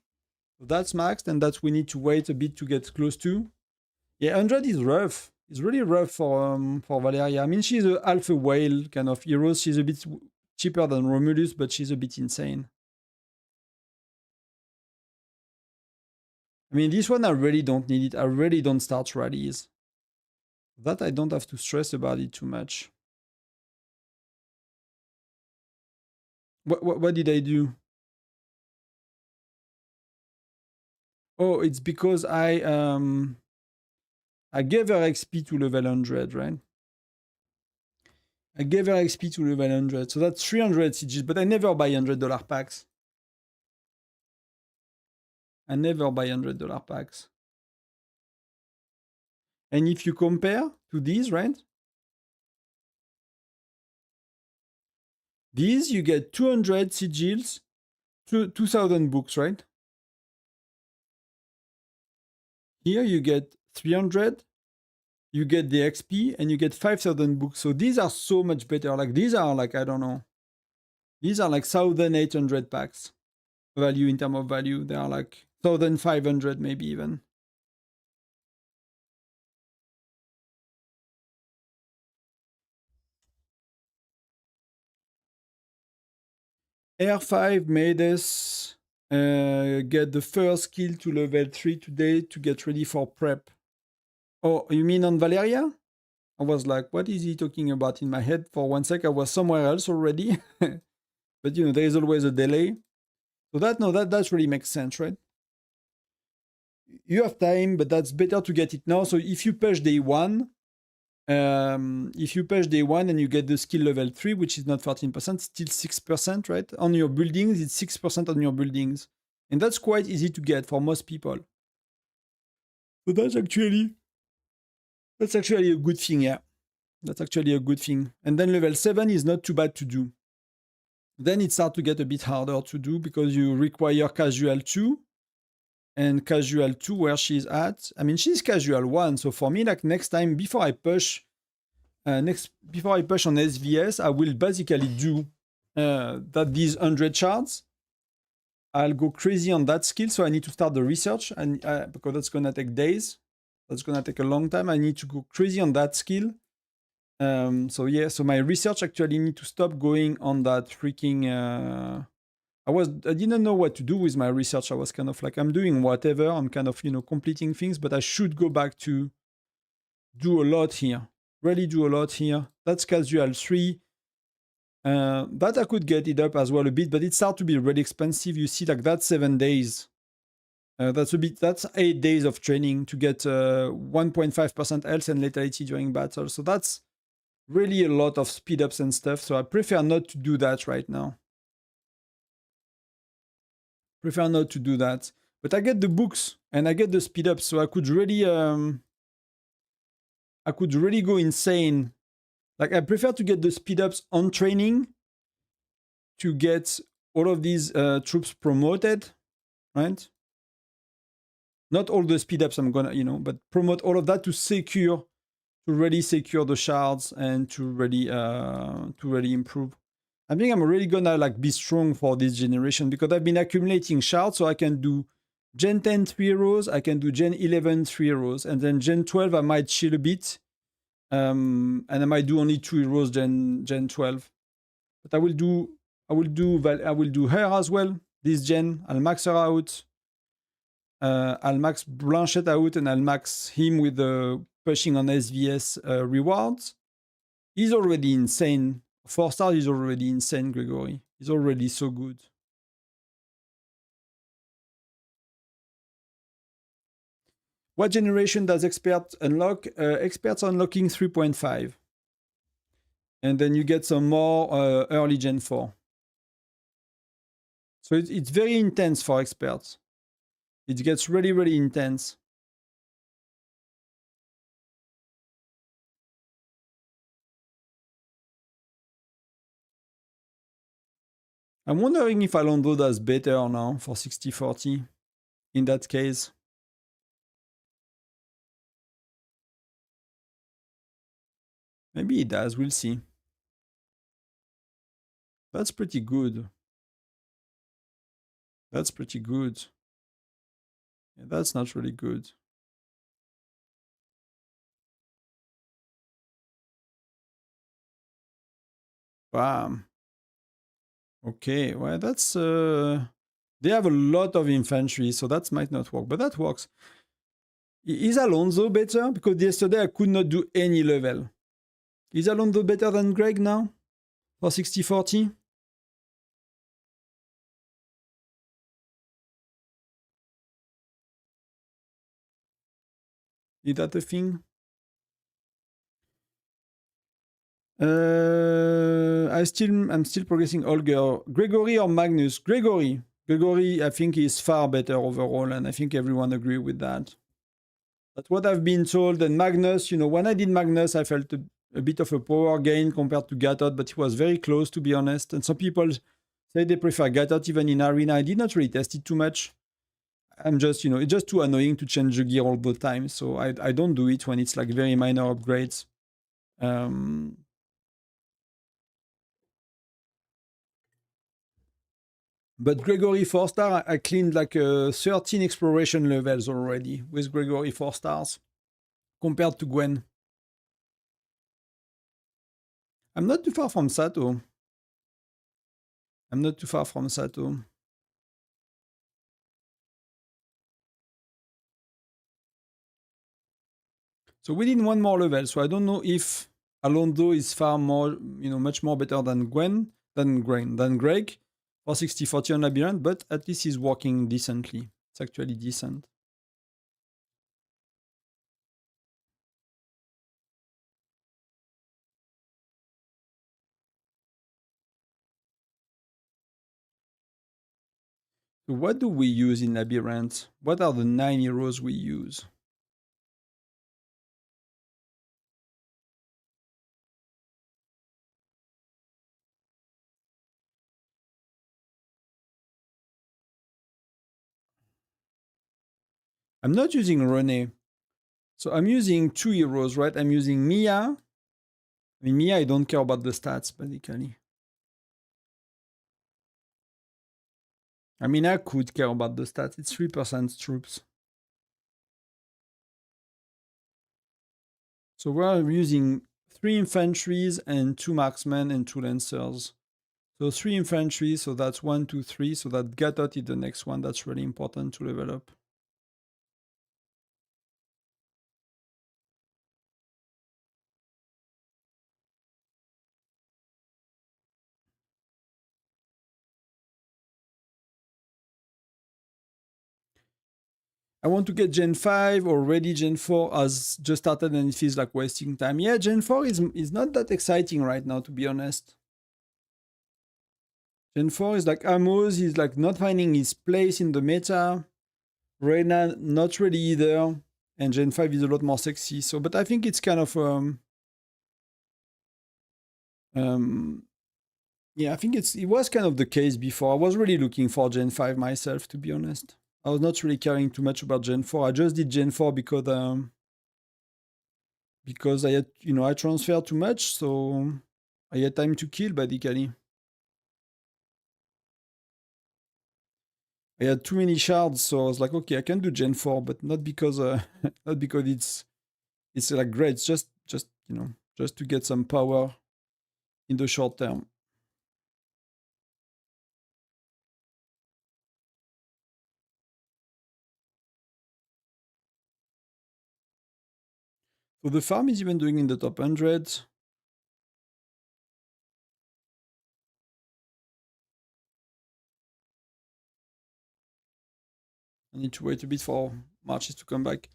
So that's maxed, and that we need to wait a bit to get close to. Yeah, 100 is rough. It's really rough for Valeria. I mean, she's a alpha whale kind of hero. She's a bit cheaper than Romulus, but she's a bit insane. I mean, this one I really don't need it. I really don't start rallies. That I don't have to stress about it too much. What did I do? Oh, it's because I I gave her XP to level 100, right? I gave her XP to level 100. So that's 300 CGs, but I never buy $100 packs. I never buy $100 packs. And if you compare to these, right? These, you get 200 sigils, 2,000 books, right? Here you get 300, you get the XP, and you get 5,000 books. So these are so much better. Like these are like, I don't know. These are like 1,800 packs value in terms of value. They are like 1,500 maybe even. R5 made us get the first skill to level 3 today to get ready for prep. Oh, you mean on Valeria? I was like, what is he talking about in my head? For one sec, I was somewhere else already. But you know, there is always a delay. So that really makes sense, right? You have time, but that's better to get it now. So if you push day one, and you get the skill level 3, which is not 13%, still 6%, right? On your buildings, it's 6% on your buildings. And that's quite easy to get for most people. So that's actually a good thing, yeah. That's actually a good thing. And then level 7 is not too bad to do. Then it starts to get a bit harder to do because you require casual 2. And casual 2, where she's at. I mean, she's casual 1. So for me, like next time, before I push on SVS, I will basically do these 100 shards. I'll go crazy on that skill. So I need to start the research, and because that's going to take days. That's going to take a long time. I need to go crazy on that skill. So yeah, so my research actually need to stop going on that freaking... I didn't know what to do with my research. I was kind of like, I'm doing whatever. I'm kind of, completing things, but I should go back to do a lot here. Really do a lot here. That's casual 3. That I could get it up as well a bit, but it starts to be really expensive. You see, like that's 7 days. That's 8 days of training to get 1.5% health and lethality during battle. So that's really a lot of speed ups and stuff. So I prefer not to do that right now. Prefer not to do that. But I get the books and I get the speed ups, so I could really go insane. Like I prefer to get the speed ups on training to get all of these troops promoted, right? Not all the speed ups I'm gonna, but promote all of that to really secure the shards and to really improve. I think I'm really gonna like be strong for this generation because I've been accumulating shards, so I can do Gen 10 3 rows, I can do Gen 11 3 rows, and then Gen 12 I might chill a bit, and I might do only 2 rows Gen 12. But I will do her as well. This gen, I'll max her out. I'll max Blanchette out, and I'll max him with the pushing on SVS rewards. He's already insane. 4 stars is already insane, Gregory. He's already so good. What generation does experts unlock? Experts unlocking 3.5. And then you get some more early Gen 4. So it's very intense for experts. It gets really, really intense. I'm wondering if Alonso does better now for 60-40 in that case. Maybe it does, we'll see. That's pretty good. That's pretty good. Yeah, that's not really good. Bam. Okay, well, that's... they have a lot of infantry, so that might not work, but that works. Is Alonso better? Because yesterday I could not do any level. Is Alonso better than Greg now? For 60-40? Is that a thing? I'm still progressing Olga. Gregory or Magnus? Gregory. Gregory, I think, is far better overall, and I think everyone agree with that. That's what I've been told. And Magnus, you know, when I did Magnus, I felt a bit of a power gain compared to Gatot, but it was very close, to be honest. And some people say they prefer Gatot even in Arena. I did not really test it too much. I'm just, you know, it's just too annoying to change the gear all the time. So I don't do it when it's like very minor upgrades. But Gregory 4 star, I cleaned like 13 exploration levels already with Gregory 4 stars compared to Gwen. I'm not too far from Sato. I'm not too far from Sato. So we need one more level. So I don't know if Alonso is far more, you know, much more better than Greg for 60-40 on Labyrinth, but at least he's working decently. It's actually decent. So what do we use in Labyrinth? What are the 9 heroes we use? I'm not using René. So I'm using 2 heroes, right? I'm using Mia. I mean, Mia, I don't care about the stats, basically. I mean, I could care about the stats. It's 3% troops. So we're using 3 infantries and 2 marksmen and 2 lancers. So 3 infantry, so that's 1, 2, 3. So that Gatot is the next one. That's really important to level up. I want to get Gen 5 already. Gen 4 has just started and it feels like wasting time. Yeah, Gen 4 is not that exciting right now, to be honest. Gen 4 is like Amos, he's like not finding his place in the meta. Reyna, not really either. And Gen 5 is a lot more sexy. So, but I think it's kind of yeah, I think it was kind of the case before. I was really looking for Gen 5 myself, to be honest. I was not really caring too much about Gen 4. I just did Gen 4 because I had, you know, I transferred too much, so I had time to kill, basically. I had too many shards, so I was like, okay, I can do Gen 4, but not because not because it's like great. It's just you know, just to get some power in the short term. So the farm is even doing in the top 100. I need to wait a bit for Marches to come back.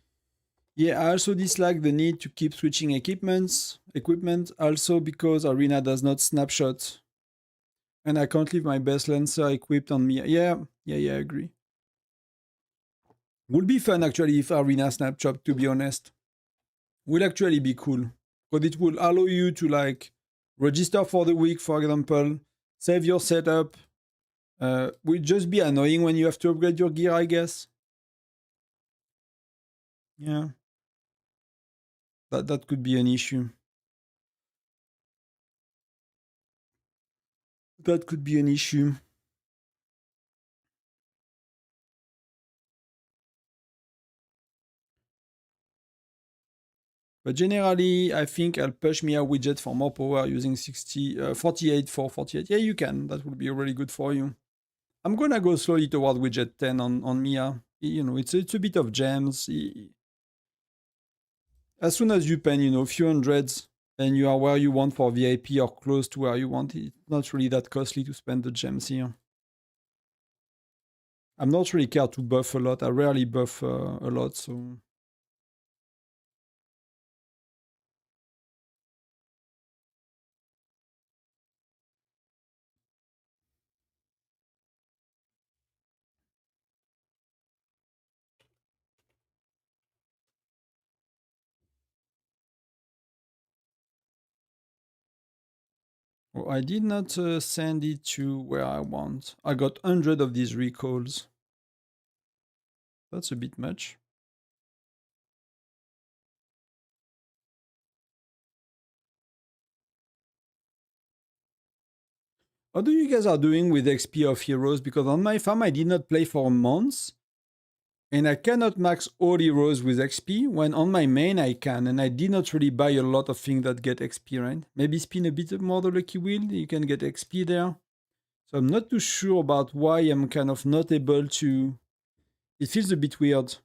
Yeah, I also dislike the need to keep switching equipment, also because Arena does not snapshot. And I can't leave my best Lancer equipped on me. Yeah, I agree. Would be fun actually if Arena snapshot, to be honest. Would actually be cool. Because it will allow you to like register for the week, for example, save your setup. Will just be annoying when you have to upgrade your gear, I guess. Yeah. That could be an issue. That could be an issue. But generally, I think I'll push Mia widget for more power using 48 for 48. Yeah, you can. That would be really good for you. I'm gonna go slowly toward widget 10 on Mia. You know, it's a bit of gems. As soon as you pen, you know, a few hundreds and you are where you want for VIP or close to where you want, it's not really that costly to spend the gems here. I'm not really care to buff a lot. I rarely buff a lot, so Oh, I did not send it to where I want. I got 100 of these recalls. That's a bit much. How do you guys are doing with XP of heroes? Because on my farm I did not play for months. And I cannot max all heroes with XP, when on my main I can, and I did not really buy a lot of things that get XP, right? Maybe spin a bit more the lucky wheel, you can get XP there. So I'm not too sure about why I'm kind of not able to... It feels a bit weird.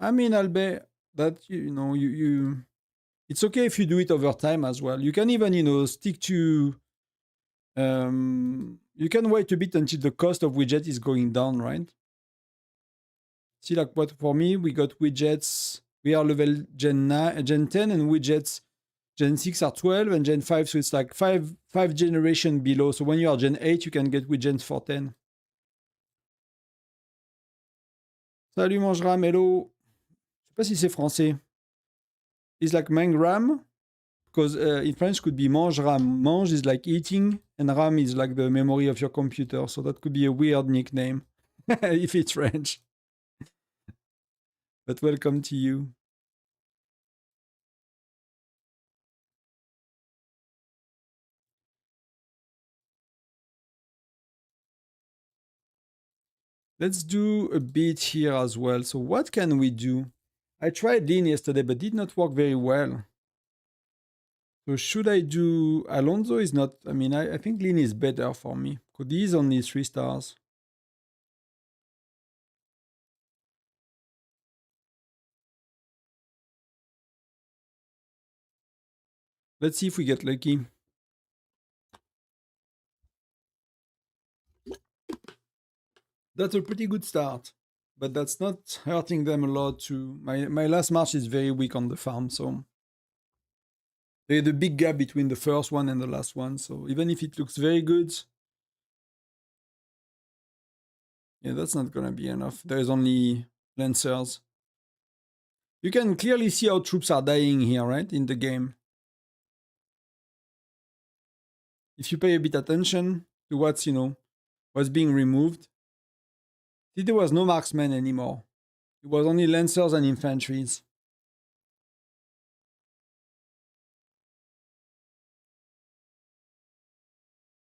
I mean, I'll bet that, you know, you... It's okay if you do it over time as well. You can even, you know, stick to... You can wait a bit until the cost of widget is going down, right? See, like what for me, we got widgets. We are level Gen 9, Gen 10, and widgets Gen 6 are 12, and Gen 5, so it's like five generation below. So when you are Gen 8, you can get widgets for 10. Salut Mangeram, hello. Je sais pas si c'est français. It's like Mangram, because in French could be Mangeram. Mange is like eating, and RAM is like the memory of your computer. So that could be a weird nickname if it's French. But welcome to you. Let's do a bit here as well. So what can we do? I tried Lean yesterday, but did not work very well. So should I do... Alonso is not... I mean, I think Lean is better for me. Because he is only 3 stars. Let's see if we get lucky. That's a pretty good start. But that's not hurting them a lot too. My last match is very weak on the farm, so... There's a big gap between the first one and the last one, so even if it looks very good... Yeah, that's not gonna be enough. There is only Lancers. You can clearly see how troops are dying here, right? In the game. If you pay a bit attention to what's, you know, what's being removed. See, there was no marksmen anymore. It was only lancers and infantries.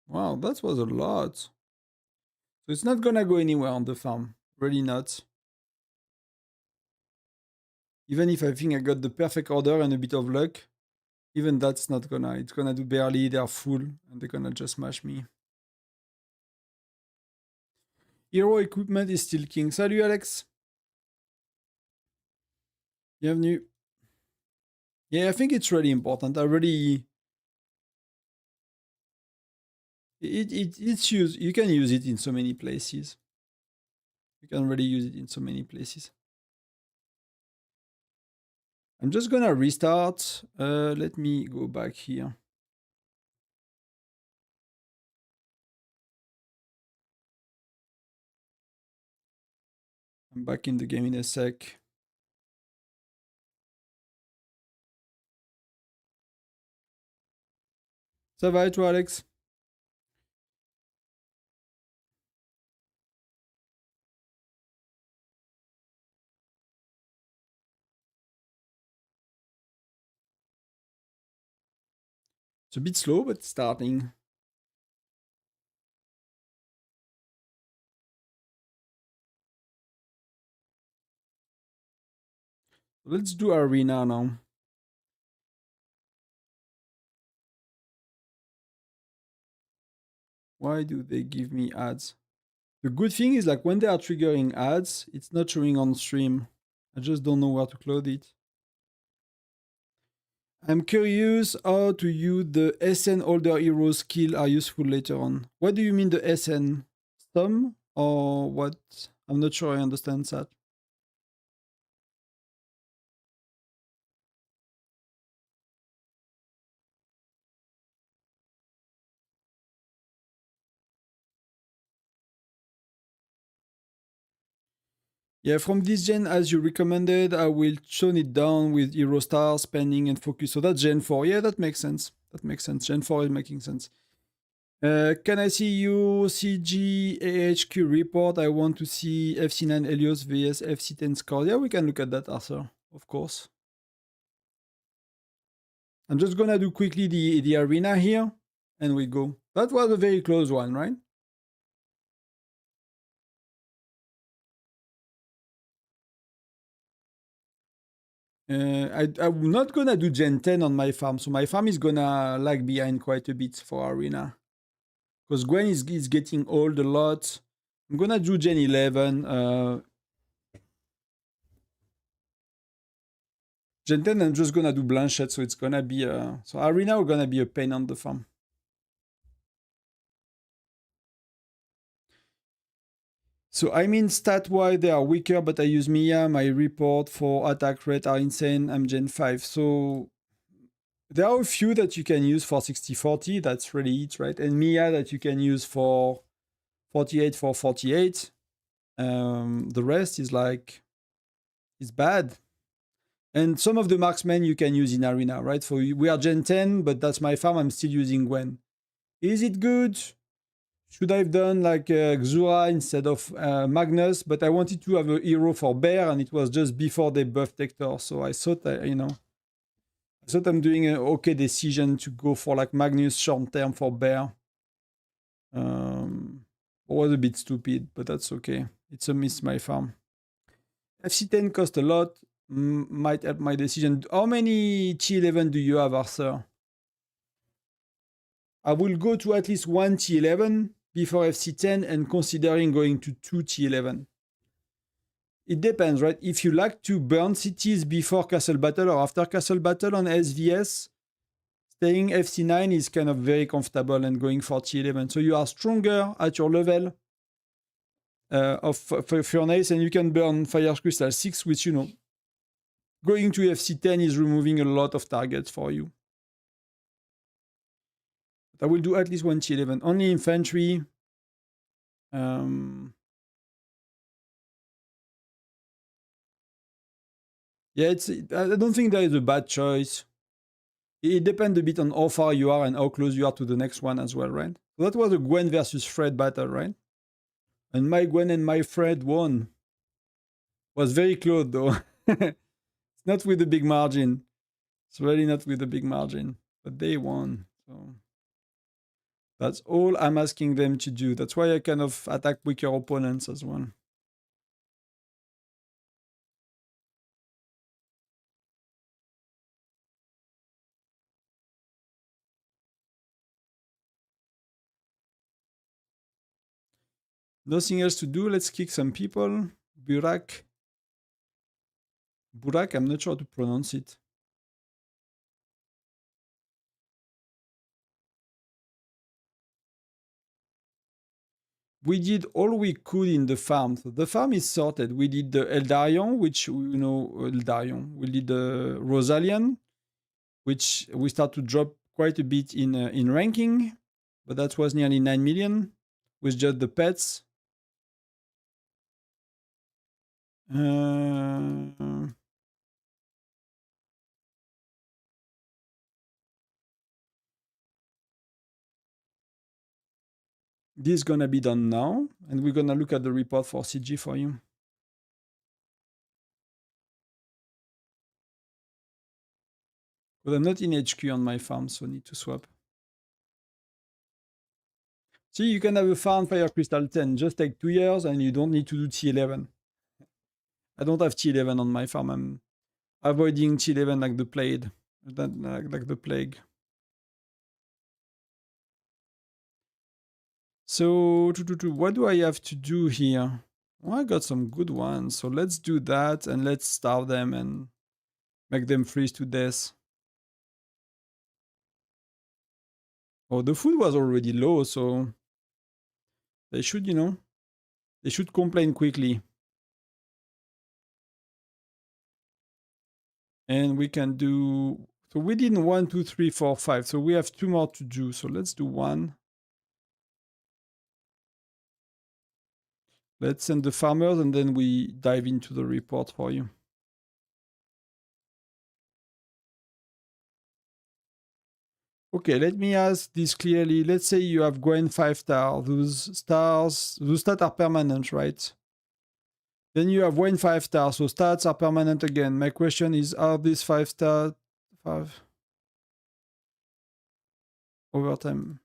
Wow, that was a lot. So it's not gonna go anywhere on the farm. Really not. Even if I think I got the perfect order and a bit of luck, even that's not gonna... It's gonna do barely, they're full, and they're gonna just smash me. Hero equipment is still king. Salut Alex. Bienvenue. Yeah, I think it's really important. I really... It's used... You can use it in so many places. You can really use it in so many places. I'm just gonna restart. Let me go back here. I'm back in the game in a sec. Ça va et toi, Alex? It's a bit slow, but starting. Let's do arena now. Why do they give me ads? The good thing is, like, when they are triggering ads, it's not showing on stream. I just don't know where to close it. I'm curious how to use the SN older hero skill are useful later on. What do you mean the SN? Some or what? I'm not sure I understand that. Yeah, from this gen, as you recommended, I will tone it down with Hero Star, spending, and focus. So that's Gen 4. Yeah, that makes sense. That makes sense. Gen 4 is making sense. Can I see you CG AHQ report? I want to see FC9 Helios vs FC10 score. Yeah, we can look at that, Arthur. Of course. I'm just gonna do quickly the arena here, and we go. That was a very close one, right? I'm not gonna do Gen 10 on my farm, so my farm is gonna lag behind quite a bit for arena. Because Gwen is getting old a lot. I'm gonna do Gen 11. Gen 10, I'm just gonna do Blanchette, so it's gonna be so arena are gonna be a pain on the farm. So I mean stat-wise they are weaker, but I use Mia. My report for attack rate are insane. I'm Gen 5. So there are a few that you can use for 60-40. That's really it, right? And Mia that you can use for 48 for 48. The rest is like is bad. And some of the marksmen you can use in arena, right? So we are Gen 10, but that's my farm. I'm still using Gwen. Is it good? Should I have done like Xura instead of Magnus? But I wanted to have a hero for Bear, and it was just before they buffed Hector. So I thought, I thought I'm doing an okay decision to go for like Magnus short term for Bear. It was a bit stupid, but that's okay. It's a miss my farm. FC10 cost a lot. Might help my decision. How many T11 do you have, Arthur? I will go to at least one T11 before FC10 and considering going to two T11. It depends, right? If you like to burn cities before Castle Battle or after Castle Battle on SVS, staying FC9 is kind of very comfortable and going for T11. So you are stronger at your level of Furnace and you can burn Fire Crystal 6, which, going to FC10 is removing a lot of targets for you. But I will do at least one T11. Only infantry. Yeah, I don't think there is a bad choice. It depends a bit on how far you are and how close you are to the next one as well, right? So that was a Gwen versus Fred battle, right? And my Gwen and my Fred won. Was very close though. It's not with a big margin. It's really not with a big margin. But they won. So that's all I'm asking them to do. That's why I kind of attack weaker opponents as well. Nothing else to do. Let's kick some people. Burak. Burak, I'm not sure how to pronounce it. We did all we could in the farm. So the farm is sorted. We did the Eldarion, which, Eldarion. We did the Rosarion, which we start to drop quite a bit in ranking. But that was nearly 9 million with just the pets. This is gonna be done now, and we're gonna look at the report for CG for you. But I'm not in HQ on my farm, so I need to swap. See, you can have a farm Fire Crystal 10, just take 2 years, and you don't need to do T11. I don't have T11 on my farm. I'm avoiding T11 like the plague. Like the plague. So, what do I have to do here? Well, I got some good ones. So let's do that and let's starve them and make them freeze to death. Oh, the food was already low, so they should, they should complain quickly. And we can do, so we did 1, 2, 3, 4, 5. So we have 2 more to do. So let's do 1. Let's send the farmers and then we dive into the report for you. Okay, let me ask this clearly. Let's say you have Gwen 5 star. Those stats are permanent, right? Then you have Gwen 5 star, so stats are permanent again. My question is, are these 5 star 5 over time?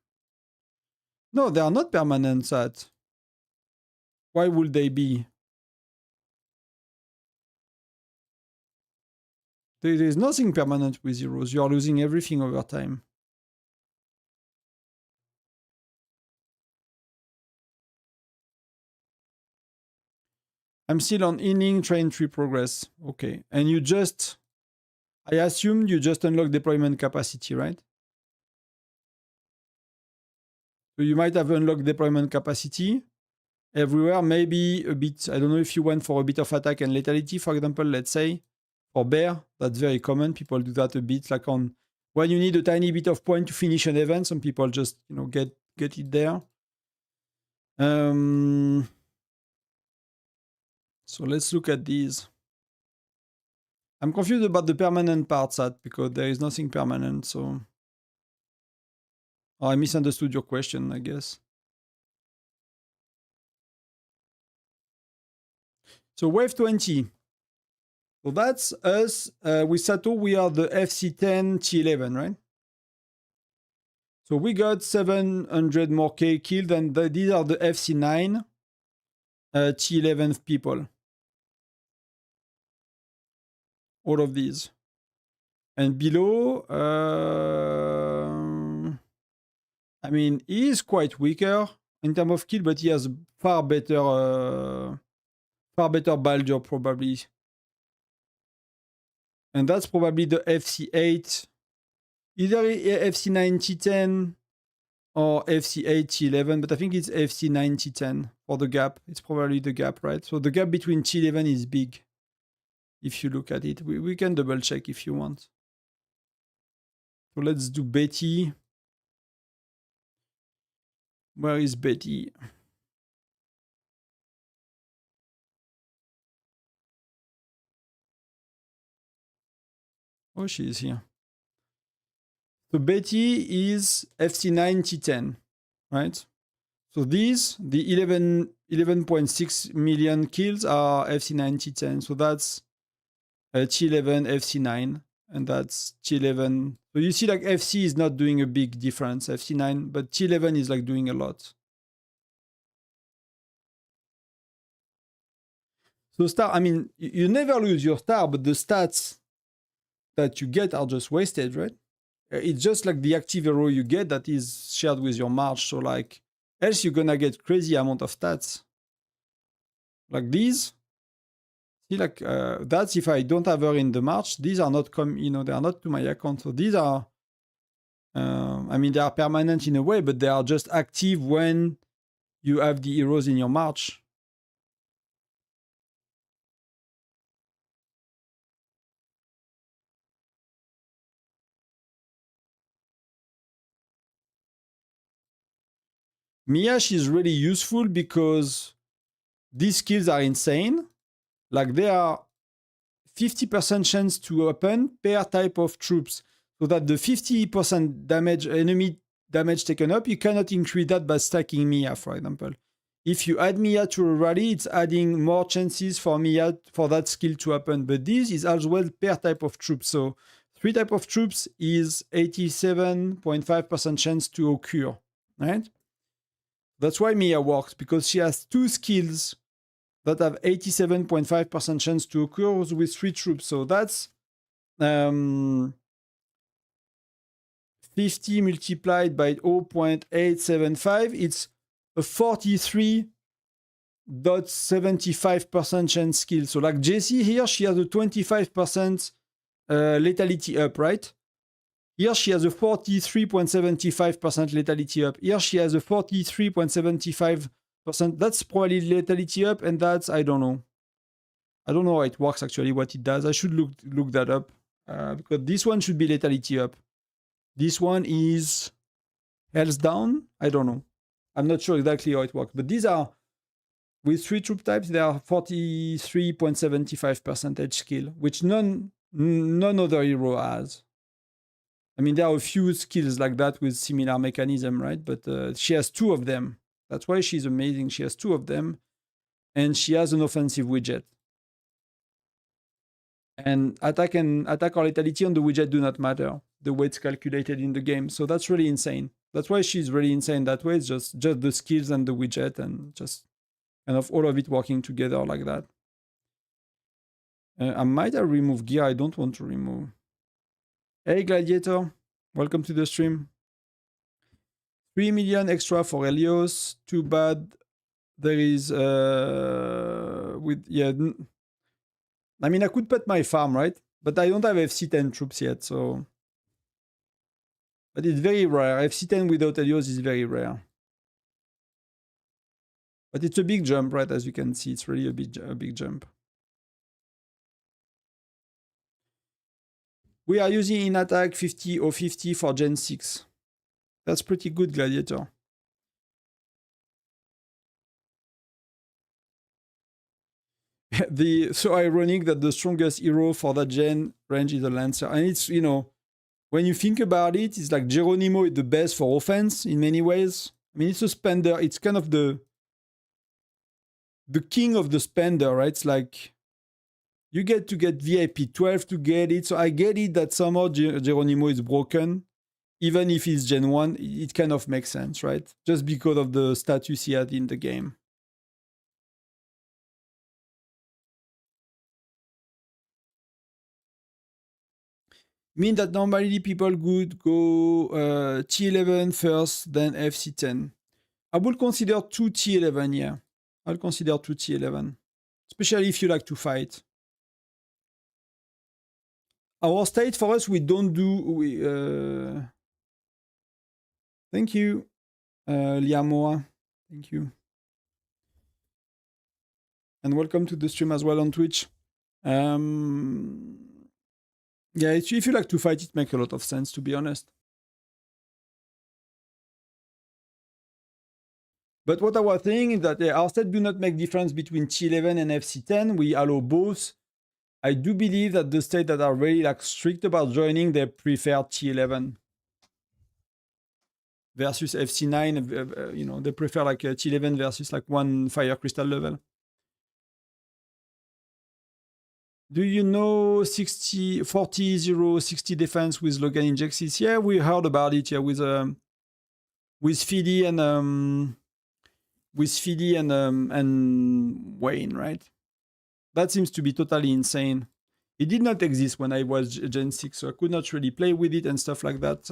No, they are not permanent stats. Why would they be? There is nothing permanent with zeros. You are losing everything over time. I'm still on inning train tree progress. Okay. And you just, I assume you just unlock deployment capacity, right? So you might have unlocked deployment capacity everywhere, maybe a bit. I don't know if you went for a bit of attack and lethality, for example, let's say. For bear, that's very common. People do that a bit, like on when you need a tiny bit of point to finish an event. Some people just, get it there. So let's look at these. I'm confused about the permanent parts because there is nothing permanent. So I misunderstood your question, I guess. So wave 20. So that's us. With Sato, we are the FC10 T11, right? So we got 700 more K killed, and these are the FC9 T11 people. All of these. And below, I mean, he is quite weaker in terms of kill, but he has far better ball job probably. And that's probably the FC8, either FC9 T10 or FC8 T11, but I think it's FC9 T10 for the gap. It's probably the gap, right? So the gap between T11 is big. If you look at it, we can double check if you want. So let's do Betty. Where is Betty? Oh, she is here. So Betty is FC9 T10, right? So these, the 11.6 million kills are FC9 T10. So that's T11 FC9, and that's T11. So you see, like FC is not doing a big difference, FC9, but T11 is like doing a lot. So star, I mean, you never lose your star, but the stats that you get are just wasted, right? It's just like the active hero you get that is shared with your march. So like, else you're gonna get crazy amount of stats. Like these. See, like that's if I don't have her in the march. These are not they are not to my account. So these are, I mean, they are permanent in a way, but they are just active when you have the heroes in your march. Miyash is really useful because these skills are insane. Like they are 50% chance to open per type of troops. So that the 50% damage, enemy damage taken up, you cannot increase that by stacking Mia, for example. If you add Mia to a rally, it's adding more chances for Mia for that skill to happen. But this is as well per type of troops. So 3 type of troops is 87.5% chance to occur, right? That's why Mia works, because she has 2 skills that have 87.5% chance to occur with 3 troops. So that's 50 multiplied by 0.875. It's a 43.75% chance skill. So like Jessie here, she has a 25% lethality up, right? Here she has a 43.75% lethality up. Here she has a 43.75%. That's probably lethality up, and that's, I don't know. I don't know how it works actually, what it does. I should look that up. Because this one should be lethality up. This one is health down. I don't know. I'm not sure exactly how it works. But these are with 3 troop types, they are 43.75% skill, which none other hero has. I mean, there are a few skills like that with similar mechanism, right? But she has 2 of them. That's why she's amazing. She has 2 of them, and she has an offensive widget. And attack or lethality on the widget do not matter, the way it's calculated in the game. So that's really insane. That's why she's really insane that way. It's just the skills and the widget and just kind of all of it working together like that. I might have removed gear I don't want to remove. Hey Gladiator, welcome to the stream. 3 million extra for Helios. Too bad there is I mean, I could put my farm, right? But I don't have FC10 troops yet, so... But it's very rare. FC10 without Helios is very rare. But it's a big jump, right? As you can see, it's really a big jump. We are using in attack 50 or 50 for Gen 6. That's pretty good, Gladiator. So ironic that the strongest hero for that gen range is a Lancer. And it's, you know, when you think about it, it's like Geronimo is the best for offense in many ways. I mean, it's a spender. It's kind of the king of the spender, right? It's like you get to get VIP 12 to get it. So I get it that somehow Geronimo is broken. Even if he's Gen 1, it kind of makes sense, right? Just because of the status he had in the game. Mean that normally people would go T11 first, then FC10. I would consider 2 T11, yeah. I'll consider 2 T11. Especially if you like to fight. Our state, for us, we don't do... Thank you, Liamoa. Thank you. And welcome to the stream as well on Twitch. Yeah, if you like to fight, it makes a lot of sense, to be honest. But what I was saying is that our state do not make difference between T11 and FC10. We allow both. I do believe that the states that are really like strict about joining, they prefer T11 versus FC9. You know, they prefer like T11 versus like 1 fire crystal level. Do you know 40-0-60 defense with Logan Injexis? Yeah, we heard about it. Yeah, with Philly and Wayne, right? That seems to be totally insane. It did not exist when I was Gen 6, so I could not really play with it and stuff like that.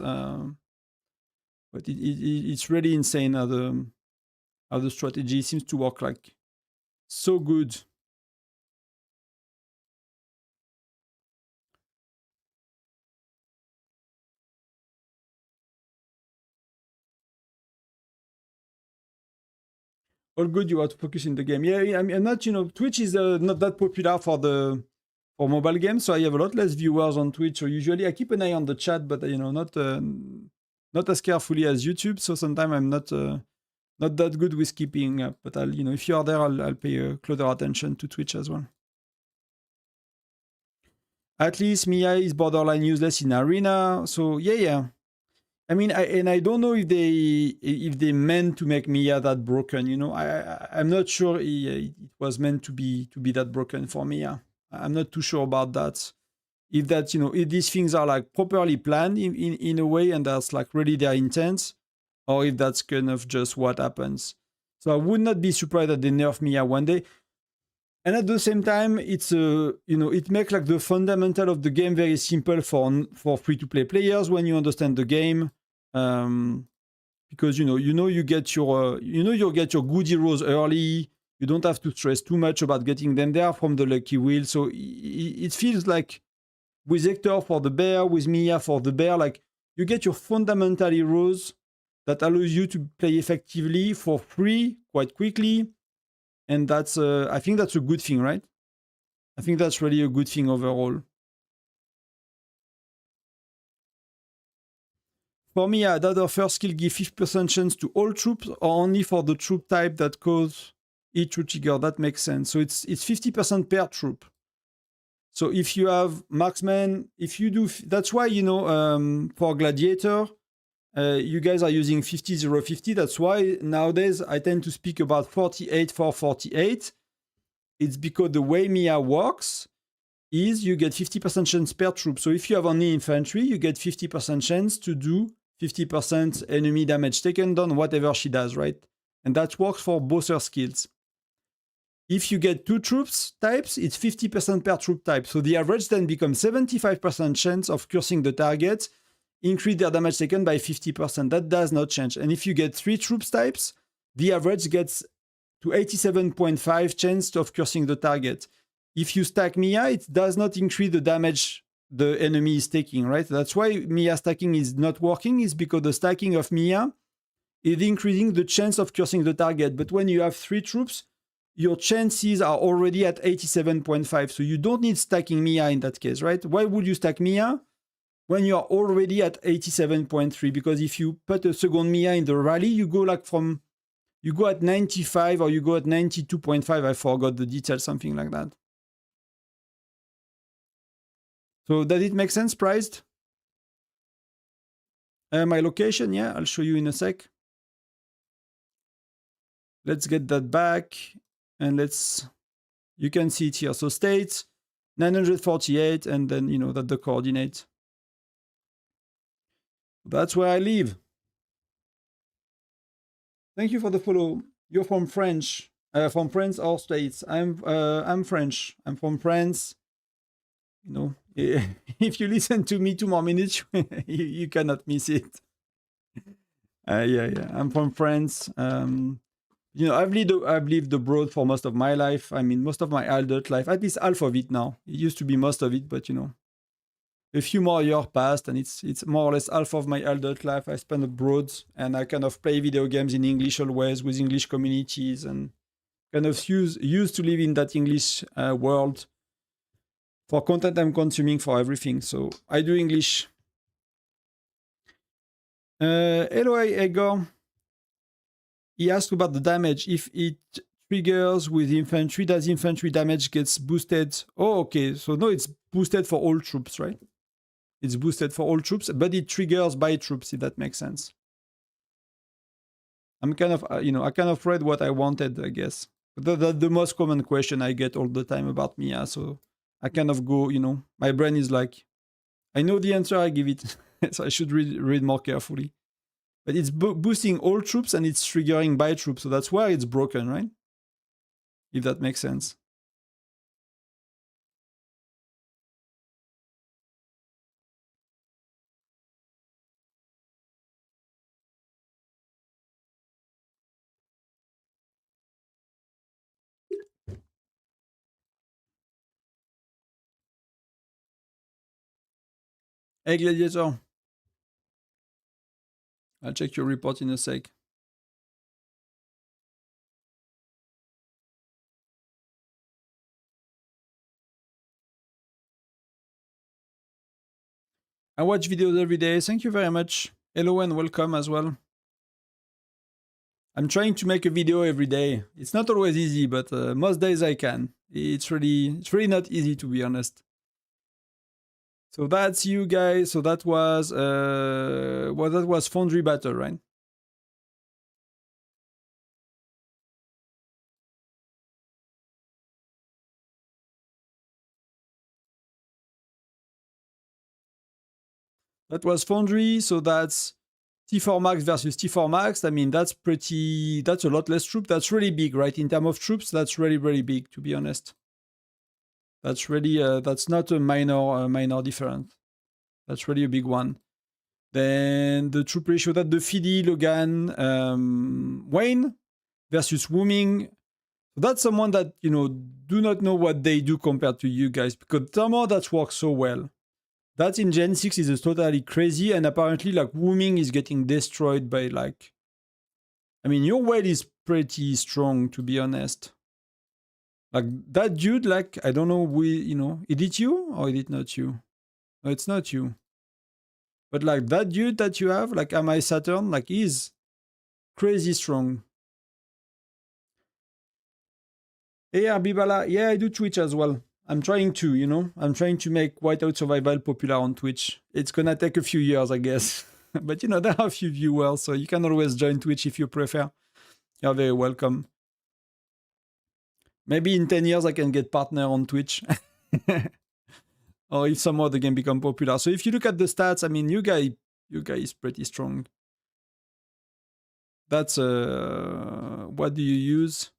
But it's really insane how the strategy seems to work like so good. All good, you are to focus in the game. Yeah, I mean, I'm not, you know, Twitch is not that popular for mobile games, so I have a lot less viewers on Twitch. So usually I keep an eye on the chat, but you know, not as carefully as YouTube. So sometimes I'm not that good with keeping up. But I'll, you know, if you are there, I'll pay closer attention to Twitch as well. At least Mia is borderline useless in arena. So yeah. I mean, I don't know if they meant to make Mia that broken. You know, I'm not sure it was meant to be that broken for Mia. I'm not too sure about that. If that, you know, if these things are like properly planned in a way, and that's like really their intent, or if that's kind of just what happens. So I would not be surprised that they nerf Mia one day. And at the same time, it's you know, it makes like the fundamental of the game very simple for free-to-play players when you understand the game, because you get your good heroes early. You don't have to stress too much about getting them there from the lucky wheel. So it feels like with Hector for the bear, with Mia for the bear, like you get your fundamental heroes that allows you to play effectively for free quite quickly. And that's, I think that's a good thing, right? I think that's really a good thing overall. For me, that first skill give 50% chance to all troops, or only for the troop type that cause each troop trigger. That makes sense. So it's 50% per troop. So if you have marksman, if you do, that's why, you know, for gladiator, you guys are using 50-0-50. That's why nowadays I tend to speak about 48-4-48. It's because the way Mia works is you get 50% chance per troop. So if you have only infantry, you get 50% chance to do 50% enemy damage taken down, whatever she does, right? And that works for both her skills. If you get 2 troops types, it's 50% per troop type. So the average then becomes 75% chance of cursing the target, increase their damage taken by 50%. That does not change. And if you get 3 troops types, the average gets to 87.5 chance of cursing the target. If you stack Mia, it does not increase the damage the enemy is taking, right? That's why Mia stacking is not working, is because the stacking of Mia is increasing the chance of cursing the target. But when you have 3 troops, your chances are already at 87.5. So you don't need stacking Mia in that case, right? Why would you stack Mia when you are already at 87.3? Because if you put a second Mia in the rally, you go like from, you go at 95 or you go at 92.5. I forgot the detail, something like that. So does it make sense, priced? My location, yeah, I'll show you in a sec. Let's get that back. And let's, you can see it here. So states 948, and then, you know, that the coordinates. That's where I live. Thank you for the follow. You're from France or States? I'm French. I'm from France. You know, if you listen to me 2 more minutes, you cannot miss it. Yeah. I'm from France. You know, I've lived abroad for most of my life. I mean, most of my adult life, at least half of it now. It used to be most of it, but you know, a few more years passed, and it's more or less half of my adult life I spent abroad, and I kind of play video games in English always with English communities, and kind of used to live in that English world for content I'm consuming, for everything. So I do English. Hello, Egor. He asked about the damage. If it triggers with infantry, does infantry damage gets boosted? Oh, okay. So no, it's boosted for all troops, right? It's boosted for all troops, but it triggers by troops, if that makes sense. I'm kind of, you know, I kind of read what I wanted, I guess. That's the most common question I get all the time about Mia. So I kind of go, you know, my brain is like, I know the answer, I give it. So I should read more carefully. But it's boosting all troops and it's triggering by troops. So that's why it's broken, right? If that makes sense. Hey, Gladiator. I'll check your report in a sec. I watch videos every day. Thank you very much. Hello and welcome as well. I'm trying to make a video every day. It's not always easy, but most days I can. It's really not easy, to be honest. So that's you guys. So that was that was Foundry Battle, right? That was Foundry. So that's T4 Max versus T4 Max. I mean, that's a lot less troop. That's really big, right? In terms of troops, that's really big, to be honest. That's really, that's not a minor difference. That's really a big one. Then the troop ratio that the Fidi, Logan, Wayne versus Wooming. That's someone that, you know, do not know what they do compared to you guys, because somehow that works so well. That in Gen 6 is totally crazy, and apparently like Wooming is getting destroyed by like, I mean, your weight is pretty strong, to be honest. Like that dude, like, I don't know, you know, is it you or is it not you? No, it's not you. But like that dude that you have, like Am I Saturn, like he's crazy strong. Hey, Abibala. Yeah, I do Twitch as well. I'm trying to, you know, I'm trying to make Whiteout Survival popular on Twitch. It's gonna take a few years, I guess. But, you know, there are a few viewers, so you can always join Twitch if you prefer. You're very welcome. Maybe in 10 years I can get partner on Twitch. Or if some other game become popular. So if you look at the stats, I mean, you guy is pretty strong. That's what do you use?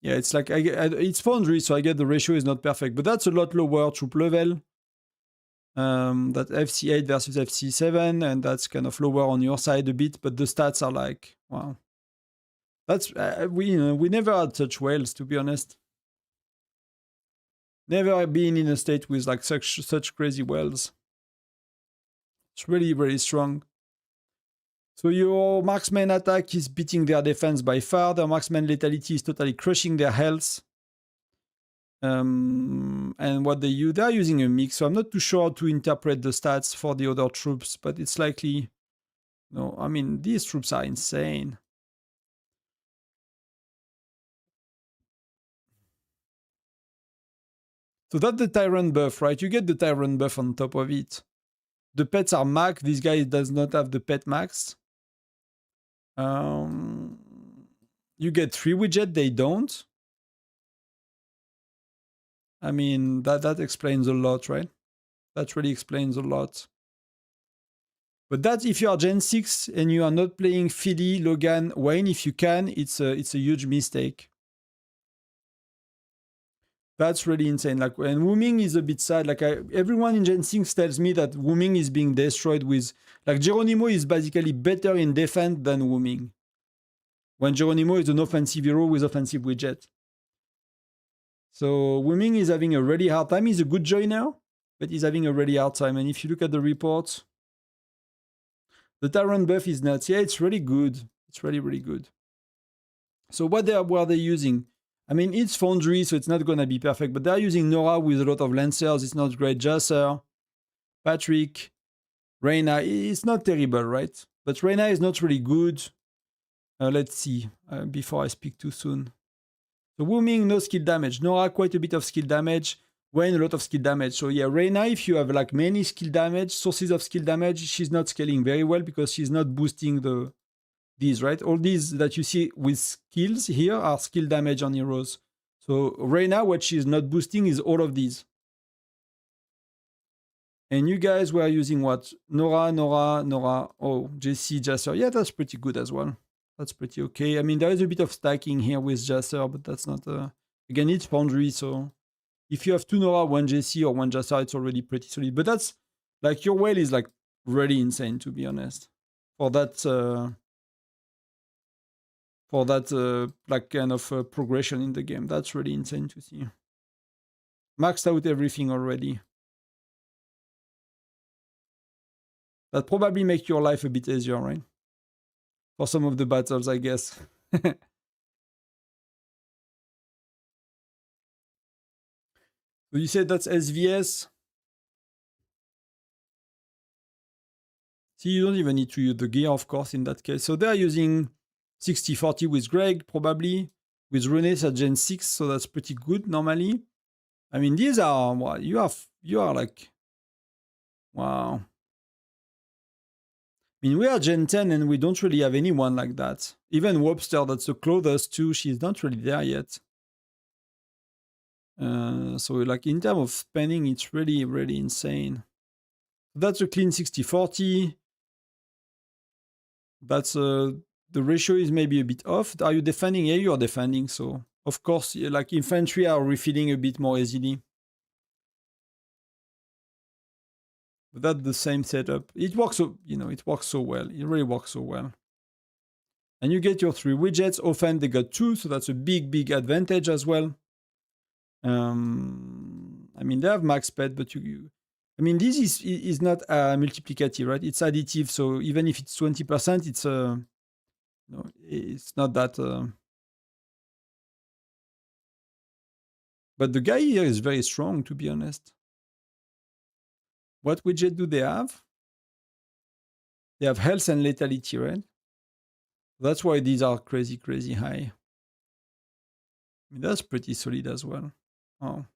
Yeah, it's like it's Foundry, so I get the ratio is not perfect, but that's a lot lower troop level. That FC8 versus FC7, and that's kind of lower on your side a bit, but the stats are like, wow. That's we never had such whales, to be honest. Never been in a state with like such crazy whales. It's really, really strong. So your marksman attack is beating their defense by far. Their marksman lethality is totally crushing their health. And what they're using a mix. So I'm not too sure how to interpret the stats for the other troops, but it's likely. No, I mean, these troops are insane. So that's the Tyrant buff, right? You get the Tyrant buff on top of it. The pets are max. This guy does not have the pet max. You get 3 widgets, they don't. I mean, that explains a lot, right? That really explains a lot. But that's if you are Gen 6 and you are not playing Philly, Logan, Wayne, if you can, it's a huge mistake. That's really insane. Like, and Wooming is a bit sad. Like, everyone in Gen 6 tells me that Wooming is being destroyed with... Like, Geronimo is basically better in defense than Wooming. When Geronimo is an offensive hero with offensive widget. So, Wooming is having a really hard time. He's a good joiner, but he's having a really hard time. And if you look at the reports, the Tyrant buff is nuts. Yeah, it's really good. It's really, really good. So, what were they using? I mean, it's Foundry, so it's not going to be perfect, but they're using Nora with a lot of Lancers. It's not great. Jasser, Patrick, Reyna. It's not terrible, right? But Reyna is not really good. Let's see, before I speak too soon. So Wooming, no skill damage. Nora, quite a bit of skill damage. Wayne, a lot of skill damage. So yeah, Reyna, if you have like many skill damage, sources of skill damage, she's not scaling very well because she's not boosting these, right? All these that you see with skills here are skill damage on heroes. So Reyna, what she's not boosting is all of these. And you guys were using what? Nora. Oh, JC, Jasser. Yeah, that's pretty good as well. That's pretty okay. I mean, there is a bit of stacking here with Jasser, but that's not... Again, it's Foundry, so... If you have 2 Nora, 1 JC, or 1 Jasser, it's already pretty solid. But that's... Like, your whale is, like, really insane, to be honest. For that... like, kind of progression in the game. That's really insane to see. Maxed out everything already. That probably make your life a bit easier, right? For some of the battles, I guess. So you said that's SVS. See, you don't even need to use the gear, of course, in that case. So they're using 60-40 with Greg, probably. With Renes at Gen 6, so that's pretty good, normally. I mean, these are... Well, you are like... Wow. I mean, we are Gen 10 and we don't really have anyone like that. Even Wobster, that's the closest to, she's not really there yet. So like in terms of spending, it's really, really insane. That's a clean 60-40. That's the ratio is maybe a bit off. Are you defending? Yeah, you are defending. So of course, like infantry are refilling a bit more easily. But that's the same setup. It works so, it works so well. It really works so well. And you get your 3 widgets. Often they got 2, so that's a big, big advantage as well. I mean, they have max pet, but I mean, this is not multiplicative, right? It's additive, so even if it's 20%, it's no, it's not that. But the guy here is very strong, to be honest. What widget do they have? They have health and lethality, right? That's why these are crazy, crazy high. I mean, that's pretty solid as well. Oh.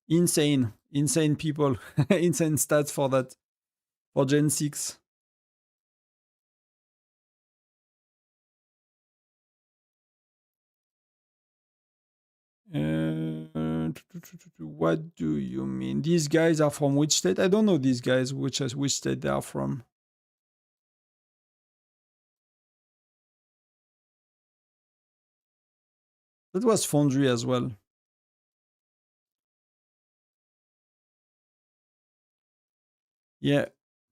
Insane. Insane people. Insane stats for that. For Gen 6. What do you mean? These guys are from which state? I don't know these guys, which state they are from. That was Foundry as well. Yeah,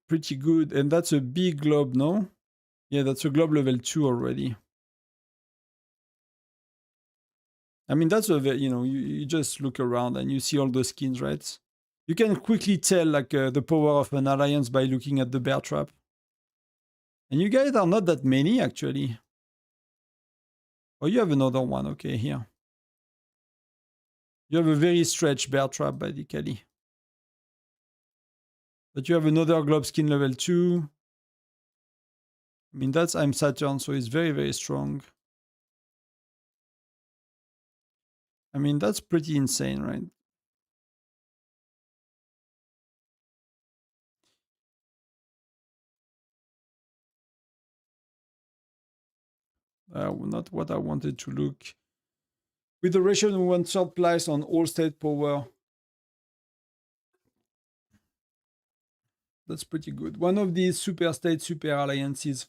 pretty good. And that's a big globe, no? Yeah, that's a globe level 2 already. I mean, that's a you know, you just look around and you see all the skins, right? You can quickly tell like the power of an alliance by looking at the bear trap. And you guys are not that many actually. Oh, you have another one. Okay, here. You have a very stretched bear trap, basically. But you have another globe skin level 2. I mean, that's I'm Saturn, so it's very, very strong. I mean, that's pretty insane, right? Not what I wanted to look. With the ratio, we want third place on all state power. That's pretty good. One of these super state, super alliances.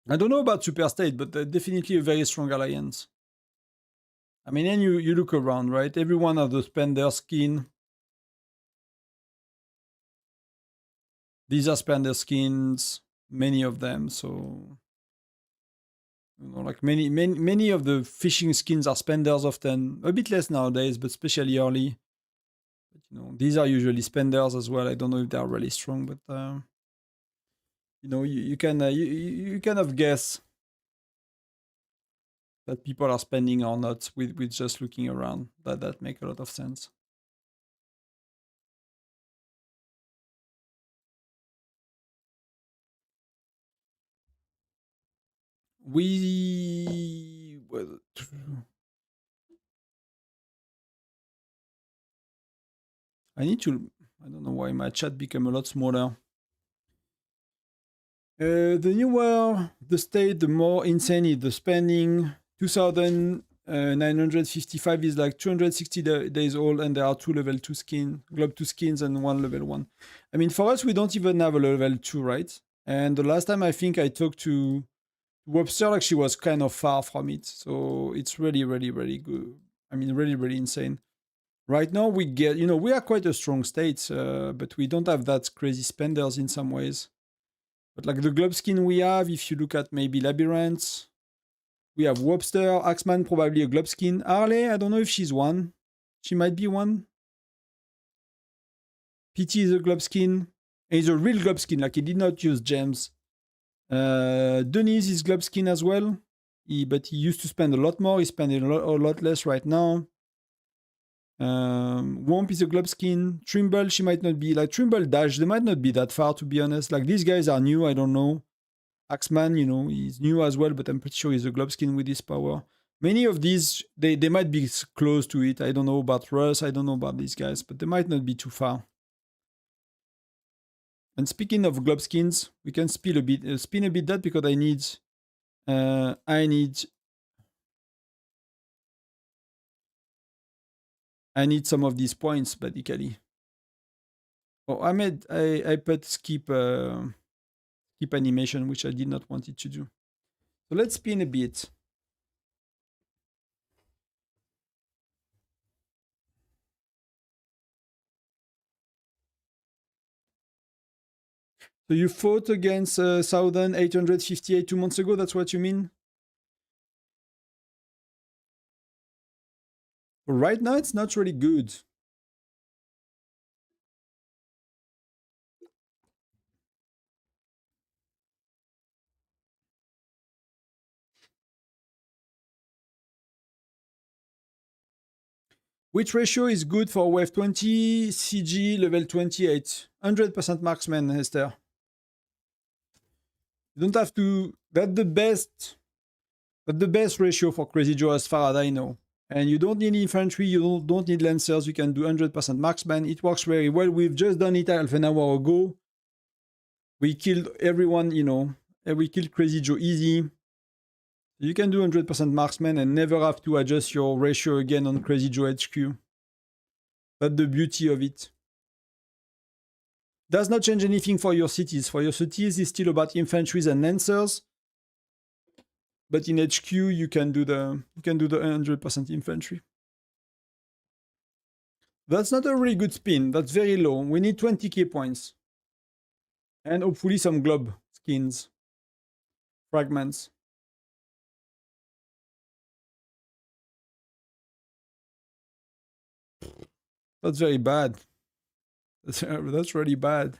I don't know about super state, but definitely a very strong alliance. I mean, and you look around, right? Everyone has the spender skin. These are spender skins, many of them. So, you know, like many of the fishing skins are spenders often. A bit less nowadays, but especially early. But, you know, these are usually spenders as well. I don't know if they are really strong, but you know, you can you kind of guess that people are spending or not with just looking around. That make a lot of sense. Well, I need to. I don't know why my chat became a lot smaller. The newer the state, the more insane is the spending. 2,955 is like 260 days old, and there are 2 level 2 skins, globe 2 skins, and 1 level 1. I mean, for us, we don't even have a level 2, right? And the last time I think I talked to Webster, like she was kind of far from it. So it's really, really, really good. I mean, really, really insane. Right now, we get, you know, we are quite a strong state, but we don't have that crazy spenders in some ways. But like the globe skin we have, if you look at maybe Labyrinth, we have Webster, Axeman, probably a globe skin. Harley, I don't know if she's one. She might be one. PT is a globe skin. He's a real globe skin, like he did not use gems. Denise is globe skin as well. But he used to spend a lot more. He's spending a lot less right now. Womp is a globe skin. Trimble, she might not be. Like Trimble Dash, they might not be that far, to be honest. Like these guys are new, I don't know. Axeman, you know, he's new as well, but I'm pretty sure he's a globe skin with this power. Many of these, they might be close to it. I don't know about Russ, I don't know about these guys, but they might not be too far. And speaking of globe skins, we can spin a bit that because I need some of these points, basically. Oh, I put skip animation, which I did not want it to do. So let's spin a bit. So you fought against 1,858 2 months ago, that's what you mean? Right now, it's not really good. Which ratio is good for wave 20 CG level 28? 100% marksman, Esther. You don't have to. That's the best ratio for Crazy Joe as far as I know. And you don't need infantry, you don't need lancers, you can do 100% marksman. It works very well. We've just done it half an hour ago. We killed everyone, you know, and we killed Crazy Joe easy. You can do 100% marksman and never have to adjust your ratio again on Crazy Joe HQ. That's the beauty of it. Does not change anything for your cities. For your cities, it's still about infantries and lancers. But in HQ, you can do the 100% infantry. That's not a really good spin. That's very low. We need 20k points. And hopefully some globe skins. Fragments. That's very bad. That's really bad.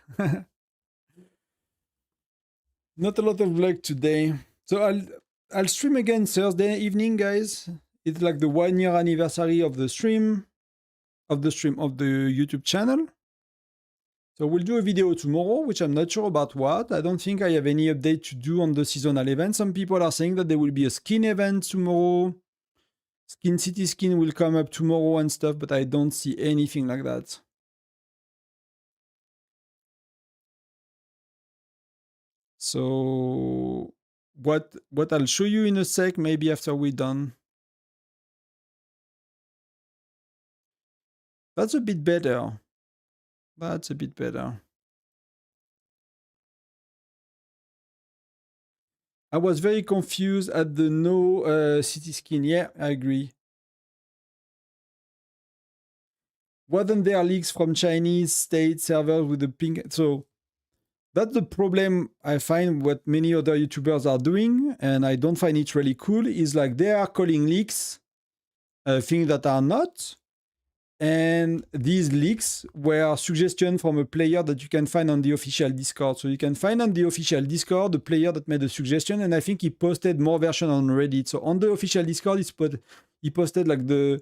Not a lot of luck today. So I'll stream again Thursday evening, guys. It's like the 1 year anniversary of the stream. Of the YouTube channel. So we'll do a video tomorrow, which I'm not sure about what. I don't think I have any update to do on the seasonal event. Some people are saying that there will be a skin event tomorrow. Skin City skin will come up tomorrow and stuff, but I don't see anything like that. So what I'll show you in a sec, maybe after we're done. That's a bit better. That's a bit better. I was very confused at the no city skin. Yeah, I agree. Wasn't there leaks from Chinese state servers with the ping? So that's the problem I find what many other YouTubers are doing, and I don't find it really cool, is like they are calling leaks things that are not. And these leaks were suggestions from a player that you can find on the official Discord. So you can find on the official Discord the player that made a suggestion, and I think he posted more version on Reddit. So on the official Discord, he posted like the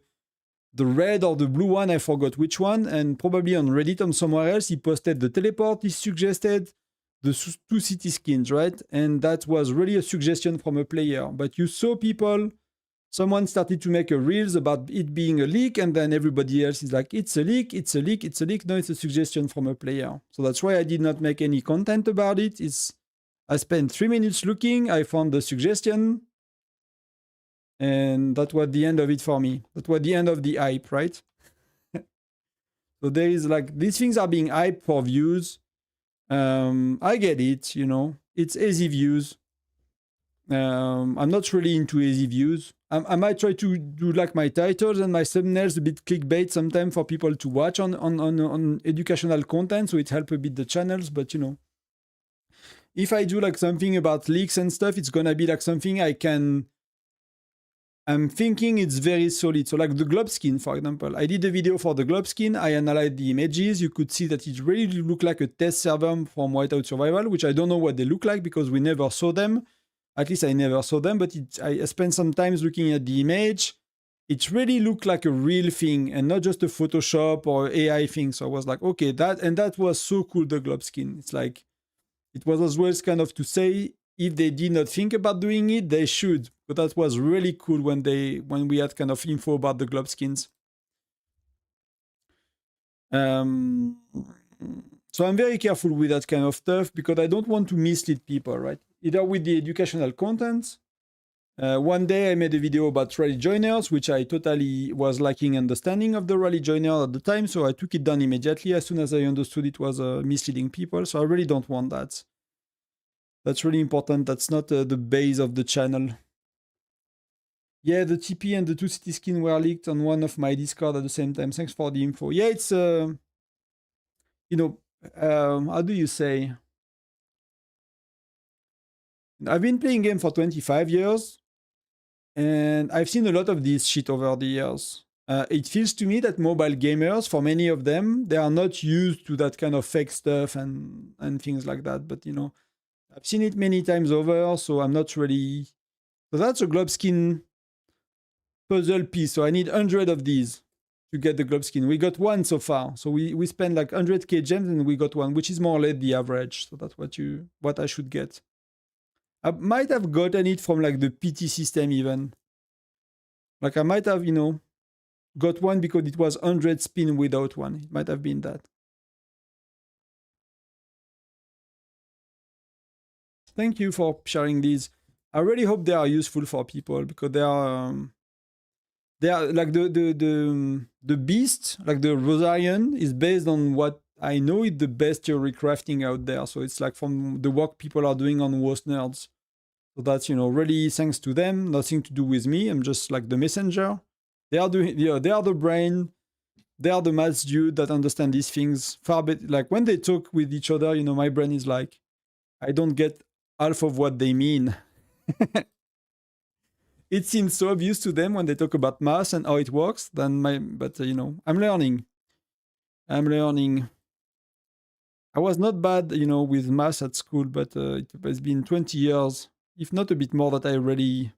red or the blue one, I forgot which one, and probably on Reddit or somewhere else, he posted the teleport he suggested, the 2 city skins, right? And that was really a suggestion from a player. But you saw people... Someone started to make a reels about it being a leak, and then everybody else is like, it's a leak, it's a leak, it's a leak. No, it's a suggestion from a player. So that's why I did not make any content about it. I spent 3 minutes looking, I found the suggestion, and that was the end of it for me. That was the end of the hype, right? So there is like, these things are being hyped for views. I get it, you know, it's easy views. I'm not really into easy views. I might try to do like my titles and my thumbnails a bit clickbait sometimes for people to watch on educational content, so it helps a bit the channels. But you know, if I do like something about leaks and stuff, it's gonna be like something I'm thinking it's very solid. So like the globe skin, for example, I did a video for the globe skin. I analyzed the images. You could see that it really looked like a test server from Whiteout Survival, which I don't know what they look like because we never saw them. At least I never saw them, but I spent some time looking at the image. It really looked like a real thing and not just a Photoshop or AI thing. So I was like, okay, that was so cool, the globe skin. It's like, it was as well kind of to say, if they did not think about doing it, they should. But that was really cool when we had kind of info about the globe skins. So I'm very careful with that kind of stuff because I don't want to mislead people, right? Either with the educational content. One day I made a video about rally joiners, which I totally was lacking understanding of the rally joiner at the time, so I took it down immediately as soon as I understood it was misleading people, so I really don't want that. That's really important. That's not the base of the channel. Yeah, the TP and the 2 city skin were leaked on one of my Discord at the same time. Thanks for the info. Yeah, it's, you know, how do you say? I've been playing game for 25 years, and I've seen a lot of this shit over the years. It feels to me that mobile gamers, for many of them, they are not used to that kind of fake stuff and things like that. But, you know, I've seen it many times over, so I'm not really... So that's a globe skin puzzle piece. So I need 100 of these to get the globe skin. We got one so far. So we spent like 100k gems and we got one, which is more or less the average. So that's what I should get. I might have gotten it from like the PT system even. Like I might have, got one because it was 100 spin without one. It might have been that. Thank you for sharing these. I really hope they are useful for people because they are like the beast, like the Rosarion, is based on what I know is the best theory crafting out there. So it's like from the work people are doing on Worst Nerds. So that's really thanks to them, nothing to do with me. I'm just like the messenger. They are doing, they are the brain. They are the maths dude that understand these things far better. Like when they talk with each other, my brain is like, I don't get half of what they mean. It seems so obvious to them when they talk about math and how it works. But I'm learning. I'm learning. I was not bad, with math at school, but it has been 20 years, if not a bit more, that I really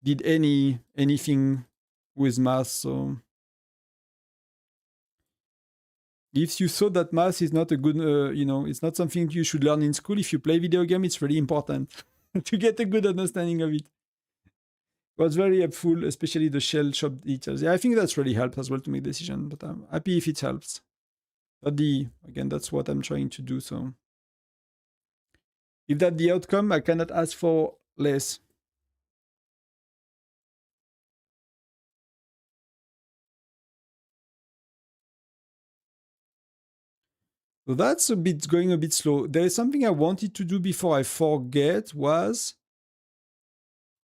did anything with math. So if you thought that math is not a good, it's not something you should learn in school, if you play video game, it's really important to get a good understanding of it. It was very helpful, especially the shell shop details. Yeah, I think that's really helped as well to make decisions, but I'm happy if it helps. But again, that's what I'm trying to do. So if that's the outcome, I cannot ask for less. So that's going a bit slow. There is something I wanted to do before I forget was,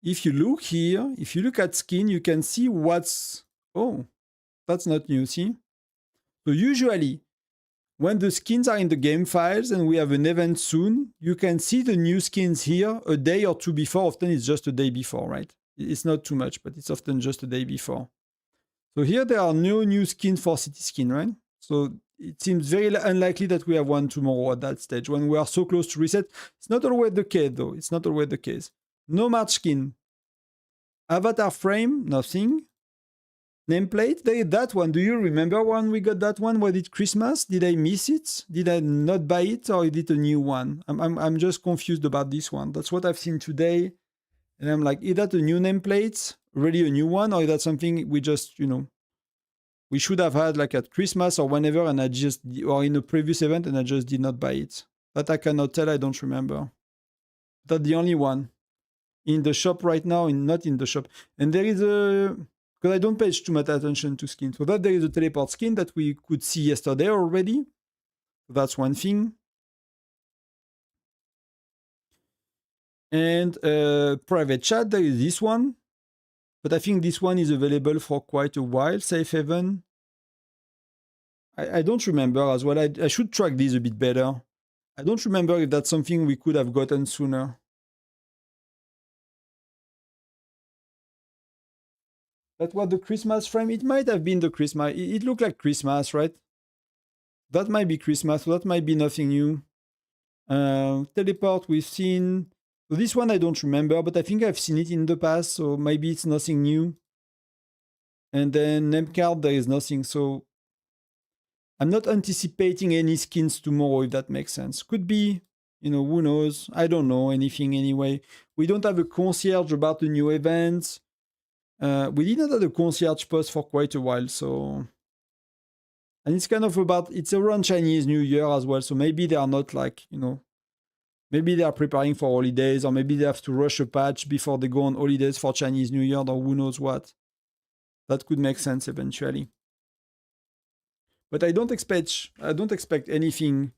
if you look here, if you look at skin, you can see oh, that's not new, see? So usually, when the skins are in the game files and we have an event soon, you can see the new skins here a day or two before. Often it's just a day before, right? It's not too much, but it's often just a day before. So here there are no new skins for City Skin, right? So it seems very unlikely that we have one tomorrow at that stage. When we are so close to reset, it's not always the case, though. It's not always the case. No March skin. Avatar frame, nothing. Nameplate, that one. Do you remember when we got that one? Was it Christmas? Did I miss it? Did I not buy it, or is it a new one? I'm just confused about this one. That's what I've seen today, and I'm like, is that a new nameplate? Really a new one, or is that something we just we should have had like at Christmas or whenever, and or in a previous event, and I just did not buy it. That I cannot tell. I don't remember. That's the only one in the shop right now. Not in the shop, and there is because I don't pay too much attention to skin. So that there is a teleport skin that we could see yesterday already. That's one thing. And private chat, there is this one. But I think this one is available for quite a while. Safe Haven. I don't remember as well. I should track these a bit better. I don't remember if that's something we could have gotten sooner. That was the Christmas frame. It might have been the Christmas. It looked like Christmas, right? That might be Christmas. So that might be nothing new. Teleport we've seen. So this one I don't remember, but I think I've seen it in the past. So maybe it's nothing new. And then name card, there is nothing. So I'm not anticipating any skins tomorrow, if that makes sense. Could be, who knows? I don't know anything anyway. We don't have a concierge about the new events. We didn't have a concierge post for quite a while, so... And it's kind of it's around Chinese New Year as well, so maybe they are not like, maybe they are preparing for holidays, or maybe they have to rush a patch before they go on holidays for Chinese New Year, or who knows what. That could make sense eventually. But I don't expect anything,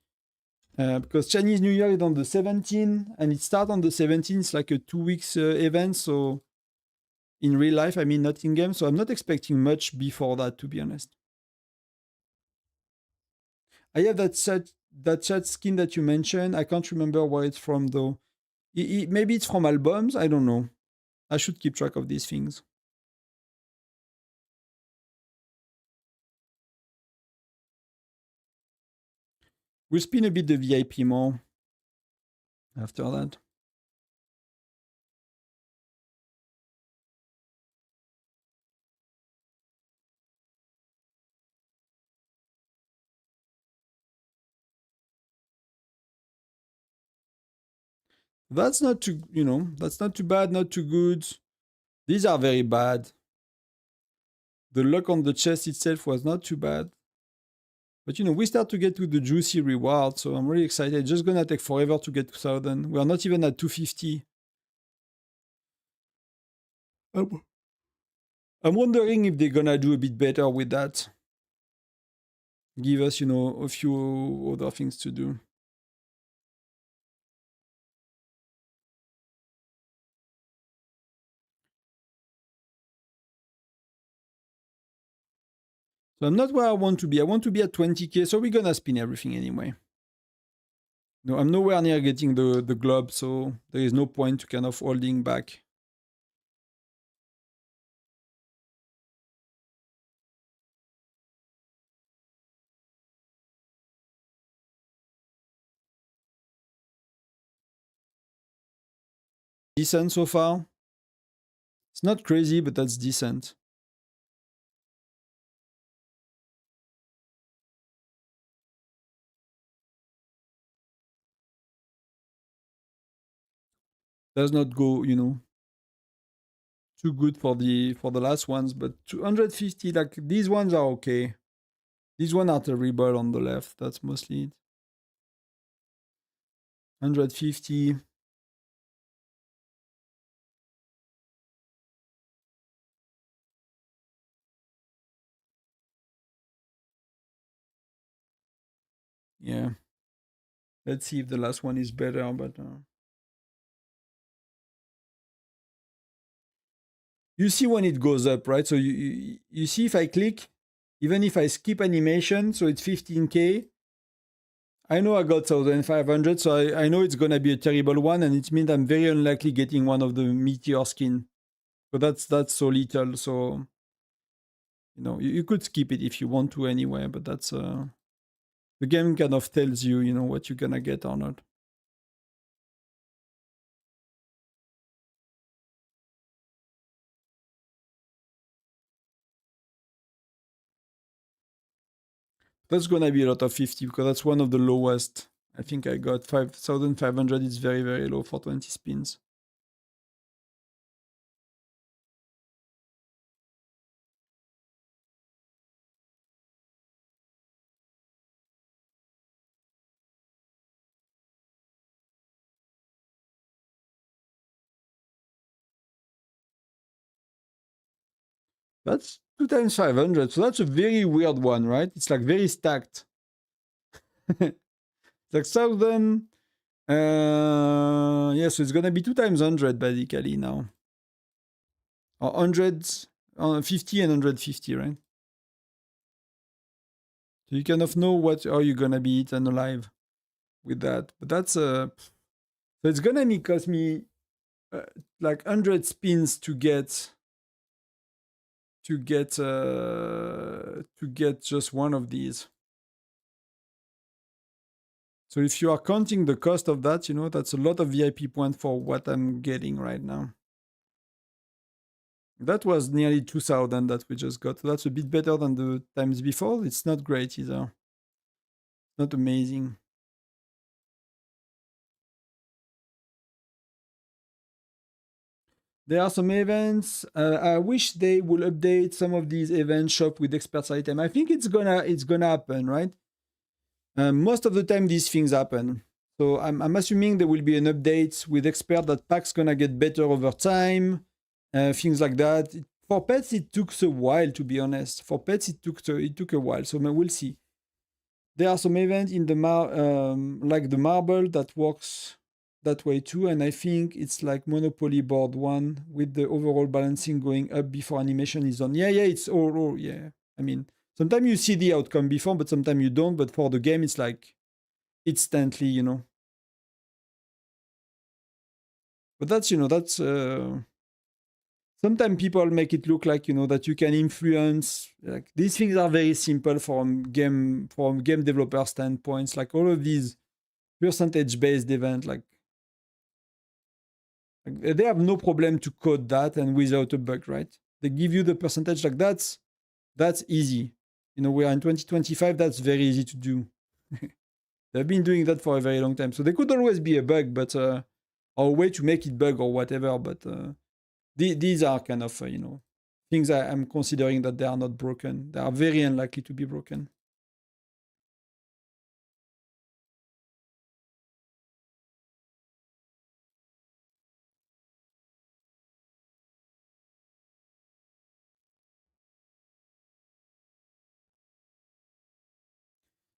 because Chinese New Year is on the 17th, and it starts on the 17th. It's like a 2 weeks event, so in real life, I mean not in game, so I'm not expecting much before that, to be honest. I have that chat skin that you mentioned. I can't remember where it's from though. Maybe it's from albums. I don't know. I should keep track of these things. We'll spin a bit the VIP more after that. That's not too, that's not too bad, not too good. These are very bad. The luck on the chest itself was not too bad. But you know, we start to get to the juicy reward, so I'm really excited. It's just gonna take forever to get 2000. We are not even at 250. I'm wondering if they're gonna do a bit better with that. Give us, you know, a few other things to do. So I'm not where I want to be. I want to be at 20k, so we're gonna spin everything anyway. No, I'm nowhere near getting the globe, so there is no point to kind of holding back. Decent so far. It's not crazy, but that's decent. Does not go, you know, too good for the last ones, but 250, like these ones are okay. These ones are terrible on the left. That's mostly it. 150. Yeah. Let's see if the last one is better, but you see when it goes up, right? So you see if I click, even if I skip animation, so it's 15k. I know I got 1500, so I know it's gonna be a terrible one, and it means I'm very unlikely getting one of the meteor skin. So that's so little. So you know you could skip it if you want to anyway, but that's the game kind of tells you, you know, what you're gonna get or not. That's gonna be a lot of 50 because that's one of the lowest. I think I got 5,500. It's very, very low for 20 spins. That's 2 times 500. So that's a very weird one, right? It's like very stacked. It's like 1,000. Yeah, so it's gonna be 2 times 100 basically now. Or 100, 50 and 150, right? So you kind of know what are you gonna be eaten alive with that. But that's so it's gonna cost me like 100 spins to get just one of these. So if you are counting the cost of that, you know, that's a lot of VIP points for what I'm getting right now. That was nearly 2,000 that we just got. So that's a bit better than the times before. It's not great either. Not amazing. There are some events. I wish they will update some of these event shop with experts item. I think it's gonna happen, right? Most of the time these things happen. So I'm assuming there will be an update with expert that packs gonna get better over time, things like that. For pets, it took a while, to be honest. For pets, it took a while. So we'll see. There are some events in the like the marble that works that way too, and I think it's like Monopoly board one with the overall balancing going up before animation is done. Yeah, it's all yeah. I mean, sometimes you see the outcome before, but sometimes you don't. But for the game, it's like instantly, you know. But that's, you know, that's sometimes people make it look like, you know, that you can influence. Like these things are very simple from game developer standpoints. Like all of these percentage based events, like they have no problem to code that and without a bug, right? They give you the percentage, like that's easy. You know, we are in 2025, that's very easy to do. They've been doing that for a very long time. So there could always be a bug, but or a way to make it bug or whatever. But these are kind of, you know, things I'm considering that they are not broken. They are very unlikely to be broken.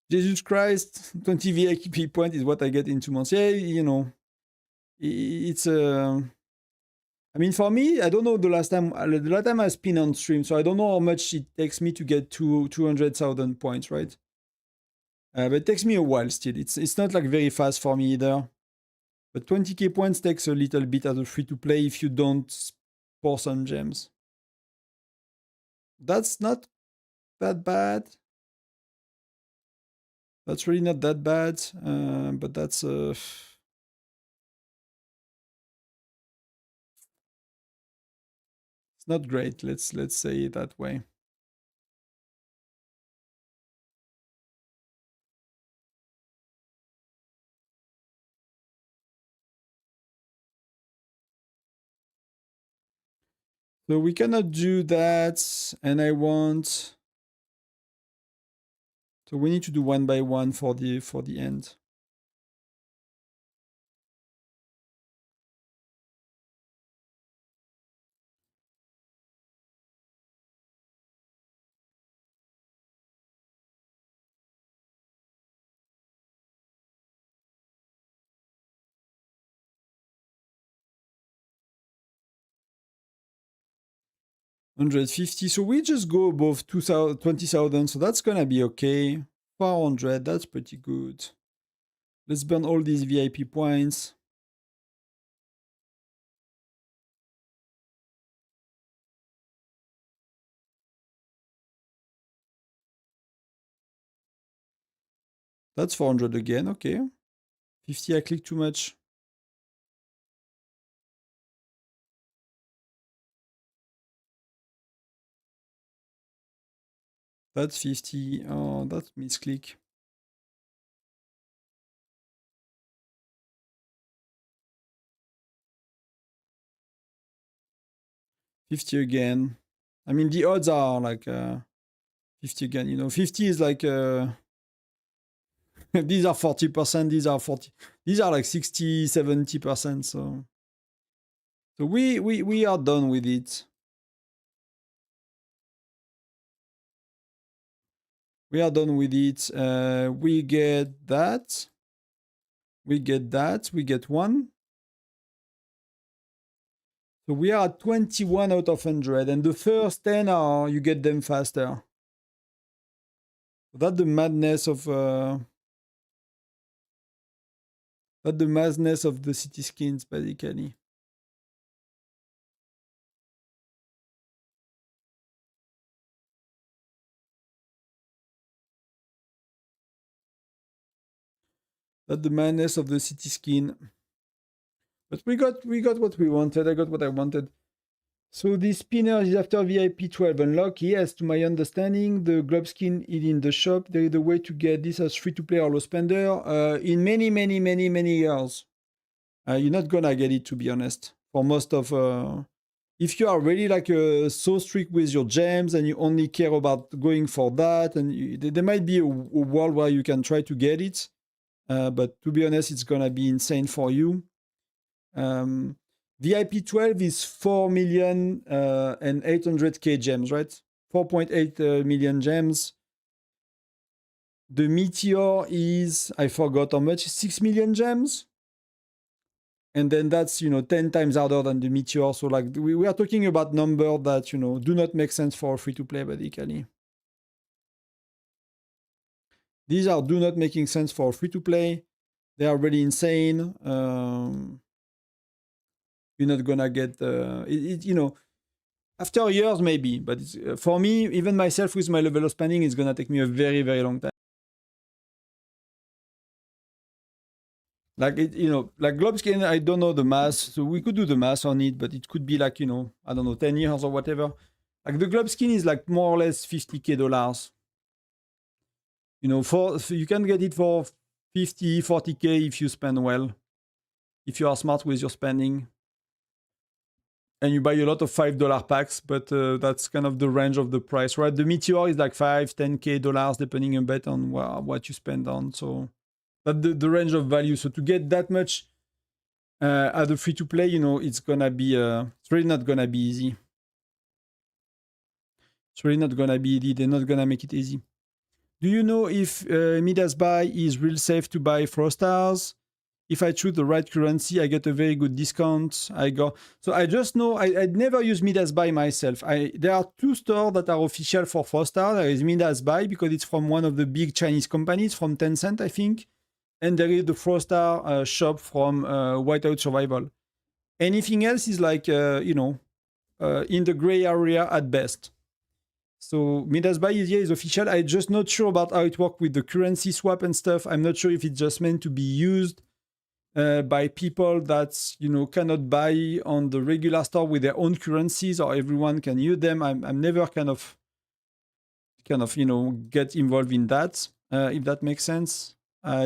Jesus Christ, 20 VIP point is what I get in 2 months. Yeah, you know, it's I mean, for me, I don't know the last time I spin on stream, so I don't know how much it takes me to get to 200,000 points, right? But it takes me a while still. It's not like very fast for me either. But 20k points takes a little bit as a free-to-play if you don't pour some gems. That's not that bad. That's really not that bad, but that's... it's not great, let's say it that way. So we cannot do that, and I want... So we need to do one by one for the end. $150, so we just go above 20,000, so that's gonna be okay. 400, that's pretty good. Let's burn all these VIP points. That's 400 again, okay. 50, I clicked too much. That's 50, oh, that's misclick. $50 again. I mean, the odds are like 50 again, you know, 50 is like, these are 40%, these are 40, these are like 60, 70%, so we are done with it. We are done with it. We get that. We get that. We get one. So we are at 21 out of 100. And the first 10 are, you get them faster. That's the madness of... that's the madness of the city skins, basically. That's the madness of the city skin. But we got what we wanted. I got what I wanted. So this spinner is after VIP 12 unlock. Yes, to my understanding, the globe skin is in the shop. There is a way to get this as free-to-play or low spender. In many years, you're not gonna get it, to be honest. For most of... if you are really like so strict with your gems and you only care about going for that, and there might be a world where you can try to get it. But to be honest, it's gonna be insane for you. VIP 12 is 4 million and 800k gems, right? 4.8 million gems. The meteor is, I forgot how much, 6 million gems. And then that's, you know, 10 times harder than the meteor. So like we are talking about numbers that, you know, do not make sense for free to play, basically. These are do not making sense for free to play. They are really insane. You're not gonna get you know, after years maybe, but for me, even myself with my level of spending, it's gonna take me a very long time. Like you know, like globe skin, I don't know the math, so we could do the math on it, but it could be like, you know, I don't know, 10 years or whatever. Like the globe skin is like more or less $50k. You know, so you can get it for 50, 40k if you spend well, if you are smart with your spending. and you buy a lot of $5 packs, but that's kind of the range of the price, right? The Meteor is like $5-10K depending a bit on what you spend on. So that's the range of value. So to get that much as a free to play, you know, it's gonna be it's really not gonna be easy. It's really not gonna be easy. They're not gonna make it easy. Do you know if Midas buy is real safe to buy Frostars? If I choose the right currency, I get a very good discount. So I just know I'd never use Midas buy myself. There are two stores that are official for Frostar. There is Midas buy because it's from one of the big Chinese companies, from Tencent, I think. And there is the Frostar shop from Whiteout Survival. Anything else is like, you know, in the gray area at best. So Midas buy is official. I'm just not sure about how it works with the currency swap and stuff. I'm not sure if it's just meant to be used by people that, you know, cannot buy on the regular store with their own currencies, or everyone can use them. I'm never kind of, you know, get involved in that, if that makes sense.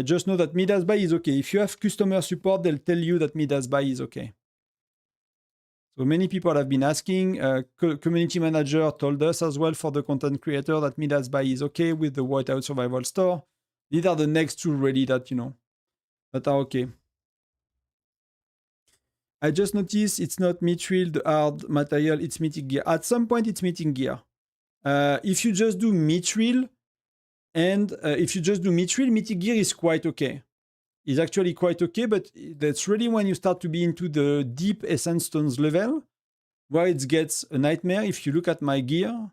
Just know that Midas buy is okay. If you have customer support, they'll tell you that Midas buy is okay. So many people have been asking. Community manager told us as well for the content creator that Midas buy is okay with the Whiteout Survival store. These are the next two really that, you know, that are okay. I just noticed it's not mithril, the hard material, it's mythic gear. At some point, it's mythic gear. If you just do mithril, and if you just do mithril, mythic gear is quite okay. It's actually quite okay, but that's really when you start to be into the deep essence stones level, where it gets a nightmare. If you look at my gear,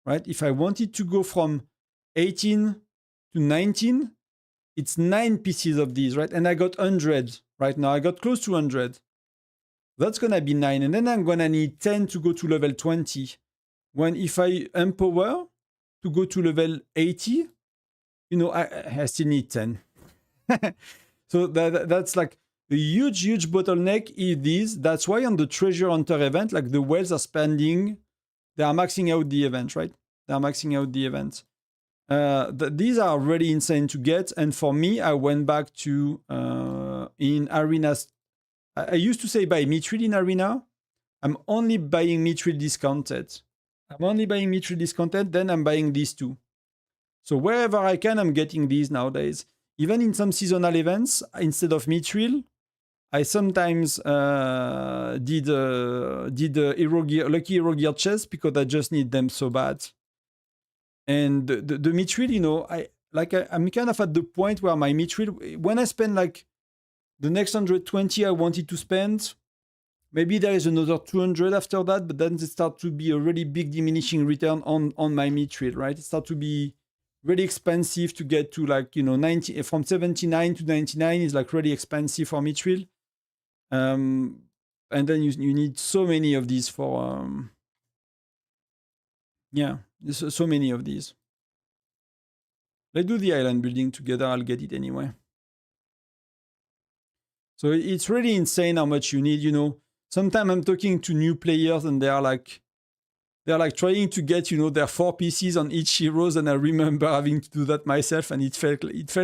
right? If I wanted to go from 18 to 19, it's 9 pieces of these, right? And I got 100 right now. I got close to 100. That's gonna be 9, and then I'm gonna need 10 to go to level 20. When if I empower to go to level 80, you know, I still need 10. So that's like a huge bottleneck is this. That's why on the treasure hunter event, like the whales are spending, they are maxing out the event, right? They are maxing out the event. These are really insane to get, and for me, I went back to in arenas. I used to say buy mithril in arena. I'm only buying mithril discounted. Then I'm buying these two. So wherever I can, I'm getting these nowadays. Even in some seasonal events, instead of mithril, I sometimes did hero gear, lucky hero gear chests because I just need them so bad. And the mithril, you know, I'm kind of at the point where my mithril, when I spend like the next 120 I wanted to spend, maybe there is another 200 after that, but then it starts to be a really big diminishing return on my mithril, right? It starts to be really expensive to get to, like, you know, 90 from 79 to 99 is like really expensive for mithril. And then you need so many of these for yeah, there's so many of these. Let's do the island building together. I'll get it anyway. So it's really insane how much you need, you know. Sometimes I'm talking to new players and they're like trying to get, you know, their 4 pieces on each heroes, and I remember having to do that myself, and it felt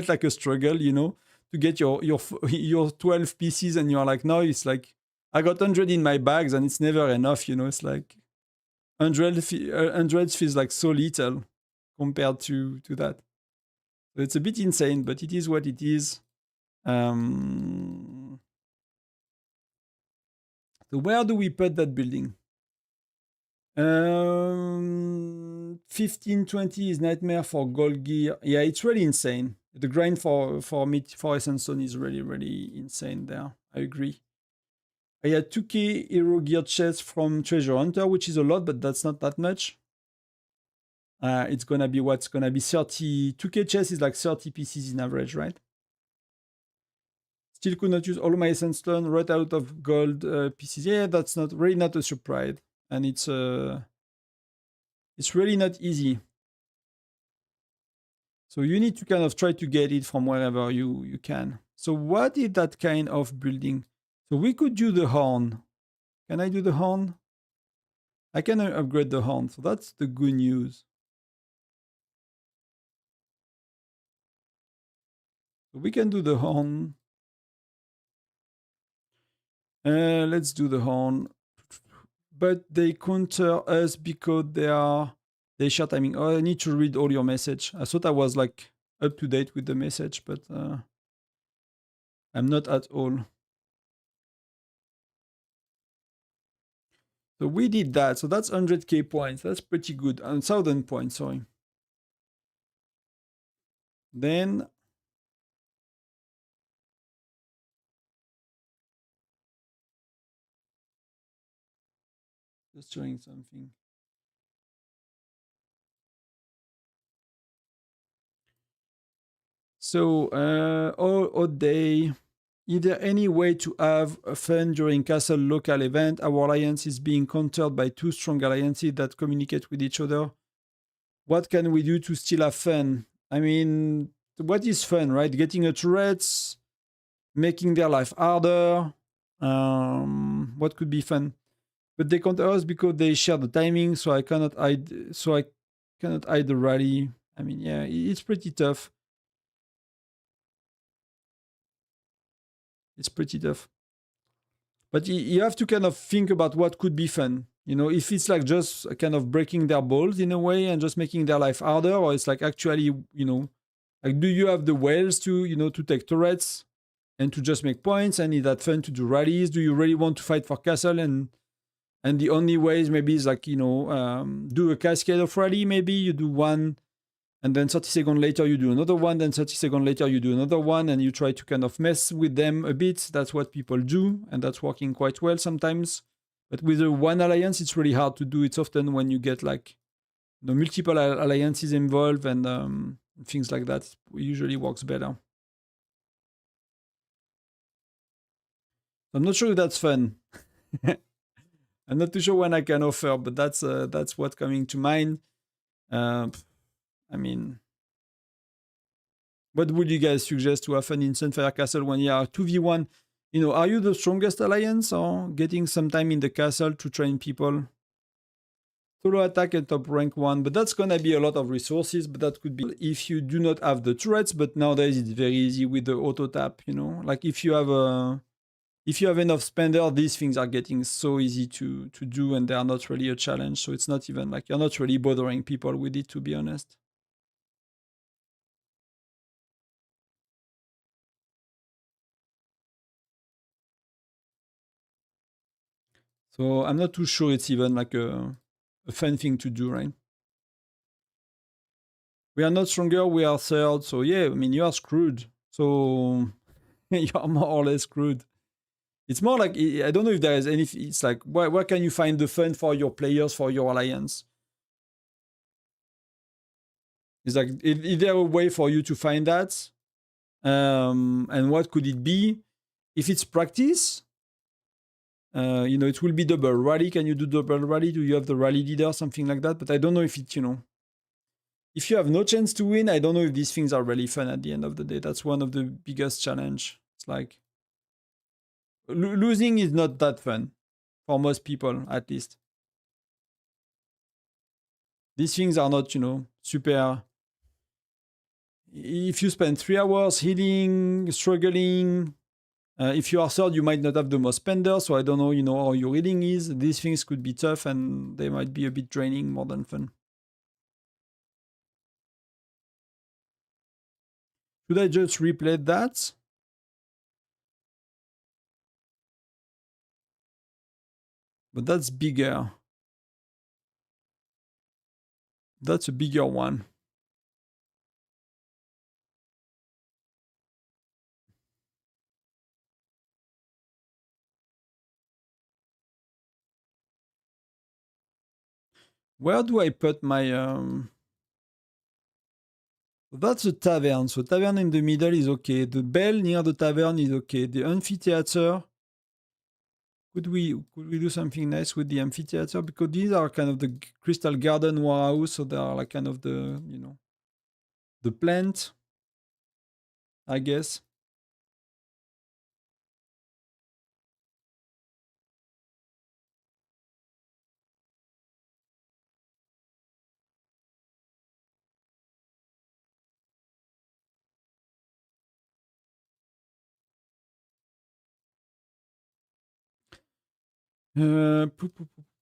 like a struggle, you know, to get your 12 pieces, and you're like, no, it's like I got 100 in my bags and it's never enough, you know. It's like 100 feels like so little compared to that. So it's a bit insane, but it is what it is. So where do we put that building? 15-20 is nightmare for gold gear. Yeah, it's really insane. The grind for Essence Stone is really insane there. I agree. I had 2k hero gear chests from Treasure Hunter, which is a lot, but that's not that much. It's gonna be what's gonna be 30. 2k chests is like 30 pieces in average, right? Still could not use all my Essence Stone right out of gold pieces. Yeah, that's really not a surprise, and it's really not easy. So you need to kind of try to get it from wherever you can. So what is that kind of building? So we could do the horn. Can I do the horn? I can upgrade the horn. So that's the good news. So we can do the horn. Let's do the horn. but they counter us because they share timing. Oh, I need to read all your message. I thought I was like up to date with the message, but I'm not at all. So we did that. So that's 100k points. That's pretty good. 1,000 points, sorry. Then just showing something. So all day. Is there any way to have fun during Castle local event? Our alliance is being countered by two strong alliances that communicate with each other. What can we do to still have fun? I mean, what is fun, right? Getting a turrets, making their life harder. What could be fun? But they counter us because they share the timing, so I cannot hide. So I cannot hide the rally. I mean, yeah, it's pretty tough. It's pretty tough. But you have to kind of think about what could be fun. You know, if it's like just kind of breaking their balls in a way and just making their life harder, or it's like actually, you know, like do you have the whales to, you know, to take turrets and to just make points? And is that fun to do rallies? Do you really want to fight for castle? And the only ways maybe is like, you know, do a cascade of rally. Maybe you do one and then 30 seconds later you do another one, then 30 seconds later you do another one, and you try to kind of mess with them a bit. That's what people do, and that's working quite well sometimes. But with the one alliance, it's really hard to do. It's often when you get like, you know, multiple alliances involved and things like that. It usually works better. I'm not sure if that's fun. I'm not too sure when I can offer, but that's what's coming to mind. I mean, what would you guys suggest to have fun in Sunfire Castle when you are 2v1? You know, are you the strongest alliance or getting some time in the castle to train people? Solo attack and top rank 1, but that's gonna be a lot of resources, but that could be if you do not have the turrets, but nowadays it's very easy with the auto tap, you know? Like if you have enough spender, these things are getting so easy to do and they are not really a challenge. So it's not even like you're not really bothering people with it, to be honest. So I'm not too sure it's even like a fun thing to do, right? We are not stronger, we are third. So yeah, I mean, you are screwed. So you are more or less screwed. It's more like, I don't know if there is any, it's like, where can you find the fun for your players, for your alliance? It's like, is there a way for you to find that? And what could it be? If it's practice, you know, it will be double rally. Can you do double rally? Do you have the rally leader, something like that? But I don't know if it, you know, if you have no chance to win, I don't know if these things are really fun at the end of the day. That's one of the biggest challenge. It's like losing is not that fun for most people, at least. These things are not, you know, super. If you spend 3 hours healing, struggling, if you are third, you might not have the most spender. So I don't know, you know, how your reading is. These things could be tough and they might be a bit draining more than fun. Should I just replay that? But that's bigger. That's a bigger one. Where do I put my... That's a tavern. So tavern in the middle is okay. The bell near the tavern is okay. The amphitheater... Could we do something nice with the amphitheater? Because these are kind of the crystal garden warehouse, so they are like kind of the, you know, the plant, I guess.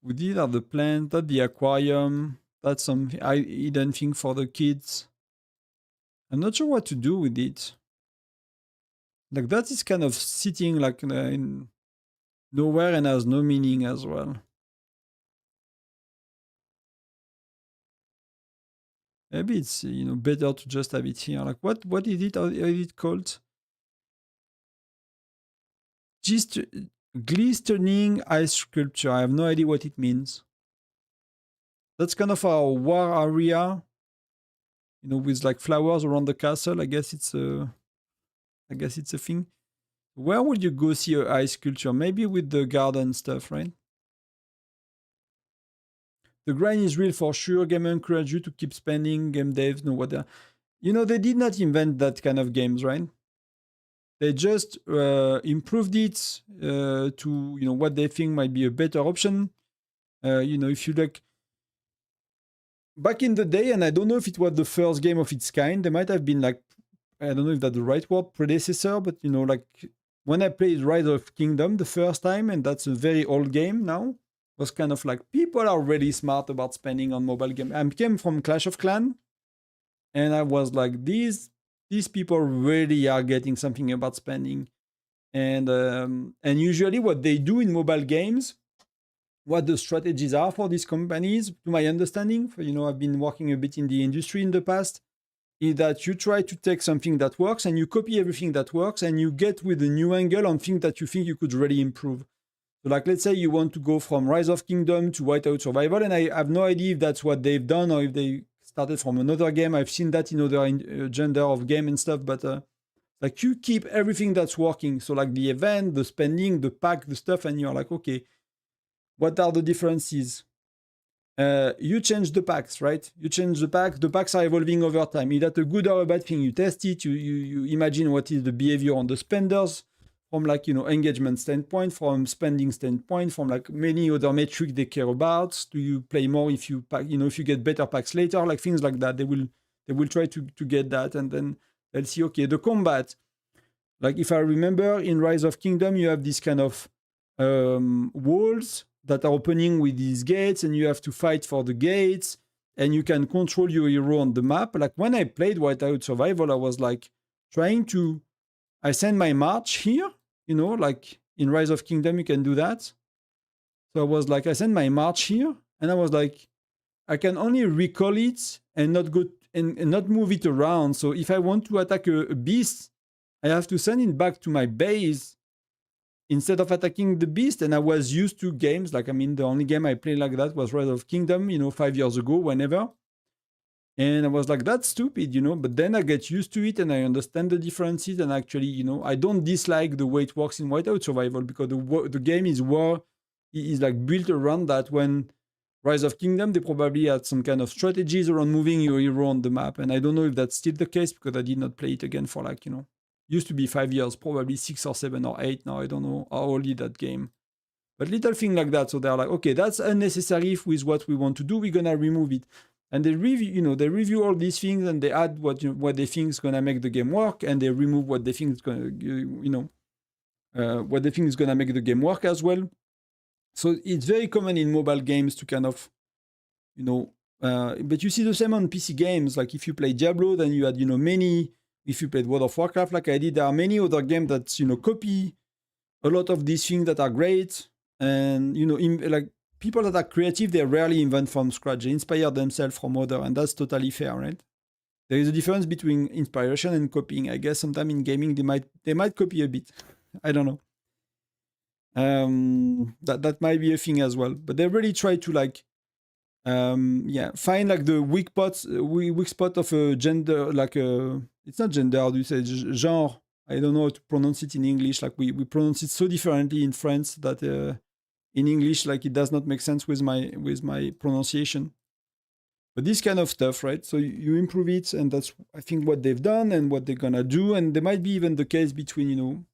These are the plants, that's the aquarium. That's some hidden thing for the kids. I'm not sure what to do with it. Like that is kind of sitting like in nowhere and has no meaning as well. Maybe it's better to just have it here. Like what is it? How is it called? Just glistening ice sculpture. I have no idea what it means. That's kind of our war area, with like flowers around the castle. I guess it's a thing. Where would you go see a ice sculpture? Maybe with the garden stuff, right? The grind is real for sure. Game encourage you to keep spending. Game devs know what they did not invent that kind of games, right? They just improved it to what they think might be a better option. If you like back in the day, and I don't know if it was the first game of its kind, they might have been like, I don't know if that's the right word, predecessor, but like when I played Rise of Kingdom the first time, and that's a very old game now, was kind of like people are really smart about spending on mobile game. I came from Clash of Clans, and I was like, these people really are getting something about spending, and usually what they do in mobile games, what the strategies are for these companies, to my understanding, I've been working a bit in the industry in the past, is that you try to take something that works and you copy everything that works and you get with a new angle on things that you think you could really improve. So like, let's say you want to go from Rise of Kingdom to Whiteout Survival, and I have no idea if that's what they've done or if they started from another game. I've seen that in other gender of game and stuff, but like you keep everything that's working. So like the event, the spending, the pack, the stuff, and you're like, okay, what are the differences? You change the packs, right? You change the packs. The packs are evolving over time. Is that a good or a bad thing? You test it. You imagine what is the behavior on the spenders from like engagement standpoint, from spending standpoint, from like many other metrics they care about. Do you play more if you pack? If you get better packs later, like things like that. They will try to get that, and then they'll see. Okay, the combat. Like if I remember in Rise of Kingdom, you have this kind of walls that are opening with these gates, and you have to fight for the gates, and you can control your hero on the map. Like when I played Whiteout Survival, I was like I send my march here, like in Rise of Kingdom, you can do that. So I was like, I send my march here, and I was like, I can only recall it and not go and not move it around. So if I want to attack a beast, I have to send it back to my base instead of attacking the beast. And I was used to games like, the only game I played like that was Rise of Kingdom, 5 years ago, whenever. And I was like, that's stupid, but then I get used to it and I understand the differences. And actually, I don't dislike the way it works in Whiteout Survival, because the game is like built around that. When Rise of Kingdom, they probably had some kind of strategies around moving your hero on the map. And I don't know if that's still the case, because I did not play it again for like, used to be 5 years, probably 6 or 7 or 8 now. I don't know how old is that game. But little thing like that. So they're like, okay, that's unnecessary with what we want to do. We're gonna remove it. And they review all these things, and they add what they think is gonna make the game work, and they remove what they think is gonna what they think is gonna make the game work as well. So it's very common in mobile games to kind of but you see the same on PC games. Like if you play Diablo, then you had many. If you played World of Warcraft like I did, there are many other games that copy a lot of these things that are great. And like people that are creative, they rarely invent from scratch. They inspire themselves from other, and that's totally fair, right? There is a difference between inspiration and copying. I guess sometimes in gaming they might copy a bit. I don't know. That might be a thing as well. But they really try to like find like the weak spot of a gender, like it's not gender, how do you say, genre. I don't know how to pronounce it in English. Like we pronounce it so differently in France that in English, like it does not make sense with my pronunciation. But this kind of stuff, right? So you improve it, and that's I think what they've done and what they're gonna do. And there might be even the case between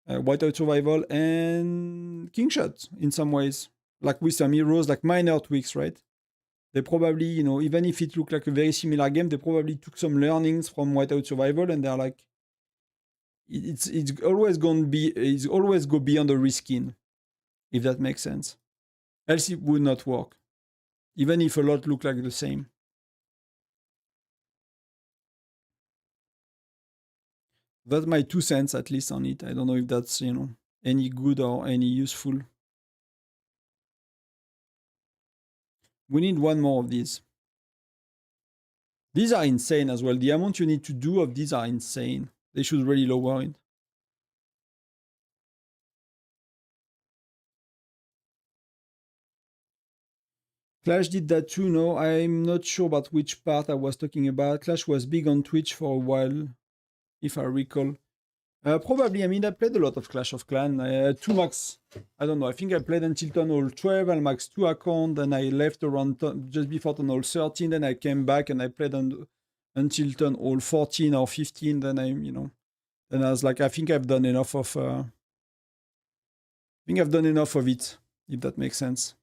Whiteout Survival and Kingshot in some ways, like with some heroes, like minor tweaks, right? They probably, even if it looked like a very similar game, they probably took some learnings from Whiteout Survival, and they're like, it's always go beyond the reskin, if that makes sense. Else it would not work. Even if a lot look like the same. That's my 2 cents at least on it. I don't know if that's, you know, any good or any useful. We need one more of these. These are insane as well. The amount you need to do of these are insane. They should really lower it. Clash did that too, no? I'm not sure about which part I was talking about. Clash was big on Twitch for a while, if I recall. Probably, I mean, I played a lot of Clash of Clans. 2 max, I don't know, I think I played until Town Hall 12, I max 2 accounts, then I left around just before Town Hall 13, then I came back and I played until Town Hall 14 or 15, then then I was like, I think I've done enough of, it, if that makes sense.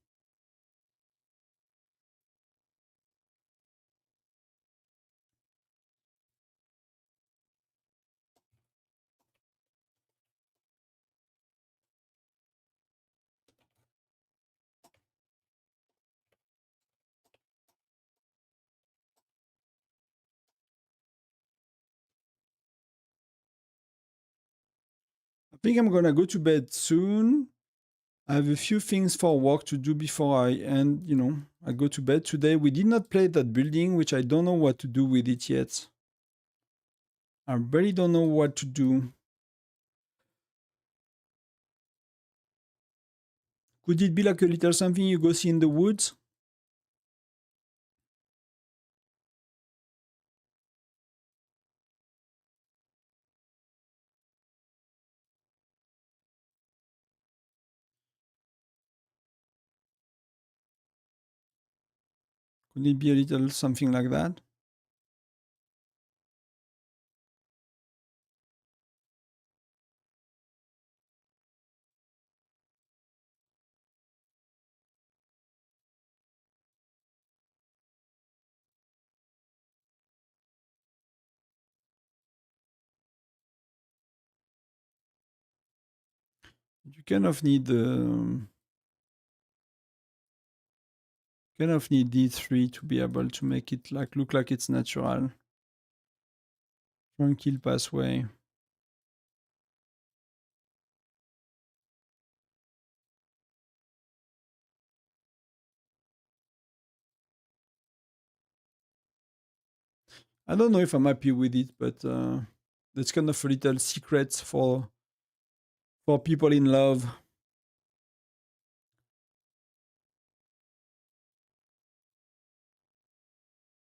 I think I'm gonna go to bed soon. I have a few things for work to do before I go to bed today. We did not play that building, which I don't know what to do with it yet. I really don't know what to do. Could it be like a little something you go see in the woods? Could it be a little something like that? You kind of need D3 to be able to make it look like it's natural. Tranquil pathway. I don't know if I'm happy with it, but that's kind of a little secret for people in love.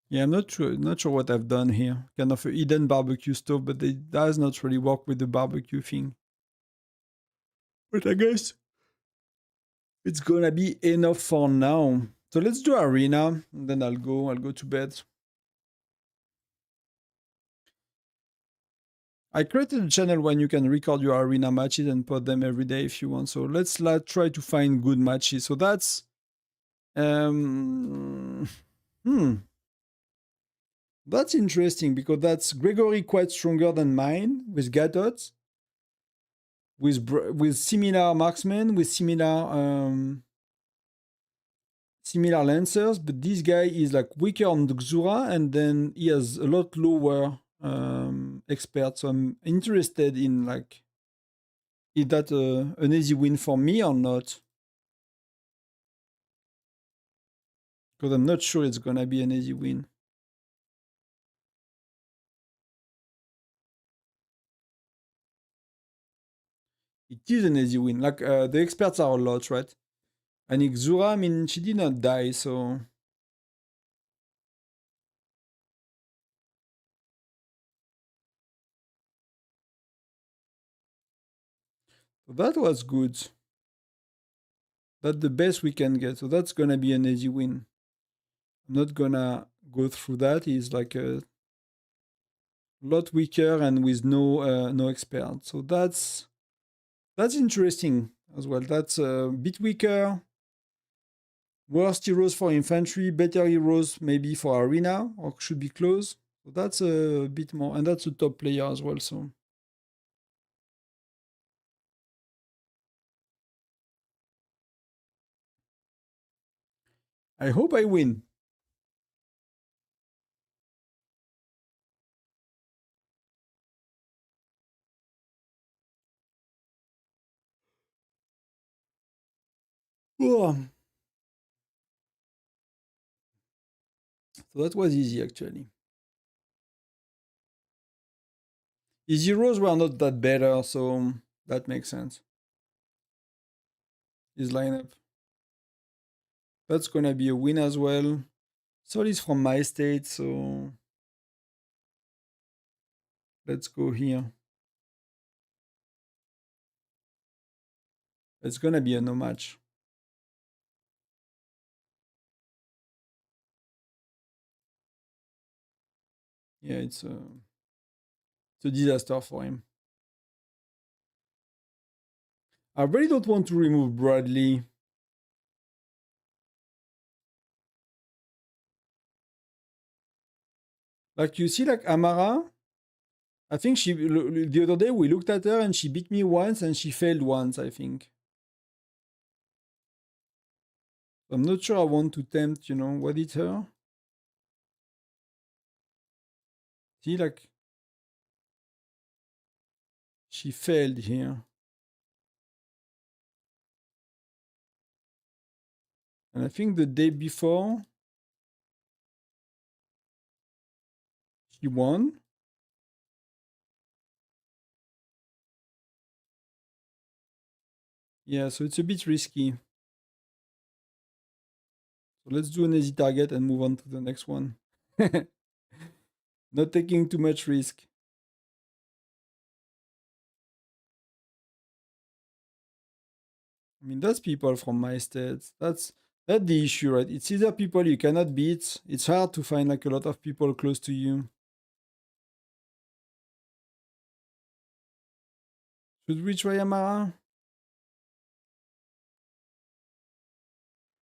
Yeah, I'm not sure what I've done here. Kind of a hidden barbecue stove, but it does not really work with the barbecue thing. But I guess it's gonna be enough for now. So let's do arena, and then I'll go to bed. I created a channel when you can record your arena matches and put them every day if you want. So let's try to find good matches. So that's that's interesting because that's Gregory quite stronger than mine with Gatot, with similar marksmen, with similar lancers, but this guy is like weaker on the Xura, and then he has a lot lower expert. So I'm interested in like, is that an easy win for me or not? Because I'm not sure it's gonna be an easy win. It is an easy win. Like the experts are a lot, right? And Xura, I mean, she did not die, so that was good. That's the best we can get. So that's gonna be an easy win. I'm not gonna go through that. He's like a lot weaker and with no expert. So that's interesting as well. That's a bit weaker. Worst heroes for infantry, better heroes maybe for arena, or should be close. So that's a bit more, and that's a top player as well. So I hope I win. Oh. So that was easy, actually. His zeros were not that better, so that makes sense. His lineup. That's gonna be a win as well. So it's from my state, so let's go here. It's gonna be a no match. Yeah, it's a disaster for him. I really don't want to remove Bradley. Like you see, like Amara, I think she the other day we looked at her and she beat me once and she failed once, I think. I'm not sure I want to tempt, what is her? See, like she failed here. And I think the day before she won. Yeah, so it's a bit risky. So let's do an easy target and move on to the next one. Not taking too much risk. I mean, that's people from my state. That's the issue, right? It's either people you cannot beat. It's hard to find like a lot of people close to you. Should we try Amara?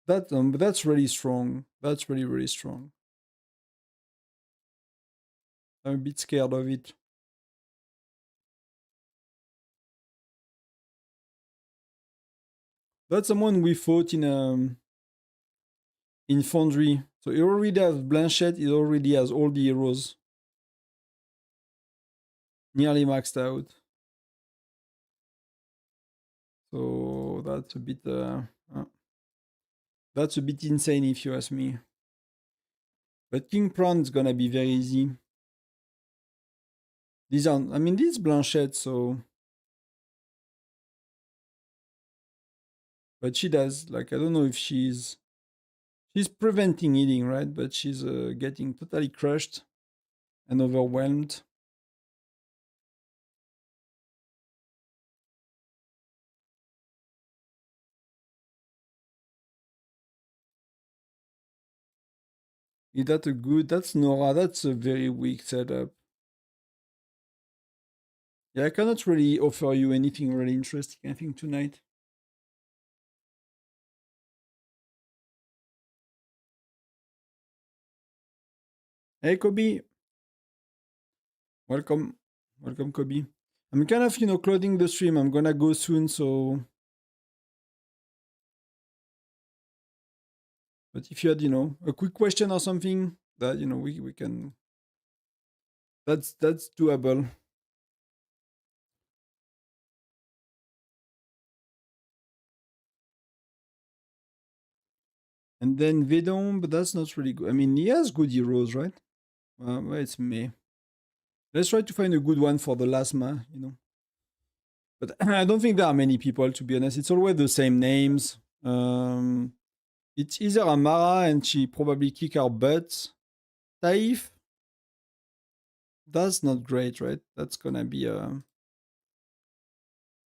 That's really strong. That's really, really strong. I'm a bit scared of it. That's someone we fought in Foundry. So he already has Blanchette, he already has all the heroes. Nearly maxed out. So that's a bit insane if you ask me. But King Prawn is gonna be very easy. These are, I mean, this Blanchette, so. But she does, like, I don't know if she's preventing eating, right? But she's getting totally crushed and overwhelmed. Is that a good? That's Nora. That's a very weak setup. Yeah, I cannot really offer you anything really interesting, I think, tonight. Hey, Kobe. Welcome. Welcome, Kobe. I'm kind of, closing the stream. I'm gonna go soon, so. But if you had, a quick question or something that, we can. That's doable. And then Vedom, but that's not really good. I mean, he has good heroes, right? Well, it's me. Let's try to find a good one for the last But I don't think there are many people, to be honest. It's always the same names. It's either Amara and she probably kick our butts. Taif, that's not great, right? That's gonna be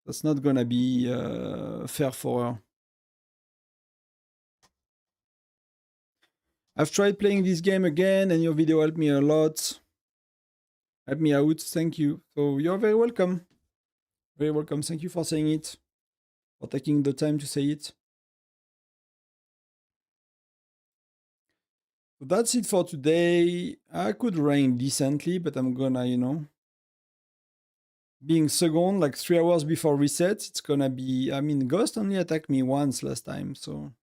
that's not gonna be fair for her. I've tried playing this game again, and your video helped me a lot. Help me out. Thank you. So you're very welcome. Very welcome. Thank you for saying it. For taking the time to say it. So that's it for today. I could rank decently, but I'm gonna, being second, like 3 hours before reset, it's gonna be. I mean, Ghost only attacked me once last time, so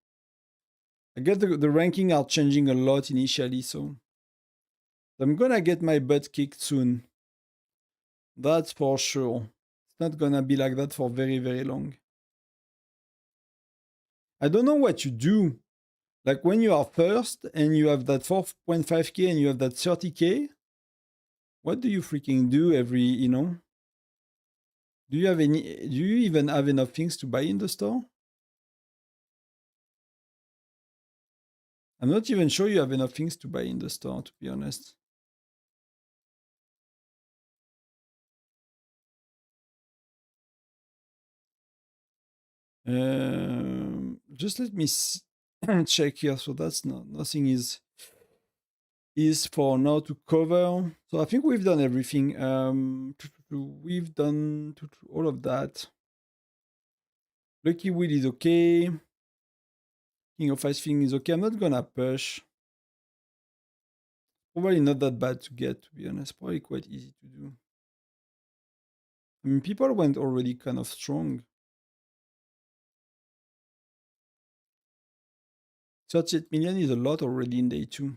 I get the ranking are changing a lot initially, so I'm gonna get my butt kicked soon. That's for sure. It's not gonna be like that for very, very long. I don't know what you do. Like when you are first and you have that 4.5k and you have that 30k, what do you freaking do every, you know? Do you even have enough things to buy in the store? I'm not even sure you have enough things to buy in the store, to be honest. Just let me check here. So that's nothing is for now to cover. So I think we've done everything. We've done all of that. Lucky Wheel is okay. King of Ice thing is okay. I'm not gonna push. Probably not that bad to get, to be honest. Probably quite easy to do. I mean, people went already kind of strong. 38 million is a lot already in day 2.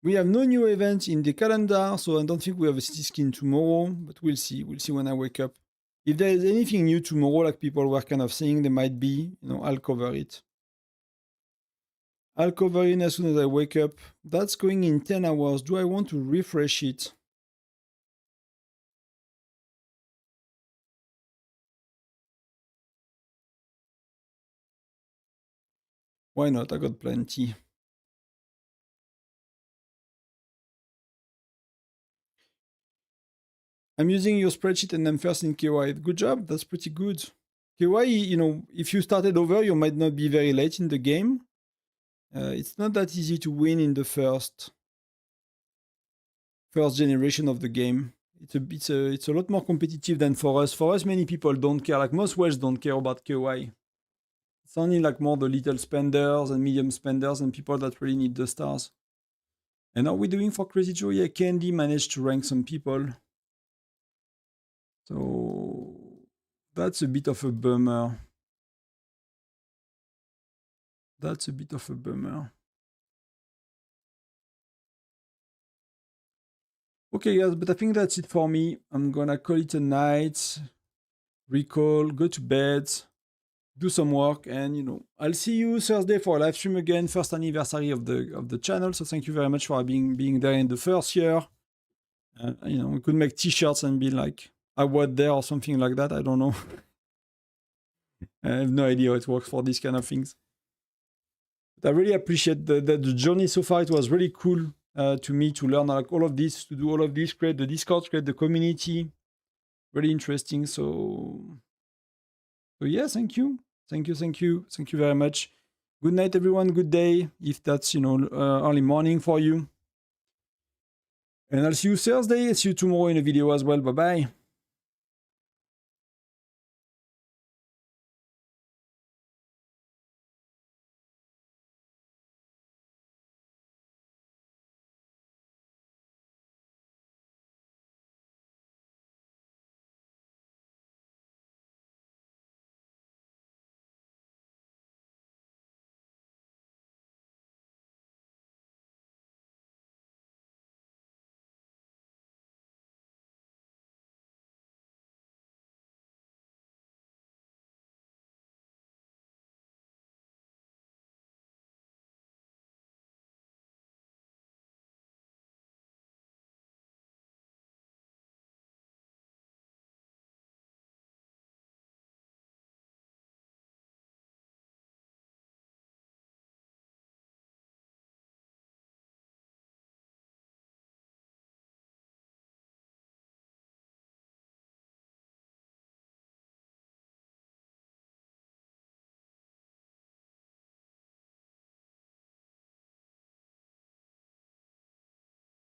We have no new events in the calendar, so I don't think we have a city skin tomorrow, but we'll see. We'll see when I wake up. If there is anything new tomorrow, like people were kind of saying there might be, you know, I'll cover it. I'll cover it as soon as I wake up. That's going in 10 hours. Do I want to refresh it? Why not? I got plenty. I'm using your spreadsheet and I'm first in KY. Good job. That's pretty good. KY, you know, if you started over, you might not be very late in the game. It's not that easy to win in the first generation of the game. It's a lot more competitive than for us. For us, many people don't care. Like most Welsh don't care about KY. It's only like more the little spenders and medium spenders and people that really need the stars. And are we doing for Crazy Joe? Yeah, Candy managed to rank some people. So that's a bit of a bummer. That's a bit of a bummer. Okay, guys, but I think that's it for me. I'm gonna call it a night. Recall, go to bed, do some work, and you know, I'll see you Thursday for a live stream again. First anniversary of the channel. So thank you very much for being there in the first year. You know, we could make t-shirts and be like, I was there or something like that. I don't know. I have no idea how it works for these kind of things. But I really appreciate the journey so far. It was really cool to me to learn like all of this, to do all of this, create the Discord, create the community. Really interesting. So yeah, thank you. Thank you very much. Good night, everyone. Good day, if that's, you know, early morning for you. And I'll see you Thursday. See you tomorrow in a video as well. Bye-bye.